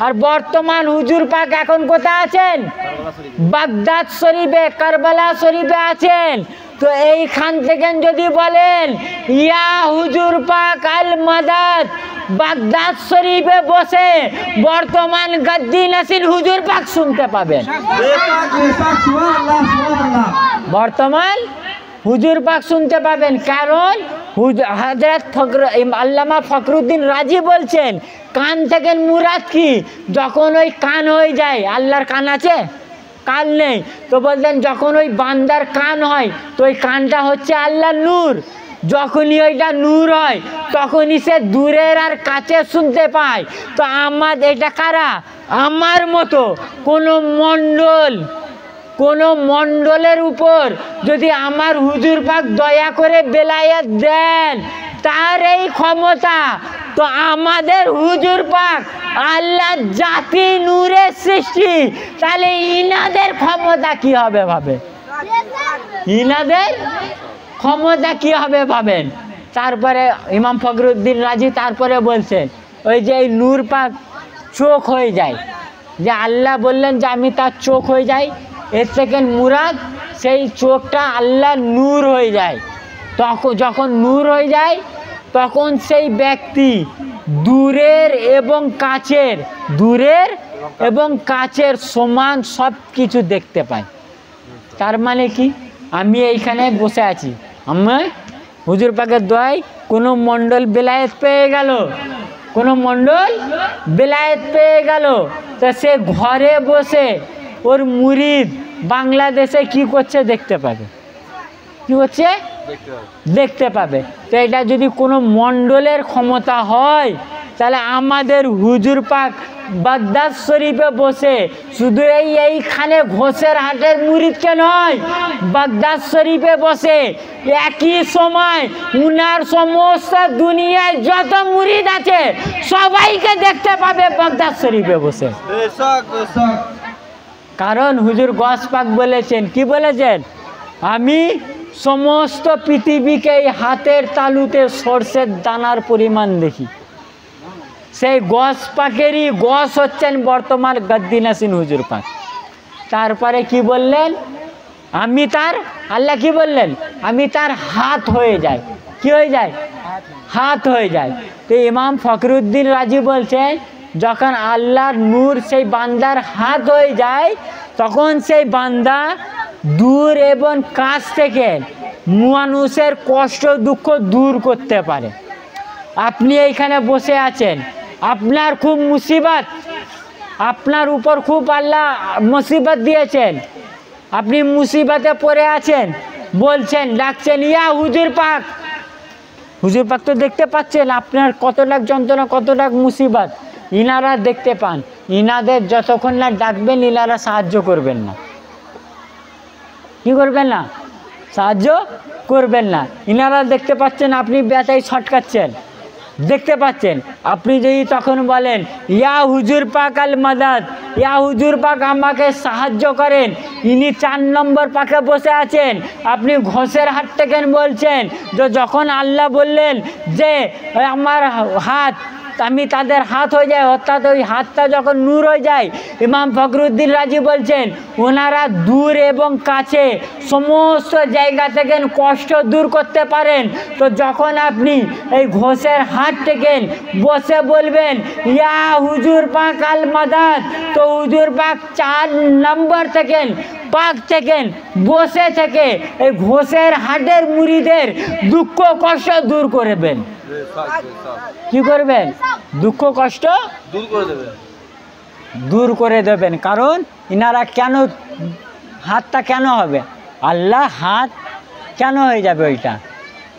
আর বর্তমান হুজুর পাক এখন কোথায় আছেন? বাগদাদ শরীফে, কারবালা শরীফে আছেন। তো এইখান থেকে যদি বলেন ইয়া হুজুর পাক আল মাদাদ, বাগদাদ শরীফে বসে বর্তমান গদ্দি নসিন হুজুর পাক শুনতে পাবেন। বর্তমান হুজুর পাক শুনতে পাবেন, কারণ হযরত আল্লামা ফখরুদ্দিন রাজি বলছেন কান থেকে মুরাদ কি? যখন ওই কান হয়ে যায়, আল্লাহর কান আছে? কান নেই। তো বলতেন যখন ওই বান্দার কান হয় তো ওই কানটা হচ্ছে আল্লাহর নূর। যখনই ওইটা নূর হয় তখনই সে দূরের আর কাছে শুনতে পায়। তো আমার এটা কারা? আমার মতো কোনো মণ্ডলের উপর যদি আমার হুজুর পাক দয়া করে বেলায়েত দেন, তার এই ক্ষমতা, তো আমাদের হুজুর পাক আল্লাহ জাতি নূরের সৃষ্টি, তাহলে ইনাদের ক্ষমতা কি হবে ভাবে, ইনাদের ক্ষমতা কি হবে ভাবেন। তারপরে ইমাম ফখরুদ্দিন রাজি তারপরে বলছেন ওই যে এই নূর পাক চোখ হয়ে যায়, যে আল্লাহ বললেন যে আমি তার চোখ হয়ে যাই, এর থেকে মুরাদ সেই চোখটা আল্লাহ নূর হয়ে যায়। তখন যখন নূর হয়ে যায় তখন সেই ব্যক্তি দূরের এবং কাছের সমান সব কিছু দেখতে পায়। তার মানে কি, আমি এইখানে বসে আছি, আমি হুজুর পাকের দোয়ায় কোনো মণ্ডল বেলায়েত পেয়ে গেল, কোনো মণ্ডল বেলায়েত পেয়ে গেল, তো সে ঘরে বসে ওর মুরিদ বাংলাদেশে কি করছে দেখতে পাবে, কি হচ্ছে দেখতে পাবে। তো এটা যদি কোনো মণ্ডলের ক্ষমতা হয়, তাহলে আমাদের হুজুর পাক বাগদাদ শরীফে বসে শুধু এইখানে ঘোষের হাটের মুরিদকে নয়, বাগদাদ শরীফে বসে একই সময় উনার সমস্ত দুনিয়ায় যত মুরিদ আছে সবাইকে দেখতে পাবে বাগদাদ শরীফে বসে। কারণ হুজুর গস পাক বলেছেন, কি বলেছেন? আমি সমস্ত পৃথিবীকে এই হাতের তালুতে সরষের দানার পরিমাণ দেখি। সেই গস পাকেরই গস হচ্ছেন বর্তমান গদ্দি নসিন হুজুর পাক। তারপরে কি বললেন? আমি তার, আল্লাহ কি বললেন? আমি তার হাত হয়ে যাই। কি হয়ে যায়? হাত হয়ে যায়। তো ইমাম ফখরুদ্দিন রাজি বলছেন যখন আল্লাহর নূর সেই বান্দার হাত হয়ে যায় তখন সেই বান্দা দূর এবং কাছ থেকে মানুষের কষ্ট দুঃখ দূর করতে পারে। আপনি এইখানে বসে আছেন, আপনার খুব মুসিবত, আপনার উপর খুব আল্লাহ মুসিবত দিয়েছেন, আপনি মুসিবতে পড়ে আছেন, বলছেন, ডাকছেন, ইয়া হুজুর পাক। হুজুর পাক তো দেখতে পাচ্ছেন আপনার কত লাখ যন্ত্রণা, কত লাখ মুসিবত, ইনারা দেখতে পান। ইনাদের যতক্ষণ না ডাকবেন ইনারা সাহায্য করবেন না। কি করবেন না? সাহায্য করবেন না। ইনারা দেখতে পাচ্ছেন আপনি ব্যথায় ছটকাচ্ছেন, দেখতে পাচ্ছেন, আপনি যদি তখন বলেন ইয়া হুজুর পাক আল মাদাদ, ইয়া হুজুর পাক আমাকে সাহায্য করেন, ইনি 4 নম্বর পাকে বসে আছেন, আপনি ঘোষের হাত থেকে বলছেন। যখন আল্লাহ বললেন যে আমার হাত, আমি তাদের হাত হয়ে যায়, অর্থাৎ ওই হাতটা যখন নূর হয়ে যায়, ইমাম ফখরুদ্দিন রাজি বলছেন ওনারা দূর এবং কাছে সমস্ত জায়গা থেকে কষ্ট দূর করতে পারেন। তো যখন আপনি এই ঘোষের হাত থেকে বসে বলবেন ইয়া হুজুর পাক আল মাদাদ, তো হুজুর পাক 4 নম্বর থেকে পাক থেকে বসে থেকে এই ঘোষের হাটের মুরিদের দুঃখ কষ্ট দূর করবেন। কি করবেন? দুঃখ কষ্ট দূর করে দেবেন। কারণ ইনারা কেন হাতটা কেন হবে? আল্লাহ হাত কেন হয়ে যাবে? ওইটা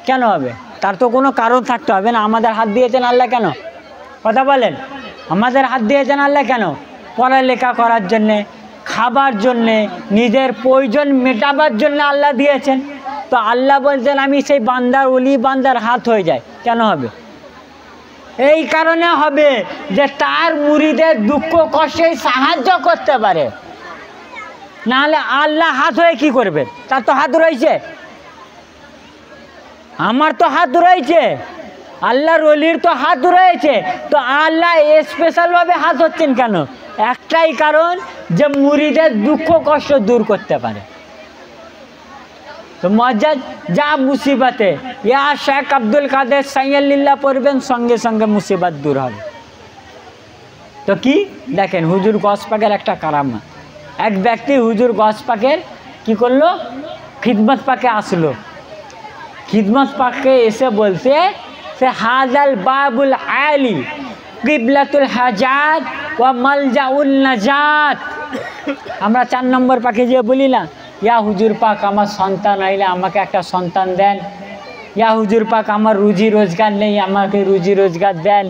কেন হবে? তার তো কোনো কারণ থাকতে হবে না। আমাদের হাত দিয়েছেন আল্লাহ কেন? কথা বলেন, আমাদের হাত দিয়েছেন আল্লাহ কেন? পড়ালেখা করার জন্যে, খাবার জন্যে, নিজের প্রয়োজন মেটাবার জন্য আল্লাহ দিয়েছেন। তো আল্লাহ বলছেন আমি সেই বান্দার, ওলি বান্দার হাত হয়ে যায়, কেন হবে? এই কারণে হবে যে তার মুরিদের দুঃখ কষ্টে সাহায্য করতে পারে। নাহলে আল্লাহ হাত হয়ে কি করবে? তার তো হাত রয়েছে, আমার তো হাত রয়েছে, আল্লাহর ওলির তো হাত রয়েছে। তো আল্লাহ স্পেশালভাবে হাত হচ্ছেন কেন? একটাই কারণ, যে মুরিদের দুঃখ কষ্ট দূর করতে পারে। তো মজ্জাদ যা মুসিবতে ইয়া শেখ আব্দুল কাদের সাইয়াল্লিল্লাহ পড়বেন, সঙ্গে সঙ্গে মুসিবত দূর হবে। তো কি দেখেন, হুজুর গস পাকের একটা কারামা। এক ব্যক্তি হুজুর গস পাকের কি করলো? খিদমত পাকে আসলো। খিদমত পাকে এসে বলতে সে হাজাল বাবুল আলী কিবলাতুল হাজাত ওয়া মালজাউল নাজাত। আমরা 4 নম্বর পাকে যে বলি না, ইয়া হুজুর পাক আমার সন্তান আইলে আমাকে একটা সন্তান দেন, ইয়া হুজুর পাক আমার রুজি রোজগার নেই, আমাকে রুজি রোজগার দেন,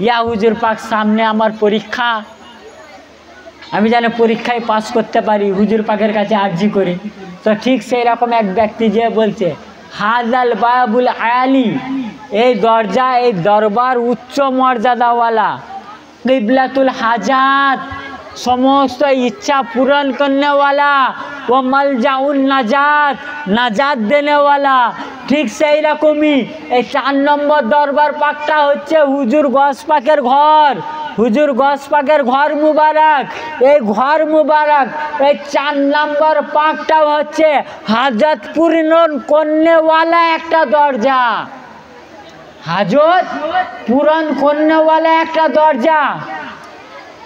ইয়া হুজুর পাক সামনে আমার পরীক্ষা, আমি যেন পরীক্ষায় পাস করতে পারি, হুজুর পাকের কাছে আর্জি করি। তো ঠিক সেই রকম এক ব্যক্তি যে বলছে হাজাল বাবুল আলী, এই দরজা, এই দরবার উচ্চ মর্যাদাওয়ালা, কিবলাতুল হাজাত সমস্ত ইচ্ছা পূরণ করনেওয়ালা, ও মালজাউন নাজাত নাজাত দেনেওয়ালা। ঠিক সেই রকমই এই 4 নম্বর দরবার পাকটা হচ্ছে হুজুর গস পাকের ঘর, হুজুর গস পাকের ঘর মুবারক। এই ঘর মুবারক, এই 4 নম্বর পাকটাও হচ্ছে হাজত পূরণ করনেওয়ালা একটা দরজা, হাজত পূরণ করনেওয়ালা একটা দরজা।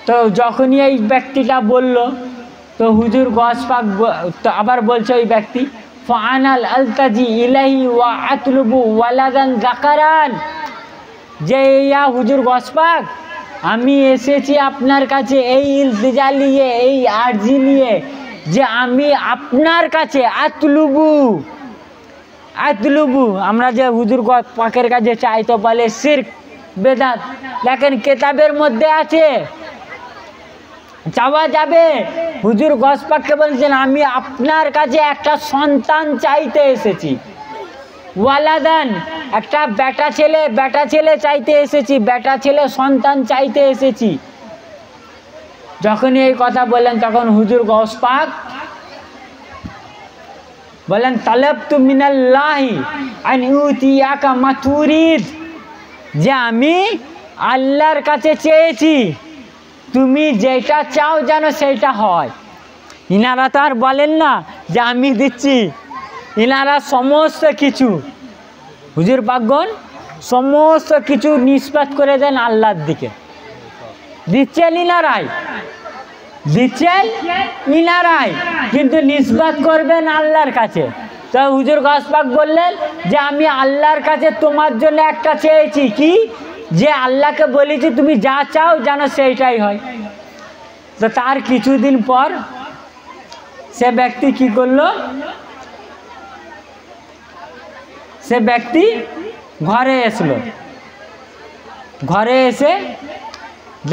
তো যখনই এই ব্যক্তিটা বলল, তো হুজুর গস পাক তো আবার বলছে ওই ব্যক্তি, ফানাল আলতাজি ইলাহি ওয়া আতলুবু ওয়ালাদান যাকারান, যে ইয়া হুজুর গস পাক আমি এসেছি আপনার কাছে এই ইলতিজা নিয়ে, এই আরজি নিয়ে, যে আমি আপনার কাছে আতলুবু, আতলুবু আমরা যে হুজুর গস পাকের কাছে চাই তো বলে শিরক বেদাত, দেখেন কেতাবের মধ্যে আছে, চাওয়া যাবে। হুজুর গস পাককে বলছেন আমি আপনার কাছে একটা সন্তান চাইতে এসেছি, ওয়ালাদান একটা বেটা ছেলে চাইতে এসেছি, বেটা ছেলে সন্তান চাইতে এসেছি। যখনই এই কথা বললেন তখন হুজুর গস পাক বলেন তালাবতু মিনাল্লাহি আন ইউতিয়াকা মা তুরিদ, যে আমি আল্লাহর কাছে চেয়েছি তুমি যেটা চাও যেন সেটা হয়। ইনারা তো আর বলেন না যে আমি দিচ্ছি, ইনারা সমস্ত কিছু হুজুর পাকগণ সমস্ত কিছু নিষ্পাত করে দেন আল্লাহর দিকে। দিচ্ছেন ইনারাই, দিচ্ছেন ইনারাই, কিন্তু নিষ্পাত করবেন আল্লাহর কাছে। তো তো হুজুর গস পাক বললেন যে আমি আল্লাহর কাছে তোমার জন্য একটা চেয়েছি, কি যে আল্লাহকে বলেছি তুমি যা চাও যেন সেইটাই হয়। তো তার কিছুদিন পর সে ব্যক্তি কি করলো, সে ব্যক্তি ঘরে এসলো, ঘরে এসে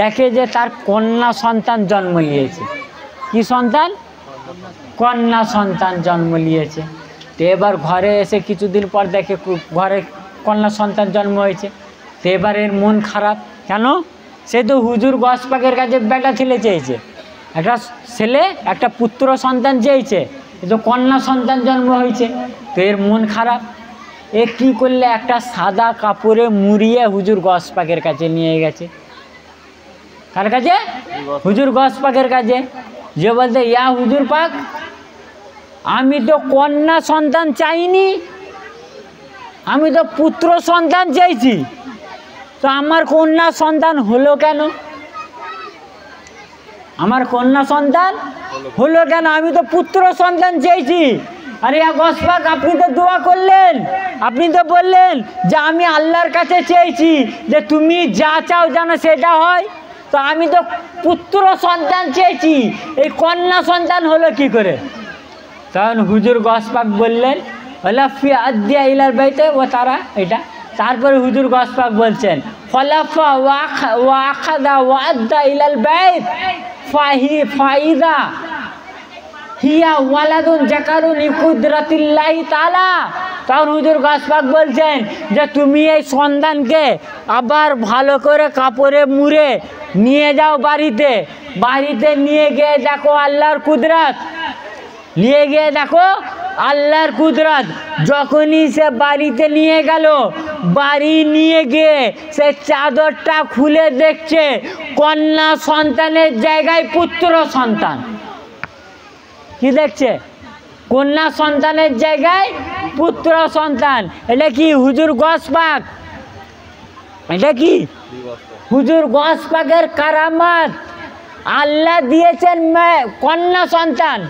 দেখে যে তার কন্যা সন্তান জন্ম নিয়েছে। কি সন্তান? কন্যা সন্তান জন্ম নিয়েছে। তো এবার ঘরে এসে কিছুদিন পর দেখে ঘরে কন্যা সন্তান জন্ম হয়েছে। তো এবার এর মন খারাপ, কেন? সে তো হুজুর গস পাকের কাছে বেটা ছেলে চেয়েছে, একটা ছেলে একটা পুত্র সন্তান চেয়েছে, এ তো কন্যা সন্তান জন্ম হয়েছে। তো এর মন খারাপ। এ কী করলে, একটা সাদা কাপড়ে মুড়িয়ে হুজুর গস পাকের কাছে নিয়ে গেছে। কার কাছে? হুজুর গস পাকের কাছে। যে বলতে, ইয়া হুজুর পাক, আমি তো কন্যা সন্তান চাইনি, আমি তো পুত্র সন্তান চাইছি, তো আমার কন্যা সন্তান হলো কেন? আমার কন্যা সন্তান হলো কেন? আমি তো পুত্র সন্তান চেয়েছি। আরে গস পাক, আপনি তো দোয়া করলেন, আপনি তো বললেন যে আমি আল্লাহর কাছে চেয়েছি যে তুমি যা চাও যেন সেটা হয়, তো আমি তো পুত্র সন্তান চেয়েছি, এই কন্যা সন্তান হলো কি করে? তখন হুজুর গস পাক বললেন, ফি আদিয়া ইলাল বাইতে ও তারা এটা। তারপরে হুজুর গস পাক বলছেন, ফলাফা ওয়াখাদা ওয়াদ্দা ইলাল বাইত ফাইদা হিয়া ওয়ালাদুন জাকারুন ইকুদরাতিল্লাহি তাআলা। তখন হুজুর গস পাক বলছেন যে তুমি এই সন্তানকে আবার ভালো করে কাপড়ে মুড়ে নিয়ে যাও বাড়িতে, বাড়িতে নিয়ে গিয়ে দেখো আল্লাহর কুদরত, নিয়ে গিয়ে দেখো আল্লাহর কুদরত। যখনই সে বাড়িতে নিয়ে গেল, বাড়ি নিয়ে গিয়ে সে চাদরটা খুলে দেখছে কন্যা সন্তানের জায়গায় পুত্র সন্তান। কি দেখছে? কন্যা সন্তানের জায়গায় পুত্র সন্তান। এটা কি হুজুর গস পাক? এটা কি হুজুর গস পাকের কারামাত। আল্লাহ দিয়েছেন কন্যা সন্তান।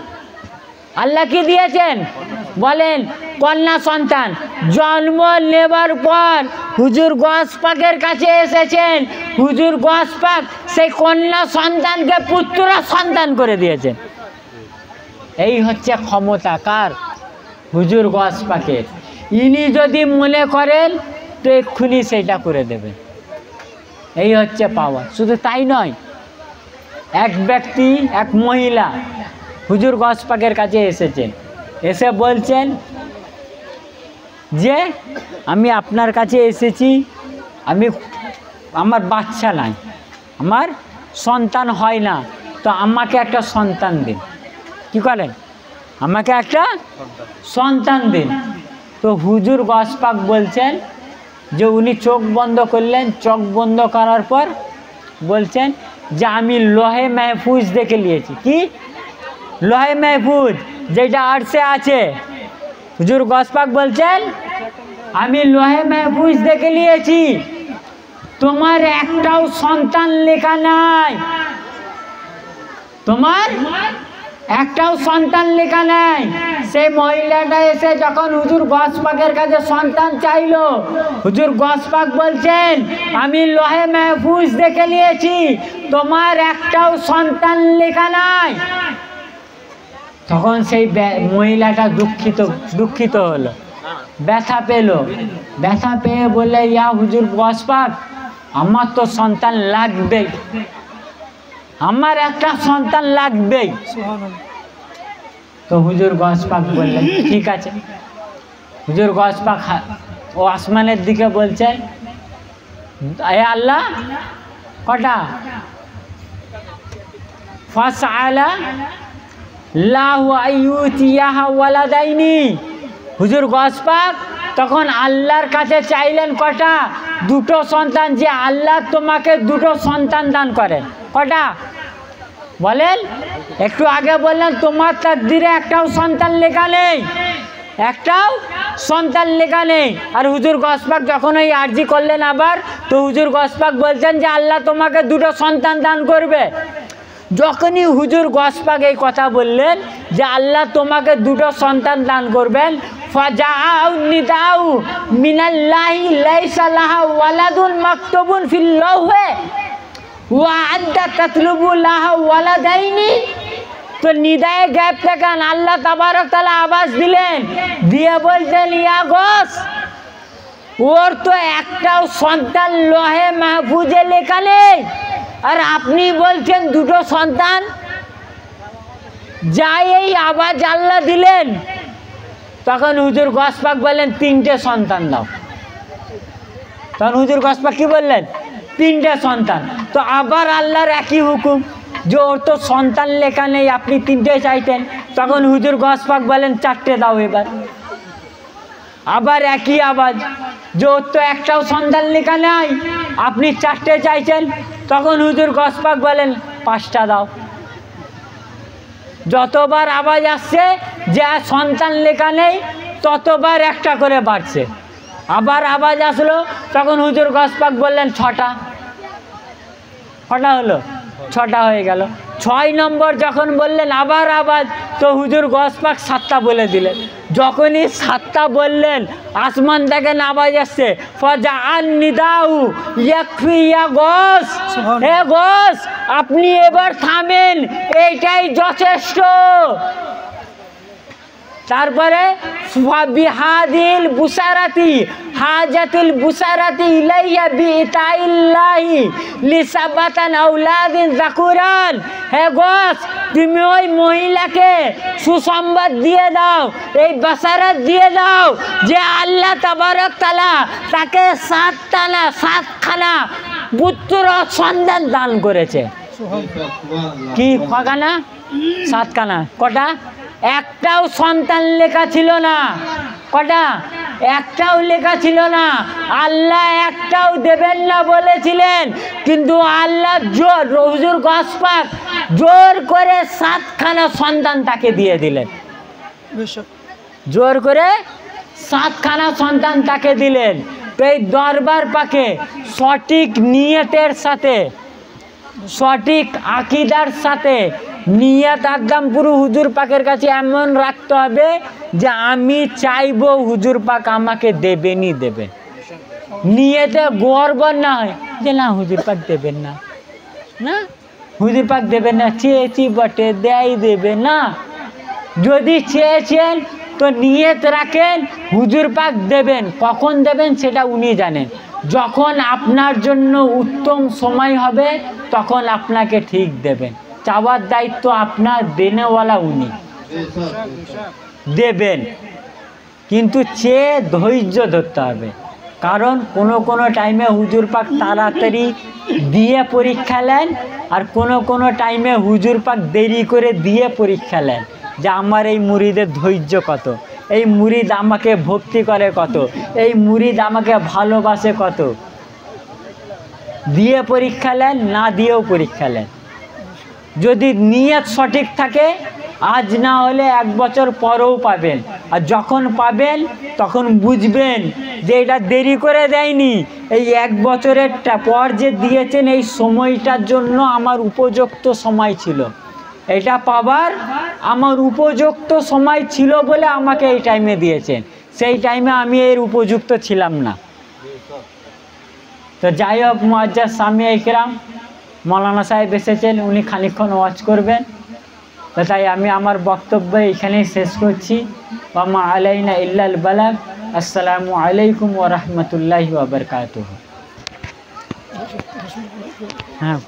আল্লাহ কি দিয়েছেন বলেন? কন্যা সন্তান। জন্ম নেবার পর হুজুর গস পাকের কাছে এসেছেন, হুজুর গস পাক সেই কন্যা সন্তানকে পুত্র সন্তান করে দিয়েছেন। এই হচ্ছে ক্ষমতা কার? হুজুর গস পাকের। ইনি যদি মনে করেন তো এক্ষুনি সেইটা করে দেবেন। এই হচ্ছে পাওয়ার। শুধু তাই নয়, এক ব্যক্তি, এক মহিলা হুজুর গস পাকের কাছে এসেছেন, এসে বলছেন যে আমি আপনার কাছে এসেছি, আমার বাচ্চা নাই, আমার সন্তান হয় না, তো আমাকে একটা সন্তান দিন। কি করেন? আমাকে একটা সন্তান দিন। তো হুজুর গস পাক বলছেন যে উনি চোখ বন্ধ করলেন, চোখ বন্ধ করার পর বলছেন যে আমি লোহে মাহফুজ দেখে নিয়েছি। কি লোহে মাহফুজ? যেটা আরশে আছে। হুজুর গস পাক বলছেন আমি লোহে মাহফুজ দেখে নিয়েছি, তোমার একটাও সন্তান লেখা নাই, তোমার একটাও সন্তান লেখা নাই। সেই মহিলাটা এসে যখন হুজুর গস পাকের কাছে সন্তান চাইলো, হুজুর গস পাক বলছেন আমি লোহে মাহফুজ দেখে নিয়েছি, তোমার একটাও সন্তান লেখা নাই। তখন সেই মহিলাটা দুঃখিত হলো, ব্যথা পেল। ব্যথা পেয়ে বললে, ইয়া হুজুর গস পাক, আমার তো সন্তান লাগবেই, আমার একটা সন্তান লাগবেই। তো হুজুর গস পাক বললেন ঠিক আছে। হুজুর গস পাক ও আসমানের দিকে বলছেন, এ আল্লাহ, কটা? ফাসআলা লাহু আইয়ুতিয়াহা ওয়ালাদাইনি। হুজুর গস পাক তখন আল্লাহর কাছে চাইলেন কটা? দুটো সন্তান, যে আল্লাহ তোমাকে দুটো সন্তান দান করেন। কটা বলেন? একটু আগে বললেন তোমার তাকদিরে একটাও সন্তান লেখা নেই, একটাও সন্তান লেখা নেই। আর হুজুর গস পাক যখন ওই আরজি করলেন আবার, তো হুজুর গস পাক বলছেন যে আল্লাহ তোমাকে দুটো সন্তান দান করবে। যখনই হুজুর গস পাক এই কথা বললেন যে আল্লাহ তোমাকে দুটো সন্তান দান করবেন, ফাজাউ নিদাউ মিনাল্লাহি লাইসা লাহা ওয়ালাদুন মাকতুবুন ফিল লাওহে ওয়া আনতা তাতলুবু লাহা ওয়ালাদাইনি। তো নিদায়ে গ্যাপ থেকে আল্লাহ তাবারক তাআলা আওয়াজ দিলেন, দিয়ে বলতেন ইয়া গোস, ওর তো একটাও সন্তান লোহে মাহফুজে লেখা নেই, আর আপনি বলছেন দুটো সন্তান। যাই এই আওয়াজ আল্লাহ দিলেন, তখন হুজুর গস পাক বললেন 3টে সন্তান দাও। তখন হুজুর গস পাক কি বললেন? 3টে সন্তান। তো আবার আল্লাহর একই হুকুম যে ওর তো সন্তান লেখা নেই, আপনি 3টে চাইতেন। তখন হুজুর গস পাক বলেন 4টে দাও। এবার আবার একই আওয়াজ যে ওর তো একটাও সন্তান লেখা নাই, আপনি 4টে চাইছেন। তখন হুজুর গস পাক বলেন 5টা দাও। যতবার আওয়াজ আসছে যে সন্তান লেখা নেই, ততবার একটা করে বাড়ছে। আবার আওয়াজ আসলো, তখন হুজুর গস পাক বললেন 6টা। কটা হলো? 6টা হয়ে গেল। 6 নম্বর যখন বললেন আবার আওয়াজ, তো হুজুর গস পাক 7টা বলে দিলেন। যখনই 7টা বললেন, আসমান থেকে আওয়াজ আসছে, ফাজাআন নিদাউ ইয়াকফি ইয়া গস, হে গস আপনি এবার থামেন, এইটাই যথেষ্ট। তারপরে বিহাদিল বুসারাতি হাজাতিল বুসারাতি ইলাইয়া বিইতাইল্লাহি লিসাবাতান আউলাদিন যাকুরান। হে গস, তুমি ওই মহিলাকে সুসংবাদ দিয়ে দাও, এই বাসারাত দিয়ে দাও যে আল্লাহ তাবারক তাআলা তাকে 7খানা পুত্র সন্তান দান করেছে। কি কখানা? 7খানা। কটা? একটাও সন্তান লেখা ছিল না। কটা? একটাও লেখা ছিল না। আল্লাহ একটাও দেবেন না বলেছিলেন, কিন্তু আল্লাহ জোর হুজুর গস পাক জোর করে 7খানা সন্তান তাকে দিয়ে দিলেন। জোর করে 7খানা সন্তান তাকে দিলেন। তো এই দরবার পাকে সঠিক নিয়তের সাথে, সঠিক আকীদার সাথে নিয়ত একদম পুরো হুজুর পাকের কাছে এমন রাখতে হবে যে আমি চাইবো হুজুর পাক আমাকে দেবেনই দেবেন। নিয়তে গর্ব না হয় যে না হুজুর পাক দেবেন না, না হুজুর পাক দেবেন না, চেয়েছি বটে দেয় দেবে না। যদি চেয়েছেন তো নিয়ত রাখেন হুজুর পাক দেবেন। কখন দেবেন সেটা উনি জানেন। যখন আপনার জন্য উত্তম সময় হবে তখন আপনাকে ঠিক দেবেন। চাওয়ার দায়িত্ব আপনার, দেনেওয়ালা উনি দেবেন, কিন্তু চেয়ে ধৈর্য ধরতে হবে। কারণ কোনো টাইমে হুজুর পাক তাড়াতাড়ি দিয়ে পরীক্ষা নেন, আর কোনো টাইমে হুজুর পাক দেরি করে দিয়ে পরীক্ষা নেন যে আমার এই মুরিদের ধৈর্য কত, এই মুরিদ আমাকে ভক্তি করে কত, এই মুরিদ আমাকে ভালোবাসে কত। দিয়ে পরীক্ষা নেন, না দিয়েও পরীক্ষা নেন। যদি নিয়ত সঠিক থাকে, আজ না হলে 1 বছর পরেও পাবেন। আর যখন পাবেন তখন বুঝবেন যে এটা দেরি করে দেয়নি, এই 1 বছরের পর যে দিয়েছেন এই সময়টার জন্য আমার উপযুক্ত সময় ছিল। এটা পাবার আমার উপযুক্ত সময় ছিল বলে আমাকে এই টাইমে দিয়েছেন, সেই টাইমে আমি এর উপযুক্ত ছিলাম না। তো যাই হোক, মুআজ্জাজ সামিয়া ইকরাম মৌলানা সাহেব এসেছেন, উনি খানিকক্ষণ ওয়াজ করবেন। তো তাই আমি আমার বক্তব্য এখানেই শেষ করছি। ওয়া মা আলাইনা ইল্লাল বালাগ। আসসালামু আলাইকুম ওয়া রাহমাতুল্লাহি ওয়া বারাকাতুহু। হ্যাঁ।